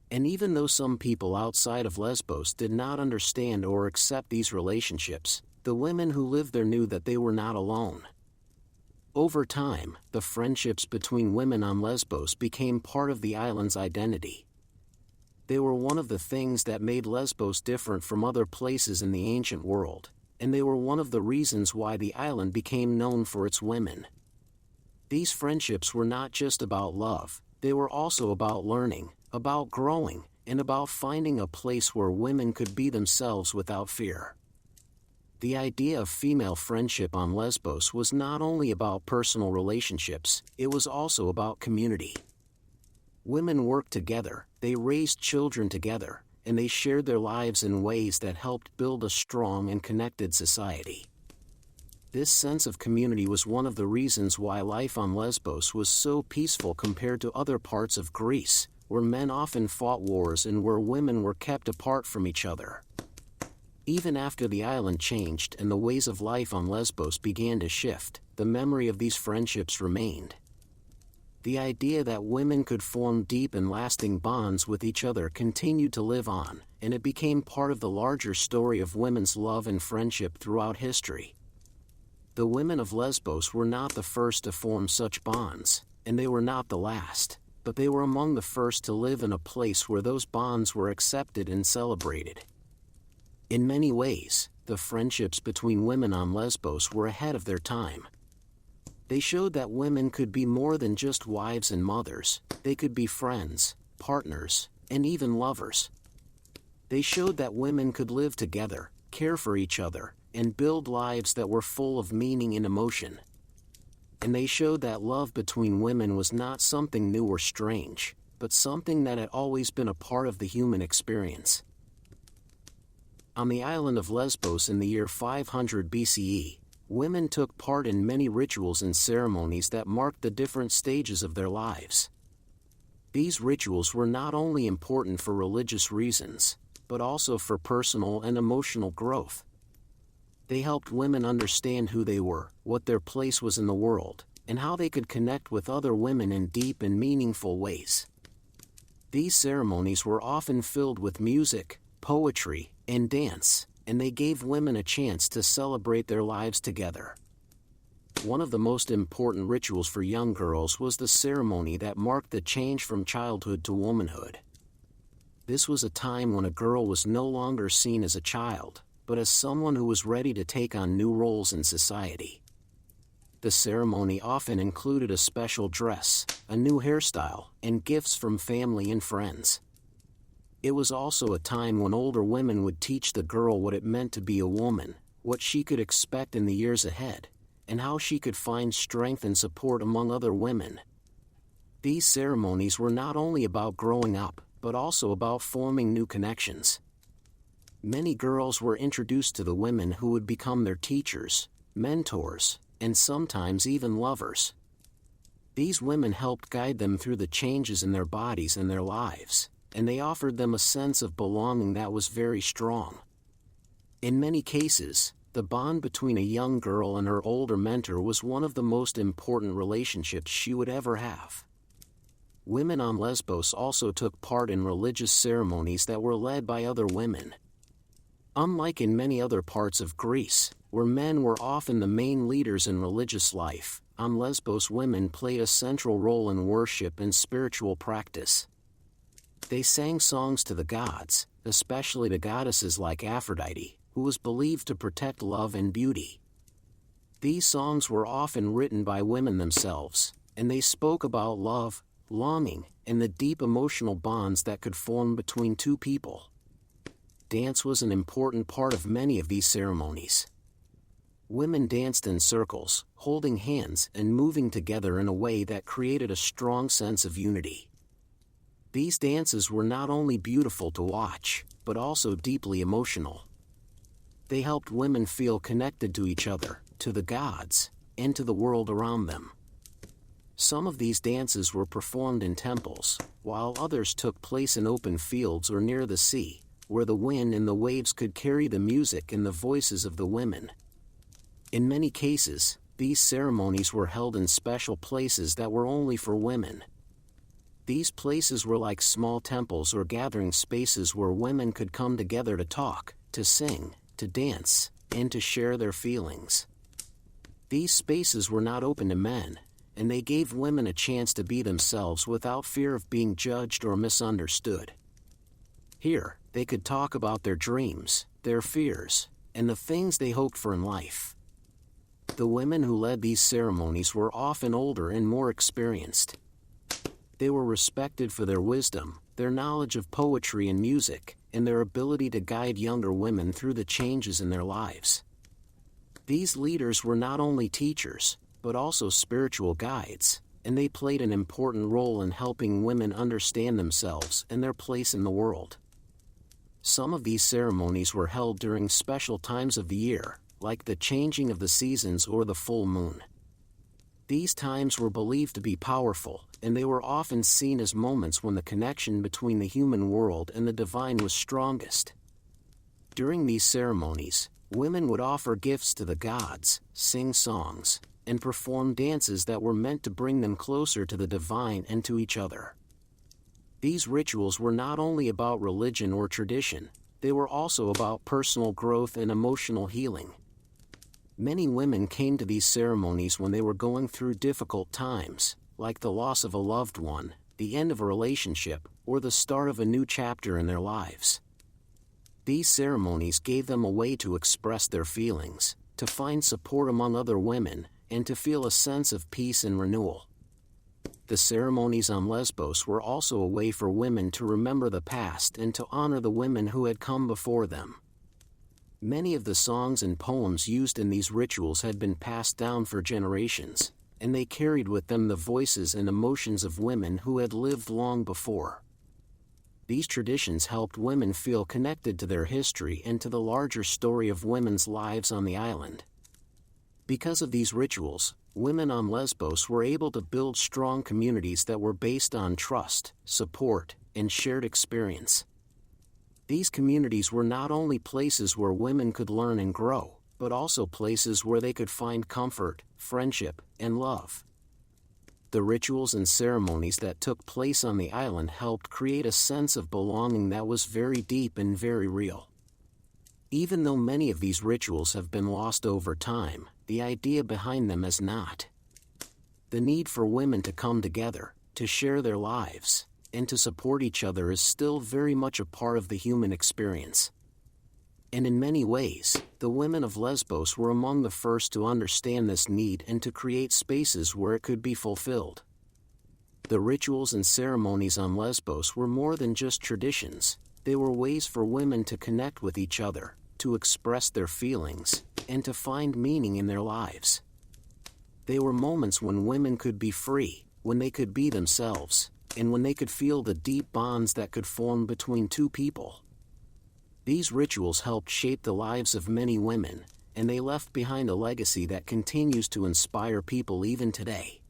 And even though some people outside of Lesbos did not understand or accept these relationships, the women who lived there knew that they were not alone. Over time, the friendships between women on Lesbos became part of the island's identity. They were one of the things that made Lesbos different from other places in the ancient world, and they were one of the reasons why the island became known for its women. These friendships were not just about love, they were also about learning, about growing, and about finding a place where women could be themselves without fear. The idea of female friendship on Lesbos was not only about personal relationships, it was also about community. Women worked together, they raised children together, and they shared their lives in ways that helped build a strong and connected society. This sense of community was one of the reasons why life on Lesbos was so peaceful compared to other parts of Greece, where men often fought wars and where women were kept apart from each other. Even after the island changed and the ways of life on Lesbos began to shift, the memory of these friendships remained. The idea that women could form deep and lasting bonds with each other continued to live on, and it became part of the larger story of women's love and friendship throughout history. The women of Lesbos were not the first to form such bonds, and they were not the last, but they were among the first to live in a place where those bonds were accepted and celebrated. In many ways, the friendships between women on Lesbos were ahead of their time. They showed that women could be more than just wives and mothers, they could be friends, partners, and even lovers. They showed that women could live together, care for each other, and build lives that were full of meaning and emotion. And they showed that love between women was not something new or strange, but something that had always been a part of the human experience. On the island of Lesbos in the year 500 BCE, women took part in many rituals and ceremonies that marked the different stages of their lives. These rituals were not only important for religious reasons, but also for personal and emotional growth. They helped women understand who they were, what their place was in the world, and how they could connect with other women in deep and meaningful ways. These ceremonies were often filled with music, poetry, and dance, and they gave women a chance to celebrate their lives together. One of the most important rituals for young girls was the ceremony that marked the change from childhood to womanhood. This was a time when a girl was no longer seen as a child, but as someone who was ready to take on new roles in society. The ceremony often included a special dress, a new hairstyle, and gifts from family and friends. It was also a time when older women would teach the girl what it meant to be a woman, what she could expect in the years ahead, and how she could find strength and support among other women. These ceremonies were not only about growing up, but also about forming new connections. Many girls were introduced to the women who would become their teachers, mentors, and sometimes even lovers. These women helped guide them through the changes in their bodies and their lives, and they offered them a sense of belonging that was very strong. In many cases, the bond between a young girl and her older mentor was one of the most important relationships she would ever have. Women on Lesbos also took part in religious ceremonies that were led by other women. Unlike in many other parts of Greece, where men were often the main leaders in religious life, on Lesbos women played a central role in worship and spiritual practice. They sang songs to the gods, especially to goddesses like Aphrodite, who was believed to protect love and beauty. These songs were often written by women themselves, and they spoke about love, longing, and the deep emotional bonds that could form between two people. Dance was an important part of many of these ceremonies. Women danced in circles, holding hands and moving together in a way that created a strong sense of unity. These dances were not only beautiful to watch, but also deeply emotional. They helped women feel connected to each other, to the gods, and to the world around them. Some of these dances were performed in temples, while others took place in open fields or near the sea, where the wind and the waves could carry the music and the voices of the women. In many cases, these ceremonies were held in special places that were only for women. These places were like small temples or gathering spaces where women could come together to talk, to sing, to dance, and to share their feelings. These spaces were not open to men, and they gave women a chance to be themselves without fear of being judged or misunderstood. Here, they could talk about their dreams, their fears, and the things they hoped for in life. The women who led these ceremonies were often older and more experienced. They were respected for their wisdom, their knowledge of poetry and music, and their ability to guide younger women through the changes in their lives. These leaders were not only teachers, but also spiritual guides, and they played an important role in helping women understand themselves and their place in the world. Some of these ceremonies were held during special times of the year, like the changing of the seasons or the full moon. These times were believed to be powerful, and they were often seen as moments when the connection between the human world and the divine was strongest. During these ceremonies, women would offer gifts to the gods, sing songs, and perform dances that were meant to bring them closer to the divine and to each other. These rituals were not only about religion or tradition, they were also about personal growth and emotional healing. Many women came to these ceremonies when they were going through difficult times, like the loss of a loved one, the end of a relationship, or the start of a new chapter in their lives. These ceremonies gave them a way to express their feelings, to find support among other women, and to feel a sense of peace and renewal. The ceremonies on Lesbos were also a way for women to remember the past and to honor the women who had come before them. Many of the songs and poems used in these rituals had been passed down for generations, and they carried with them the voices and emotions of women who had lived long before. These traditions helped women feel connected to their history and to the larger story of women's lives on the island. Because of these rituals, women on Lesbos were able to build strong communities that were based on trust, support, and shared experience. These communities were not only places where women could learn and grow, but also places where they could find comfort, friendship, and love. The rituals and ceremonies that took place on the island helped create a sense of belonging that was very deep and very real. Even though many of these rituals have been lost over time, the idea behind them has not. The need for women to come together, to share their lives, and to support each other is still very much a part of the human experience. And in many ways, the women of Lesbos were among the first to understand this need and to create spaces where it could be fulfilled. The rituals and ceremonies on Lesbos were more than just traditions, they were ways for women to connect with each other, to express their feelings, and to find meaning in their lives. They were moments when women could be free, when they could be themselves, and when they could feel the deep bonds that could form between two people. These rituals helped shape the lives of many women, and they left behind a legacy that continues to inspire people even today.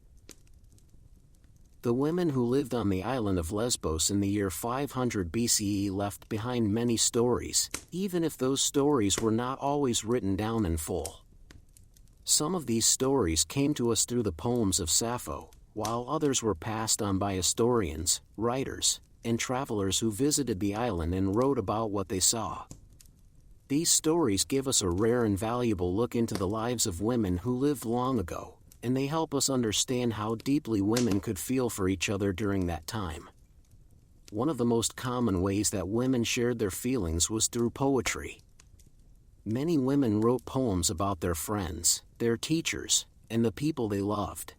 The women who lived on the island of Lesbos in the year 500 BCE left behind many stories, even if those stories were not always written down in full. Some of these stories came to us through the poems of Sappho, while others were passed on by historians, writers, and travelers who visited the island and wrote about what they saw. These stories give us a rare and valuable look into the lives of women who lived long ago, and they help us understand how deeply women could feel for each other during that time. One of the most common ways that women shared their feelings was through poetry. Many women wrote poems about their friends, their teachers, and the people they loved.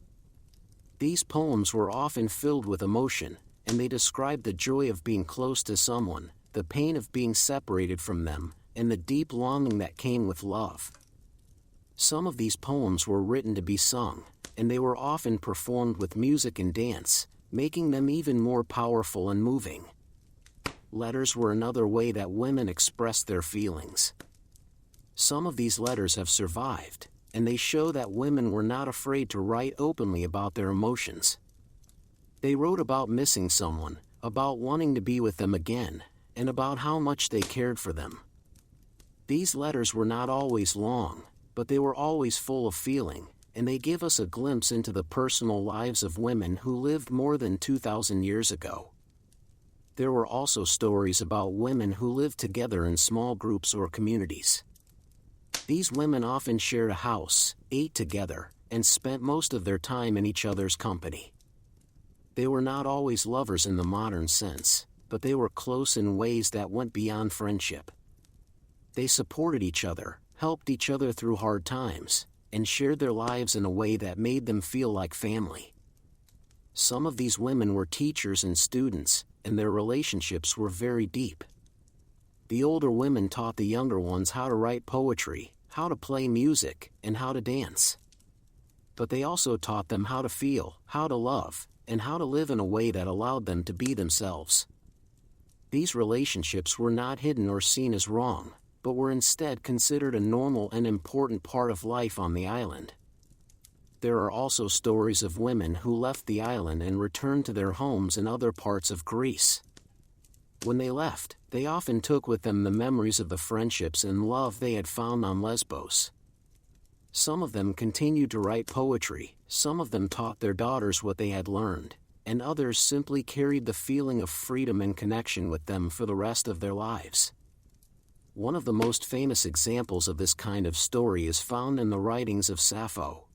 These poems were often filled with emotion, and they described the joy of being close to someone, the pain of being separated from them, and the deep longing that came with love. Some of these poems were written to be sung, and they were often performed with music and dance, making them even more powerful and moving. Letters were another way that women expressed their feelings. Some of these letters have survived, and they show that women were not afraid to write openly about their emotions. They wrote about missing someone, about wanting to be with them again, and about how much they cared for them. These letters were not always long, but they were always full of feeling, and they give us a glimpse into the personal lives of women who lived more than 2,000 years ago. There were also stories about women who lived together in small groups or communities. These women often shared a house, ate together, and spent most of their time in each other's company. They were not always lovers in the modern sense, but they were close in ways that went beyond friendship. They supported each other, helped each other through hard times, and shared their lives in a way that made them feel like family. Some of these women were teachers and students, and their relationships were very deep. The older women taught the younger ones how to write poetry, how to play music, and how to dance. But they also taught them how to feel, how to love, and how to live in a way that allowed them to be themselves. These relationships were not hidden or seen as wrong, but were instead considered a normal and important part of life on the island. There are also stories of women who left the island and returned to their homes in other parts of Greece. When they left, they often took with them the memories of the friendships and love they had found on Lesbos. Some of them continued to write poetry, some of them taught their daughters what they had learned, and others simply carried the feeling of freedom and connection with them for the rest of their lives. One of the most famous examples of this kind of story is found in the writings of Sappho.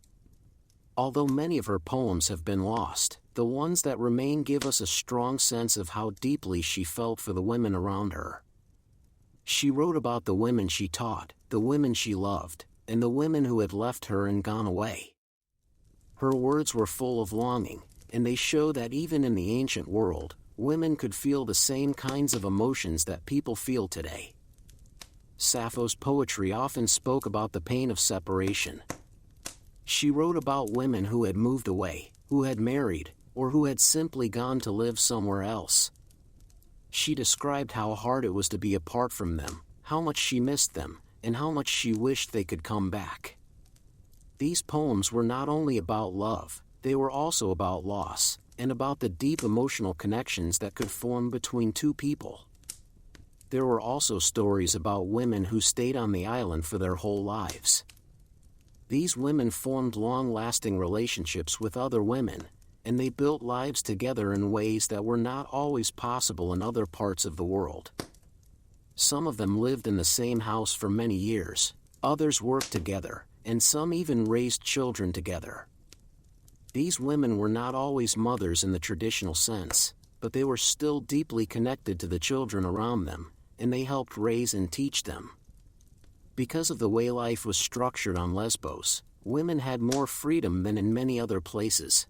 Although many of her poems have been lost, the ones that remain give us a strong sense of how deeply she felt for the women around her. She wrote about the women she taught, the women she loved, and the women who had left her and gone away. Her words were full of longing, and they show that even in the ancient world, women could feel the same kinds of emotions that people feel today. Sappho's poetry often spoke about the pain of separation. She wrote about women who had moved away, who had married, or who had simply gone to live somewhere else. She described how hard it was to be apart from them, how much she missed them, and how much she wished they could come back. These poems were not only about love, they were also about loss, and about the deep emotional connections that could form between two people. There were also stories about women who stayed on the island for their whole lives. These women formed long-lasting relationships with other women, and they built lives together in ways that were not always possible in other parts of the world. Some of them lived in the same house for many years, others worked together, and some even raised children together. These women were not always mothers in the traditional sense, but they were still deeply connected to the children around them, and they helped raise and teach them. Because of the way life was structured on Lesbos, women had more freedom than in many other places.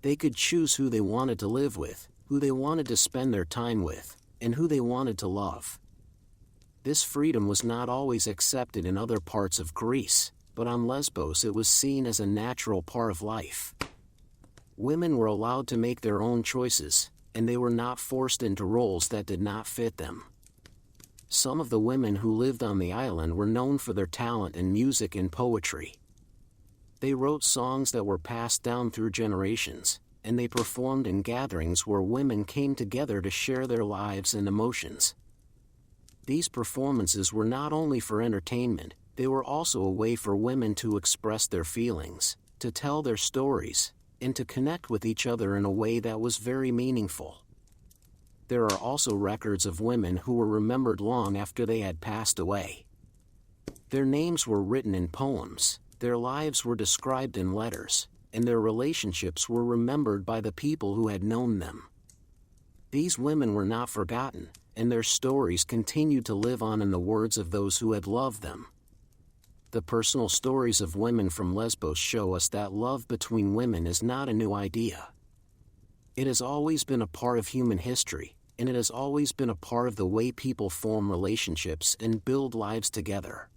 They could choose who they wanted to live with, who they wanted to spend their time with, and who they wanted to love. This freedom was not always accepted in other parts of Greece, but on Lesbos it was seen as a natural part of life. Women were allowed to make their own choices, and they were not forced into roles that did not fit them. Some of the women who lived on the island were known for their talent in music and poetry. They wrote songs that were passed down through generations, and they performed in gatherings where women came together to share their lives and emotions. These performances were not only for entertainment, they were also a way for women to express their feelings, to tell their stories, and to connect with each other in a way that was very meaningful. There are also records of women who were remembered long after they had passed away. Their names were written in poems, their lives were described in letters, and their relationships were remembered by the people who had known them. These women were not forgotten, and their stories continued to live on in the words of those who had loved them. The personal stories of women from Lesbos show us that love between women is not a new idea. It has always been a part of human history, and it has always been a part of the way people form relationships and build lives together.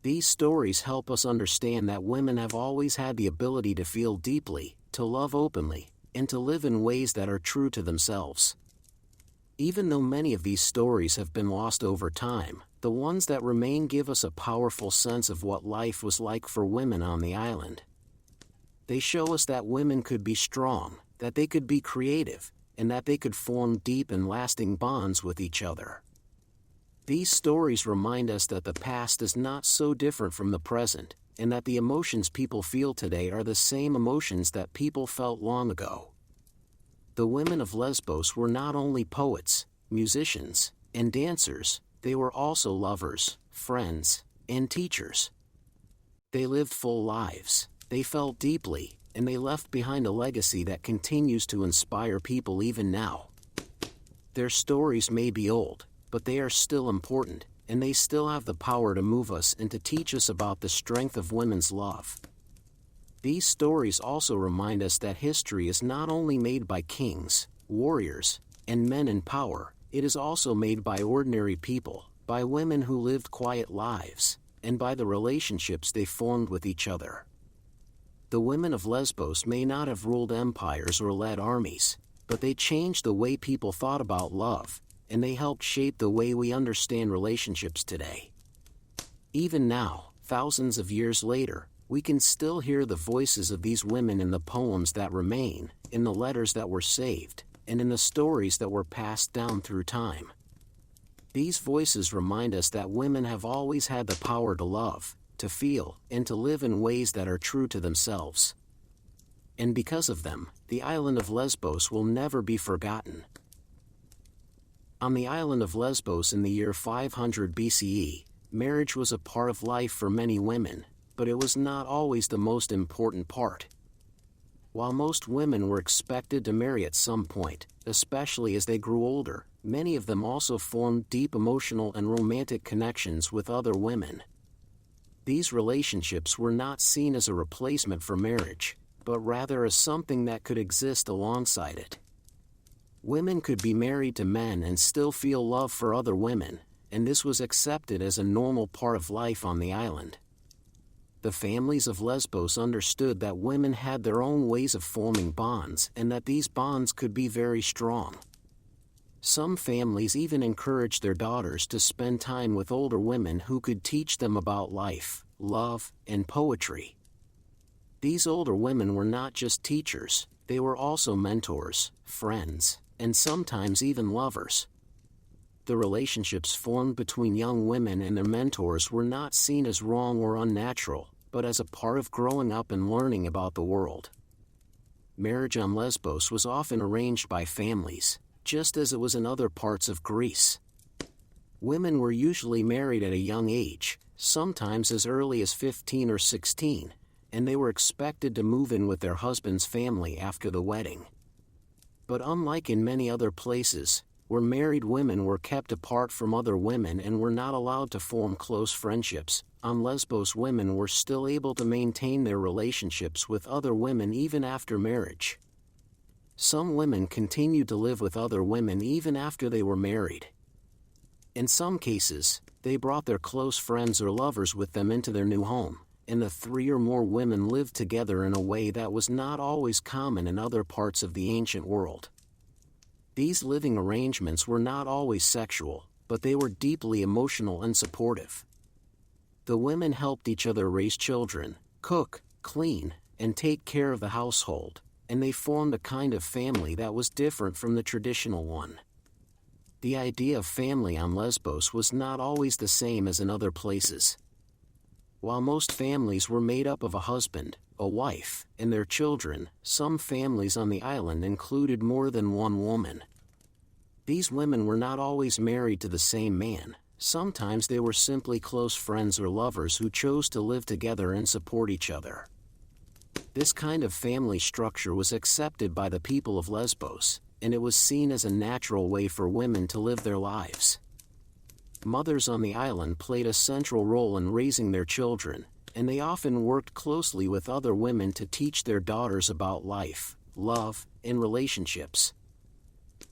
These stories help us understand that women have always had the ability to feel deeply, to love openly, and to live in ways that are true to themselves. Even though many of these stories have been lost over time, the ones that remain give us a powerful sense of what life was like for women on the island. They show us that women could be strong, that they could be creative, and that they could form deep and lasting bonds with each other. These stories remind us that the past is not so different from the present, and that the emotions people feel today are the same emotions that people felt long ago. The women of Lesbos were not only poets, musicians, and dancers, they were also lovers, friends, and teachers. They lived full lives, they felt deeply, and they left behind a legacy that continues to inspire people even now. Their stories may be old, but they are still important, and they still have the power to move us and to teach us about the strength of women's love. These stories also remind us that history is not only made by kings, warriors, and men in power, it is also made by ordinary people, by women who lived quiet lives, and by the relationships they formed with each other. The women of Lesbos may not have ruled empires or led armies, but they changed the way people thought about love, and they helped shape the way we understand relationships today. Even now, thousands of years later, we can still hear the voices of these women in the poems that remain, in the letters that were saved, and in the stories that were passed down through time. These voices remind us that women have always had the power to love, to feel, and to live in ways that are true to themselves. And because of them, the island of Lesbos will never be forgotten. On the island of Lesbos in the year 500 BCE, marriage was a part of life for many women, but it was not always the most important part. While most women were expected to marry at some point, especially as they grew older, many of them also formed deep emotional and romantic connections with other women. These relationships were not seen as a replacement for marriage, but rather as something that could exist alongside it. Women could be married to men and still feel love for other women, and this was accepted as a normal part of life on the island. The families of Lesbos understood that women had their own ways of forming bonds and that these bonds could be very strong. Some families even encouraged their daughters to spend time with older women who could teach them about life, love, and poetry. These older women were not just teachers, they were also mentors, friends, and sometimes even lovers. The relationships formed between young women and their mentors were not seen as wrong or unnatural, but as a part of growing up and learning about the world. Marriage on Lesbos was often arranged by families, just as it was in other parts of Greece. Women were usually married at a young age, sometimes as early as 15 or 16, and they were expected to move in with their husband's family after the wedding. But unlike in many other places, where married women were kept apart from other women and were not allowed to form close friendships, on Lesbos women were still able to maintain their relationships with other women even after marriage. Some women continued to live with other women even after they were married. In some cases, they brought their close friends or lovers with them into their new home, and the 3 or more women lived together in a way that was not always common in other parts of the ancient world. These living arrangements were not always sexual, but they were deeply emotional and supportive. The women helped each other raise children, cook, clean, and take care of the household, and they formed a kind of family that was different from the traditional one. The idea of family on Lesbos was not always the same as in other places. While most families were made up of a husband, a wife, and their children, some families on the island included more than one woman. These women were not always married to the same man. Sometimes they were simply close friends or lovers who chose to live together and support each other. This kind of family structure was accepted by the people of Lesbos, and it was seen as a natural way for women to live their lives. Mothers on the island played a central role in raising their children, and they often worked closely with other women to teach their daughters about life, love, and relationships.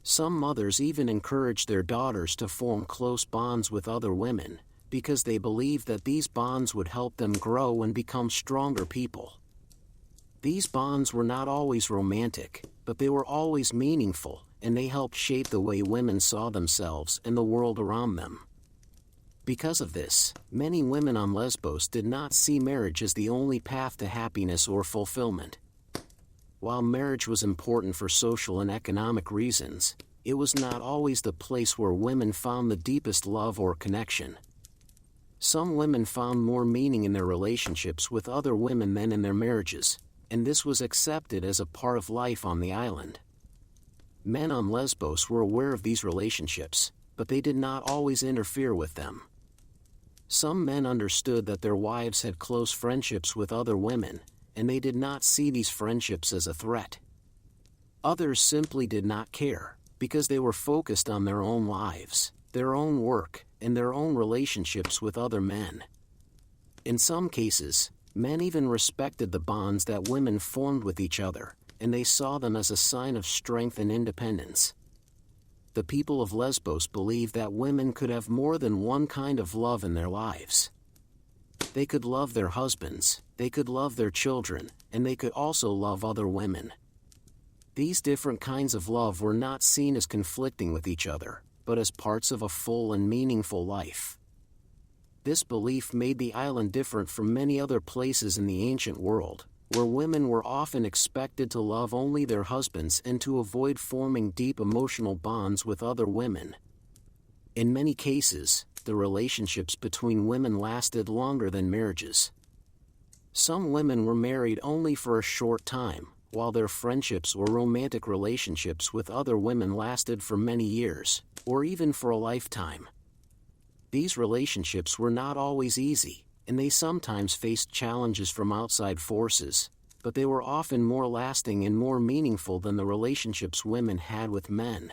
Some mothers even encouraged their daughters to form close bonds with other women, because they believed that these bonds would help them grow and become stronger people. These bonds were not always romantic, but they were always meaningful, and they helped shape the way women saw themselves and the world around them. Because of this, many women on Lesbos did not see marriage as the only path to happiness or fulfillment. While marriage was important for social and economic reasons, it was not always the place where women found the deepest love or connection. Some women found more meaning in their relationships with other women than in their marriages, and this was accepted as a part of life on the island. Men on Lesbos were aware of these relationships, but they did not always interfere with them. Some men understood that their wives had close friendships with other women, and they did not see these friendships as a threat. Others simply did not care, because they were focused on their own lives, their own work, and their own relationships with other men. In some cases, men even respected the bonds that women formed with each other, and they saw them as a sign of strength and independence. The people of Lesbos believed that women could have more than one kind of love in their lives. They could love their husbands, they could love their children, and they could also love other women. These different kinds of love were not seen as conflicting with each other, but as parts of a full and meaningful life. This belief made the island different from many other places in the ancient world, where women were often expected to love only their husbands and to avoid forming deep emotional bonds with other women. In many cases, the relationships between women lasted longer than marriages. Some women were married only for a short time, while their friendships or romantic relationships with other women lasted for many years, or even for a lifetime. These relationships were not always easy, and they sometimes faced challenges from outside forces, but they were often more lasting and more meaningful than the relationships women had with men.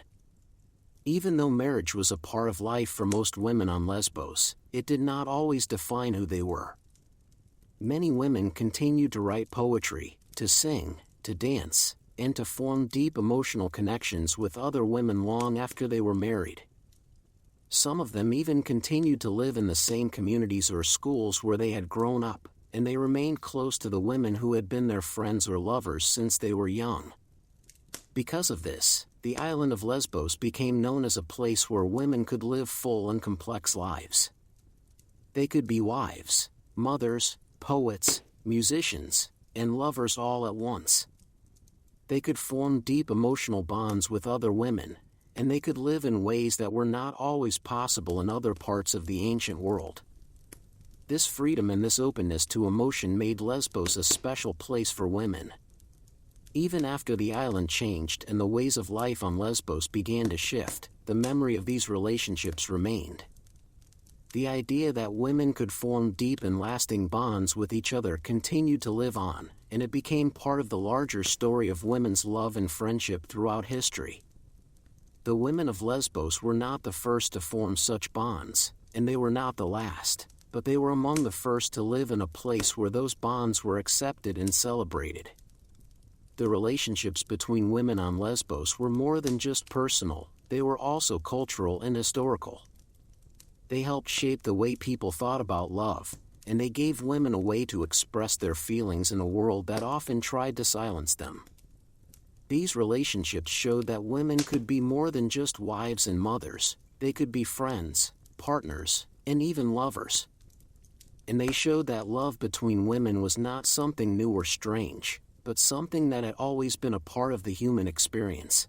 Even though marriage was a part of life for most women on Lesbos, it did not always define who they were. Many women continued to write poetry, to sing, to dance, and to form deep emotional connections with other women long after they were married. Some of them even continued to live in the same communities or schools where they had grown up, and they remained close to the women who had been their friends or lovers since they were young. Because of this, the island of Lesbos became known as a place where women could live full and complex lives. They could be wives, mothers, poets, musicians, and lovers all at once. They could form deep emotional bonds with other women, and they could live in ways that were not always possible in other parts of the ancient world. This freedom and this openness to emotion made Lesbos a special place for women. Even after the island changed and the ways of life on Lesbos began to shift, the memory of these relationships remained. The idea that women could form deep and lasting bonds with each other continued to live on, and it became part of the larger story of women's love and friendship throughout history. The women of Lesbos were not the first to form such bonds, and they were not the last, but they were among the first to live in a place where those bonds were accepted and celebrated. The relationships between women on Lesbos were more than just personal, they were also cultural and historical. They helped shape the way people thought about love, and they gave women a way to express their feelings in a world that often tried to silence them. These relationships showed that women could be more than just wives and mothers, they could be friends, partners, and even lovers. And they showed that love between women was not something new or strange, but something that had always been a part of the human experience.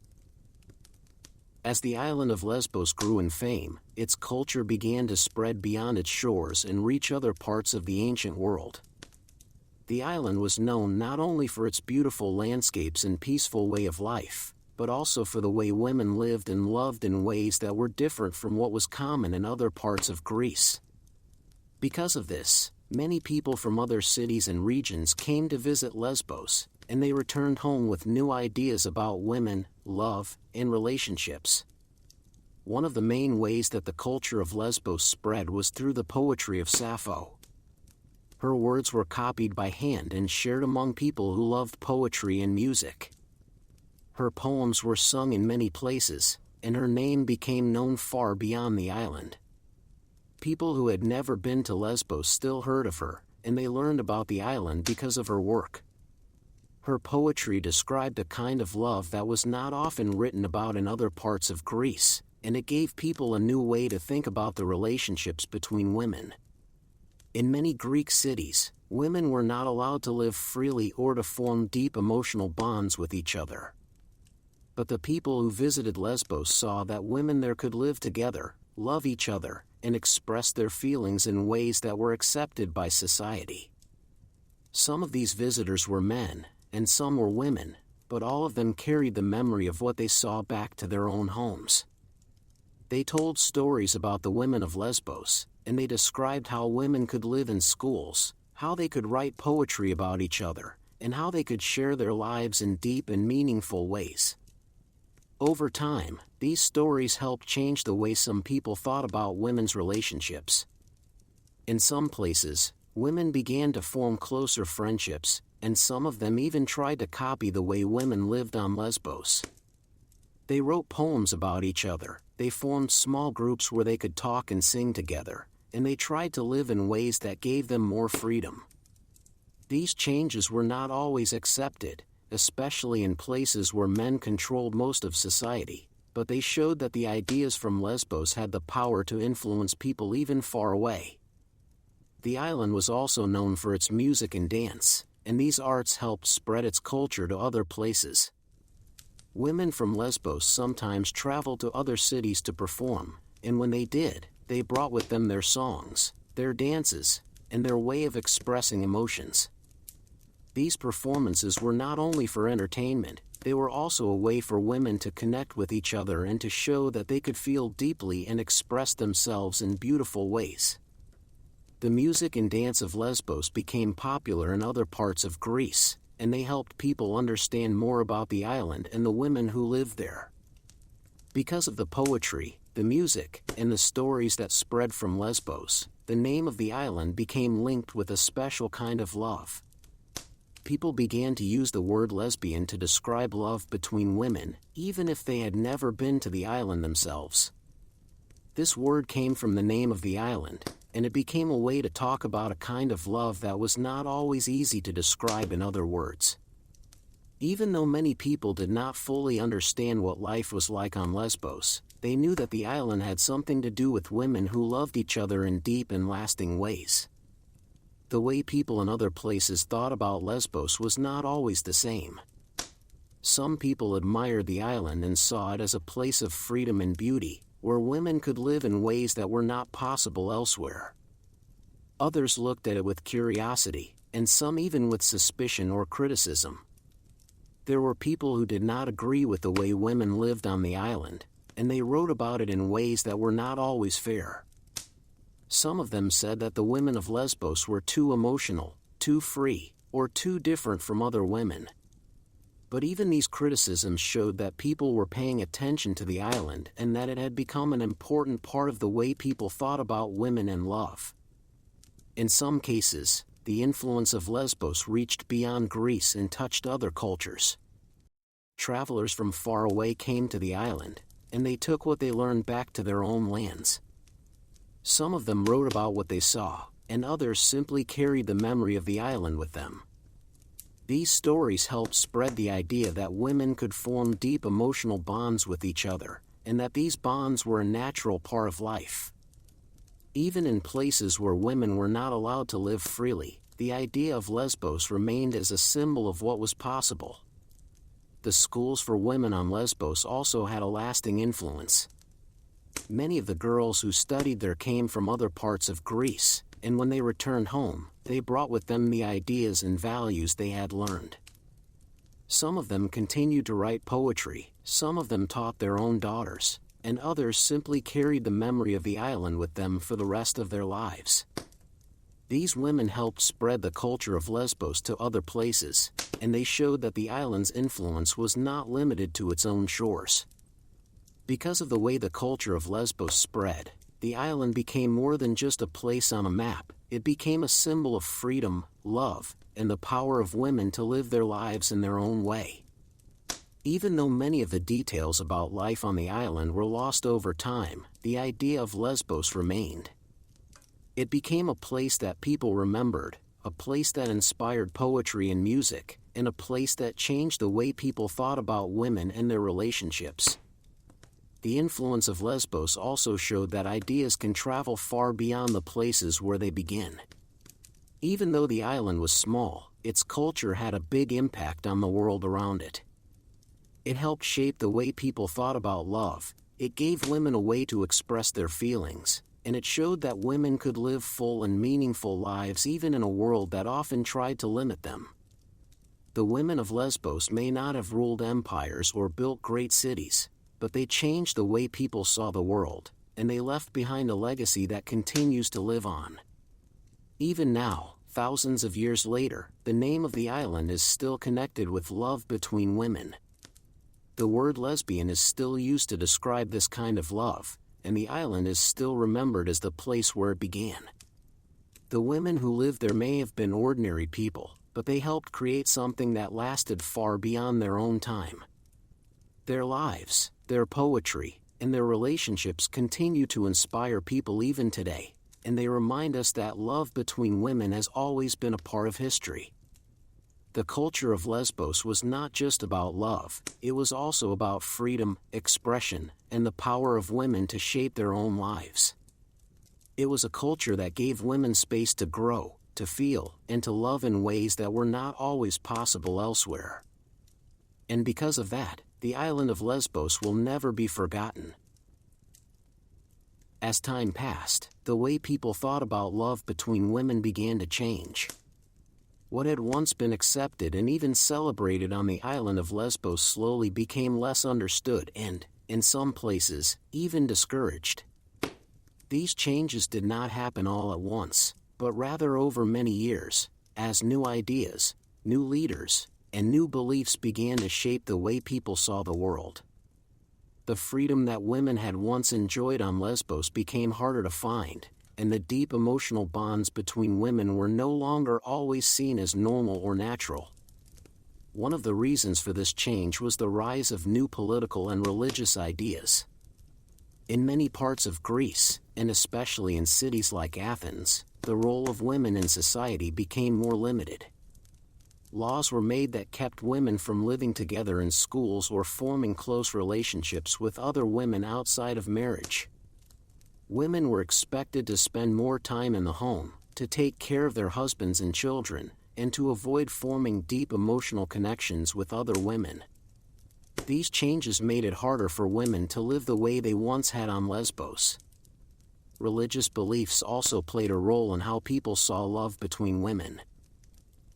As the island of Lesbos grew in fame, its culture began to spread beyond its shores and reach other parts of the ancient world. The island was known not only for its beautiful landscapes and peaceful way of life, but also for the way women lived and loved in ways that were different from what was common in other parts of Greece. Because of this, many people from other cities and regions came to visit Lesbos, and they returned home with new ideas about women, love, and relationships. One of the main ways that the culture of Lesbos spread was through the poetry of Sappho. Her words were copied by hand and shared among people who loved poetry and music. Her poems were sung in many places, and her name became known far beyond the island. People who had never been to Lesbos still heard of her, and they learned about the island because of her work. Her poetry described a kind of love that was not often written about in other parts of Greece, and it gave people a new way to think about the relationships between women. In many Greek cities, women were not allowed to live freely or to form deep emotional bonds with each other. But the people who visited Lesbos saw that women there could live together, love each other, and express their feelings in ways that were accepted by society. Some of these visitors were men, and some were women, but all of them carried the memory of what they saw back to their own homes. They told stories about the women of Lesbos, and they described how women could live in schools, how they could write poetry about each other, and how they could share their lives in deep and meaningful ways. Over time, these stories helped change the way some people thought about women's relationships. In some places, women began to form closer friendships, and some of them even tried to copy the way women lived on Lesbos. They wrote poems about each other, they formed small groups where they could talk and sing together, and they tried to live in ways that gave them more freedom. These changes were not always accepted, especially in places where men controlled most of society, but they showed that the ideas from Lesbos had the power to influence people even far away. The island was also known for its music and dance, and these arts helped spread its culture to other places. Women from Lesbos sometimes traveled to other cities to perform, and when they did, they brought with them their songs, their dances, and their way of expressing emotions. These performances were not only for entertainment, they were also a way for women to connect with each other and to show that they could feel deeply and express themselves in beautiful ways. The music and dance of Lesbos became popular in other parts of Greece, and they helped people understand more about the island and the women who lived there. Because of the poetry, the music, and the stories that spread from Lesbos, the name of the island became linked with a special kind of love. people began to use the word lesbian to describe love between women, even if they had never been to the island themselves. This word came from the name of the island, and it became a way to talk about a kind of love that was not always easy to describe in other words. Even though many people did not fully understand what life was like on Lesbos, they knew that the island had something to do with women who loved each other in deep and lasting ways. The way people in other places thought about Lesbos was not always the same. Some people admired the island and saw it as a place of freedom and beauty, where women could live in ways that were not possible elsewhere. Others looked at it with curiosity, and some even with suspicion or criticism. There were people who did not agree with the way women lived on the island, and they wrote about it in ways that were not always fair. Some of them said that the women of Lesbos were too emotional, too free, or too different from other women. But even these criticisms showed that people were paying attention to the island and that it had become an important part of the way people thought about women and love. In some cases, the influence of Lesbos reached beyond Greece and touched other cultures. Travelers from far away came to the island, and they took what they learned back to their own lands. Some of them wrote about what they saw, and others simply carried the memory of the island with them. These stories helped spread the idea that women could form deep emotional bonds with each other, and that these bonds were a natural part of life. Even in places where women were not allowed to live freely, the idea of Lesbos remained as a symbol of what was possible. The schools for women on Lesbos also had a lasting influence. Many of the girls who studied there came from other parts of Greece, and when they returned home, they brought with them the ideas and values they had learned. Some of them continued to write poetry, some of them taught their own daughters, and others simply carried the memory of the island with them for the rest of their lives. These women helped spread the culture of Lesbos to other places, and they showed that the island's influence was not limited to its own shores. Because of the way the culture of Lesbos spread, the island became more than just a place on a map. It became a symbol of freedom, love, and the power of women to live their lives in their own way. Even though many of the details about life on the island were lost over time, the idea of Lesbos remained. It became a place that people remembered, a place that inspired poetry and music, and a place that changed the way people thought about women and their relationships. The influence of Lesbos also showed that ideas can travel far beyond the places where they begin. Even though the island was small, its culture had a big impact on the world around it. It helped shape the way people thought about love, it gave women a way to express their feelings, and it showed that women could live full and meaningful lives even in a world that often tried to limit them. The women of Lesbos may not have ruled empires or built great cities, but they changed the way people saw the world, and they left behind a legacy that continues to live on. Even now, thousands of years later, the name of the island is still connected with love between women. The word lesbian is still used to describe this kind of love, and the island is still remembered as the place where it began. The women who lived there may have been ordinary people, but they helped create something that lasted far beyond their own time. Their lives, their poetry, and their relationships continue to inspire people even today, and they remind us that love between women has always been a part of history. The culture of Lesbos was not just about love, it was also about freedom, expression, and the power of women to shape their own lives. It was a culture that gave women space to grow, to feel, and to love in ways that were not always possible elsewhere. And because of that, the island of Lesbos will never be forgotten. As time passed, the way people thought about love between women began to change. What had once been accepted and even celebrated on the island of Lesbos slowly became less understood and, in some places, even discouraged. These changes did not happen all at once, but rather over many years, as new ideas, new leaders, and new beliefs began to shape the way people saw the world. The freedom that women had once enjoyed on Lesbos became harder to find, and the deep emotional bonds between women were no longer always seen as normal or natural. One of the reasons for this change was the rise of new political and religious ideas. In many parts of Greece, and especially in cities like Athens, the role of women in society became more limited. Laws were made that kept women from living together in schools or forming close relationships with other women outside of marriage. Women were expected to spend more time in the home, to take care of their husbands and children, and to avoid forming deep emotional connections with other women. These changes made it harder for women to live the way they once had on Lesbos. Religious beliefs also played a role in how people saw love between women.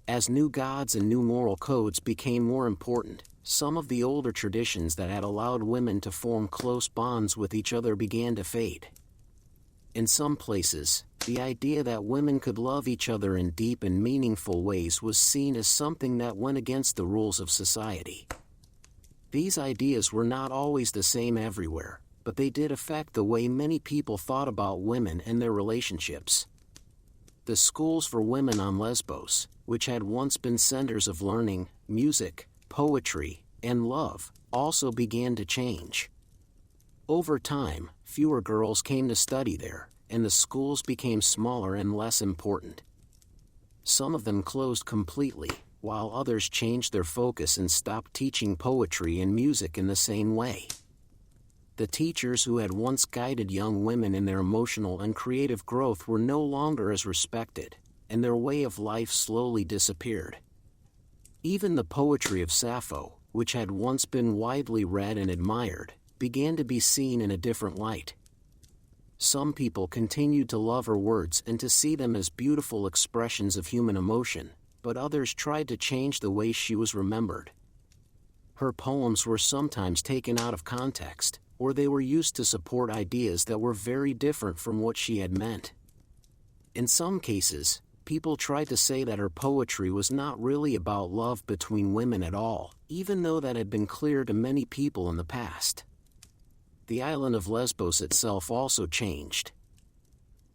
As new gods and new moral codes became more important, some of the older traditions that had allowed women to form close bonds with each other began to fade. In some places, the idea that women could love each other in deep and meaningful ways was seen as something that went against the rules of society. These ideas were not always the same everywhere, but they did affect the way many people thought about women and their relationships. The schools for women on Lesbos, which had once been centers of learning, music, poetry, and love, also began to change. Over time, fewer girls came to study there, and the schools became smaller and less important. Some of them closed completely, while others changed their focus and stopped teaching poetry and music in the same way. The teachers who had once guided young women in their emotional and creative growth were no longer as respected, and their way of life slowly disappeared. Even the poetry of Sappho, which had once been widely read and admired, began to be seen in a different light. Some people continued to love her words and to see them as beautiful expressions of human emotion, but others tried to change the way she was remembered. Her poems were sometimes taken out of context, or they were used to support ideas that were very different from what she had meant. In some cases, people tried to say that her poetry was not really about love between women at all, even though that had been clear to many people in the past. The island of Lesbos itself also changed.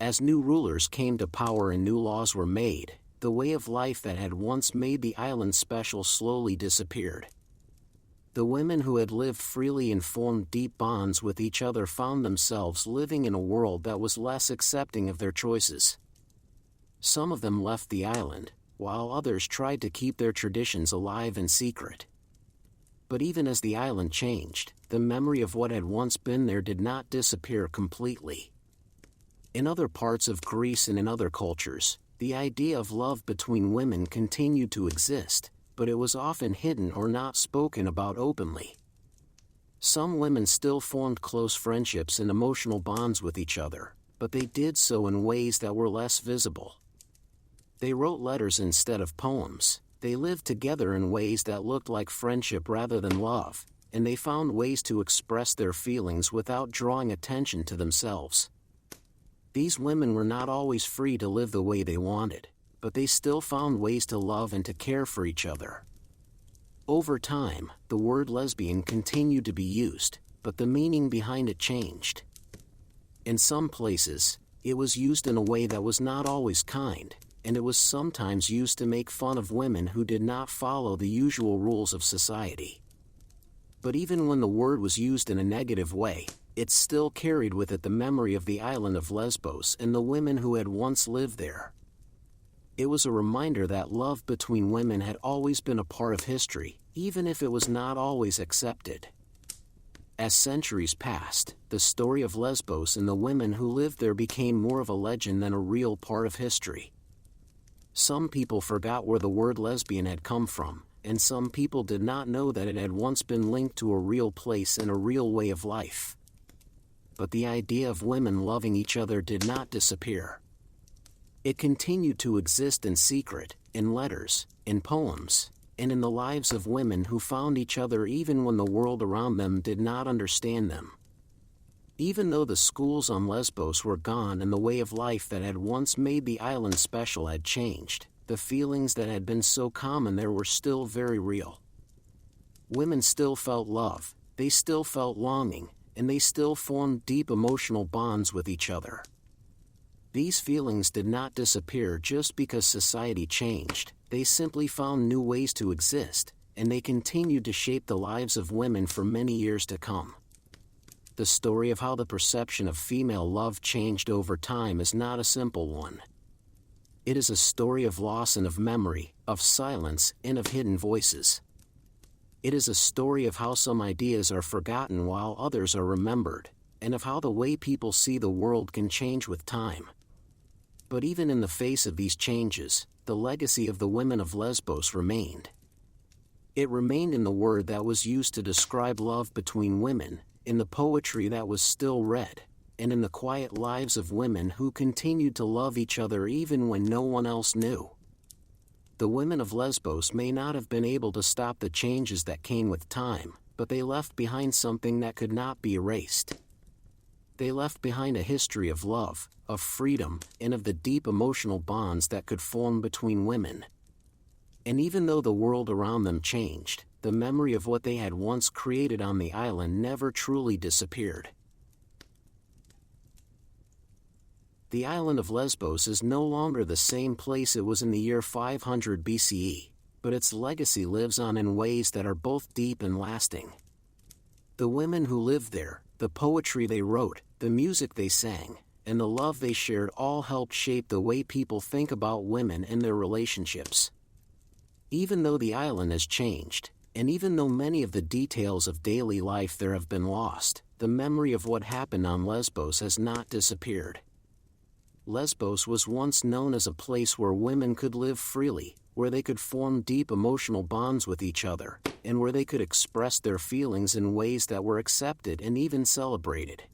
As new rulers came to power and new laws were made, the way of life that had once made the island special slowly disappeared. The women who had lived freely and formed deep bonds with each other found themselves living in a world that was less accepting of their choices. Some of them left the island, while others tried to keep their traditions alive in secret. But even as the island changed, the memory of what had once been there did not disappear completely. In other parts of Greece and in other cultures, the idea of love between women continued to exist, but it was often hidden or not spoken about openly. Some women still formed close friendships and emotional bonds with each other, but they did so in ways that were less visible. They wrote letters instead of poems, they lived together in ways that looked like friendship rather than love, and they found ways to express their feelings without drawing attention to themselves. These women were not always free to live the way they wanted, but they still found ways to love and to care for each other. Over time, the word lesbian continued to be used, but the meaning behind it changed. In some places, it was used in a way that was not always kind, and it was sometimes used to make fun of women who did not follow the usual rules of society. But even when the word was used in a negative way, it still carried with it the memory of the island of Lesbos and the women who had once lived there. It was a reminder that love between women had always been a part of history, even if it was not always accepted. As centuries passed, the story of Lesbos and the women who lived there became more of a legend than a real part of history. Some people forgot where the word lesbian had come from, and some people did not know that it had once been linked to a real place and a real way of life. But the idea of women loving each other did not disappear. It continued to exist in secret, in letters, in poems, and in the lives of women who found each other even when the world around them did not understand them. Even though the schools on Lesbos were gone and the way of life that had once made the island special had changed, the feelings that had been so common there were still very real. Women still felt love, they still felt longing, and they still formed deep emotional bonds with each other. These feelings did not disappear just because society changed, they simply found new ways to exist, and they continued to shape the lives of women for many years to come. The story of how the perception of female love changed over time is not a simple one. It is a story of loss and of memory, of silence and of hidden voices. It is a story of how some ideas are forgotten while others are remembered, and of how the way people see the world can change with time. But even in the face of these changes, the legacy of the women of Lesbos remained. It remained in the word that was used to describe love between women, in the poetry that was still read, and in the quiet lives of women who continued to love each other even when no one else knew. The women of Lesbos may not have been able to stop the changes that came with time, but they left behind something that could not be erased. They left behind a history of love, of freedom, and of the deep emotional bonds that could form between women. And even though the world around them changed, the memory of what they had once created on the island never truly disappeared. The island of Lesbos is no longer the same place it was in the year 500 BCE, but its legacy lives on in ways that are both deep and lasting. The women who lived there, the poetry they wrote, the music they sang, and the love they shared all helped shape the way people think about women and their relationships. Even though the island has changed, and even though many of the details of daily life there have been lost, the memory of what happened on Lesbos has not disappeared. Lesbos was once known as a place where women could live freely, where they could form deep emotional bonds with each other, and where they could express their feelings in ways that were accepted and even celebrated.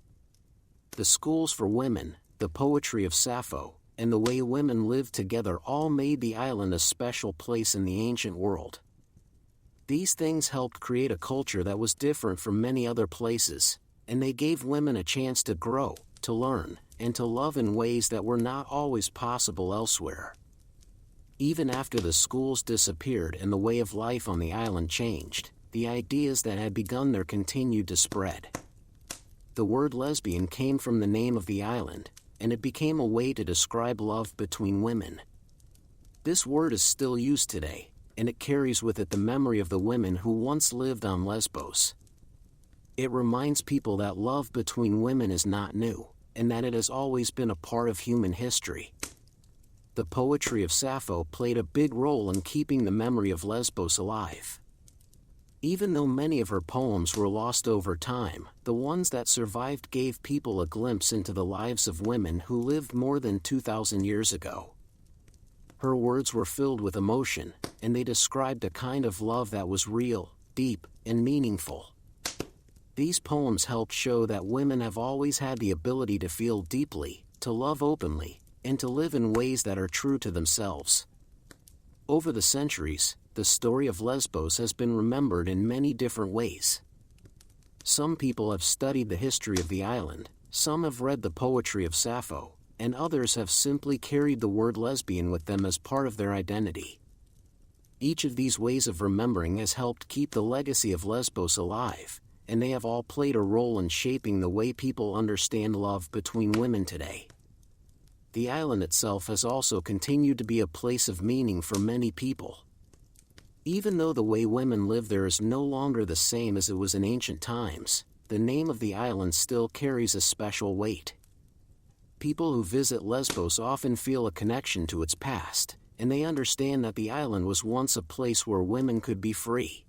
The schools for women, the poetry of Sappho, and the way women lived together all made the island a special place in the ancient world. These things helped create a culture that was different from many other places, and they gave women a chance to grow, to learn, and to love in ways that were not always possible elsewhere. Even after the schools disappeared and the way of life on the island changed, the ideas that had begun there continued to spread. The word lesbian came from the name of the island, and it became a way to describe love between women. This word is still used today, and it carries with it the memory of the women who once lived on Lesbos. It reminds people that love between women is not new, and that it has always been a part of human history. The poetry of Sappho played a big role in keeping the memory of Lesbos alive. Even though many of her poems were lost over time, the ones that survived gave people a glimpse into the lives of women who lived more than 2,000 years ago. Her words were filled with emotion, and they described a kind of love that was real, deep, and meaningful. These poems helped show that women have always had the ability to feel deeply, to love openly, and to live in ways that are true to themselves. Over the centuries, the story of Lesbos has been remembered in many different ways. Some people have studied the history of the island, some have read the poetry of Sappho, and others have simply carried the word lesbian with them as part of their identity. Each of these ways of remembering has helped keep the legacy of Lesbos alive, and they have all played a role in shaping the way people understand love between women today. The island itself has also continued to be a place of meaning for many people. Even though the way women live there is no longer the same as it was in ancient times, the name of the island still carries a special weight. People who visit Lesbos often feel a connection to its past, and they understand that the island was once a place where women could be free.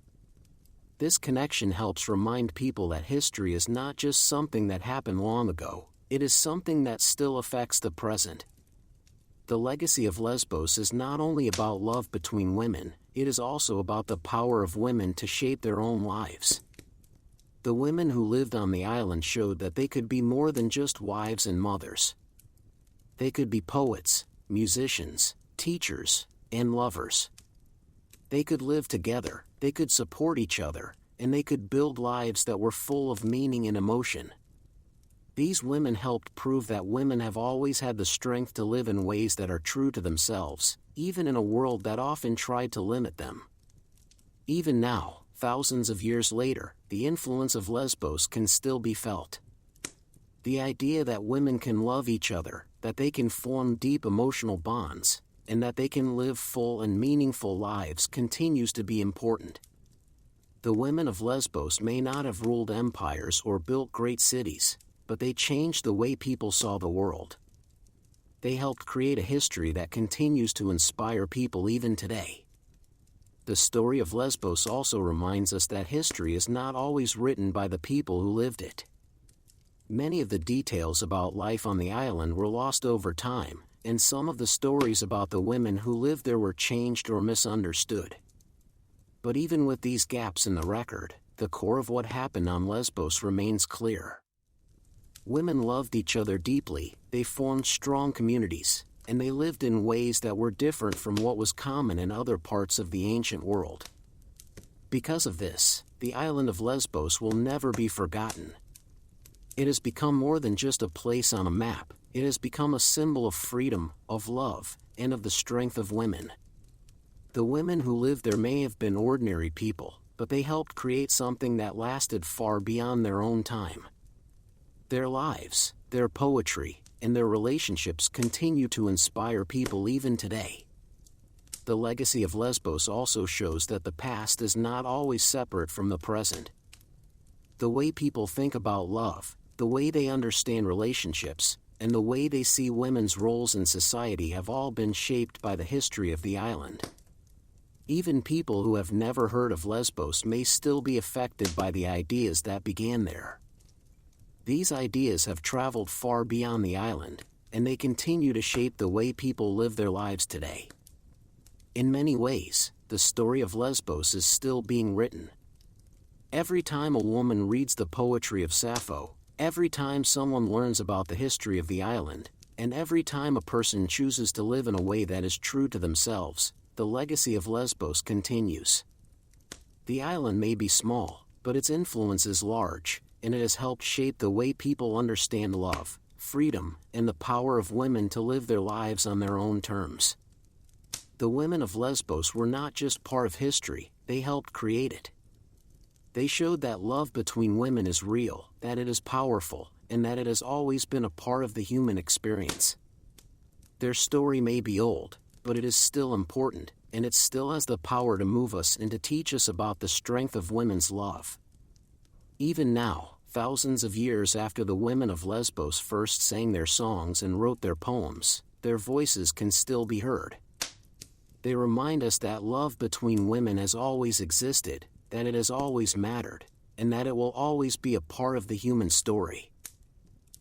This connection helps remind people that history is not just something that happened long ago, it is something that still affects the present. The legacy of Lesbos is not only about love between women, it is also about the power of women to shape their own lives. The women who lived on the island showed that they could be more than just wives and mothers. They could be poets, musicians, teachers, and lovers. They could live together, they could support each other, and they could build lives that were full of meaning and emotion. These women helped prove that women have always had the strength to live in ways that are true to themselves, even in a world that often tried to limit them. Even now, thousands of years later, the influence of Lesbos can still be felt. The idea that women can love each other, that they can form deep emotional bonds, and that they can live full and meaningful lives continues to be important. The women of Lesbos may not have ruled empires or built great cities, but they changed the way people saw the world. They helped create a history that continues to inspire people even today. The story of Lesbos also reminds us that history is not always written by the people who lived it. Many of the details about life on the island were lost over time, and some of the stories about the women who lived there were changed or misunderstood. But even with these gaps in the record, the core of what happened on Lesbos remains clear. Women loved each other deeply, they formed strong communities, and they lived in ways that were different from what was common in other parts of the ancient world. Because of this, the island of Lesbos will never be forgotten. It has become more than just a place on a map. It has become a symbol of freedom, of love, and of the strength of women. The women who lived there may have been ordinary people, but they helped create something that lasted far beyond their own time. Their lives, their poetry, and their relationships continue to inspire people even today. The legacy of Lesbos also shows that the past is not always separate from the present. The way people think about love, the way they understand relationships, and the way they see women's roles in society have all been shaped by the history of the island. Even people who have never heard of Lesbos may still be affected by the ideas that began there. These ideas have traveled far beyond the island, and they continue to shape the way people live their lives today. In many ways, the story of Lesbos is still being written. Every time a woman reads the poetry of Sappho, every time someone learns about the history of the island, and every time a person chooses to live in a way that is true to themselves, the legacy of Lesbos continues. The island may be small, but its influence is large, and it has helped shape the way people understand love, freedom, and the power of women to live their lives on their own terms. The women of Lesbos were not just part of history, they helped create it. They showed that love between women is real, that it is powerful, and that it has always been a part of the human experience. Their story may be old, but it is still important, and it still has the power to move us and to teach us about the strength of women's love. Even now, thousands of years after the women of Lesbos first sang their songs and wrote their poems, their voices can still be heard. They remind us that love between women has always existed, that it has always mattered, and that it will always be a part of the human story.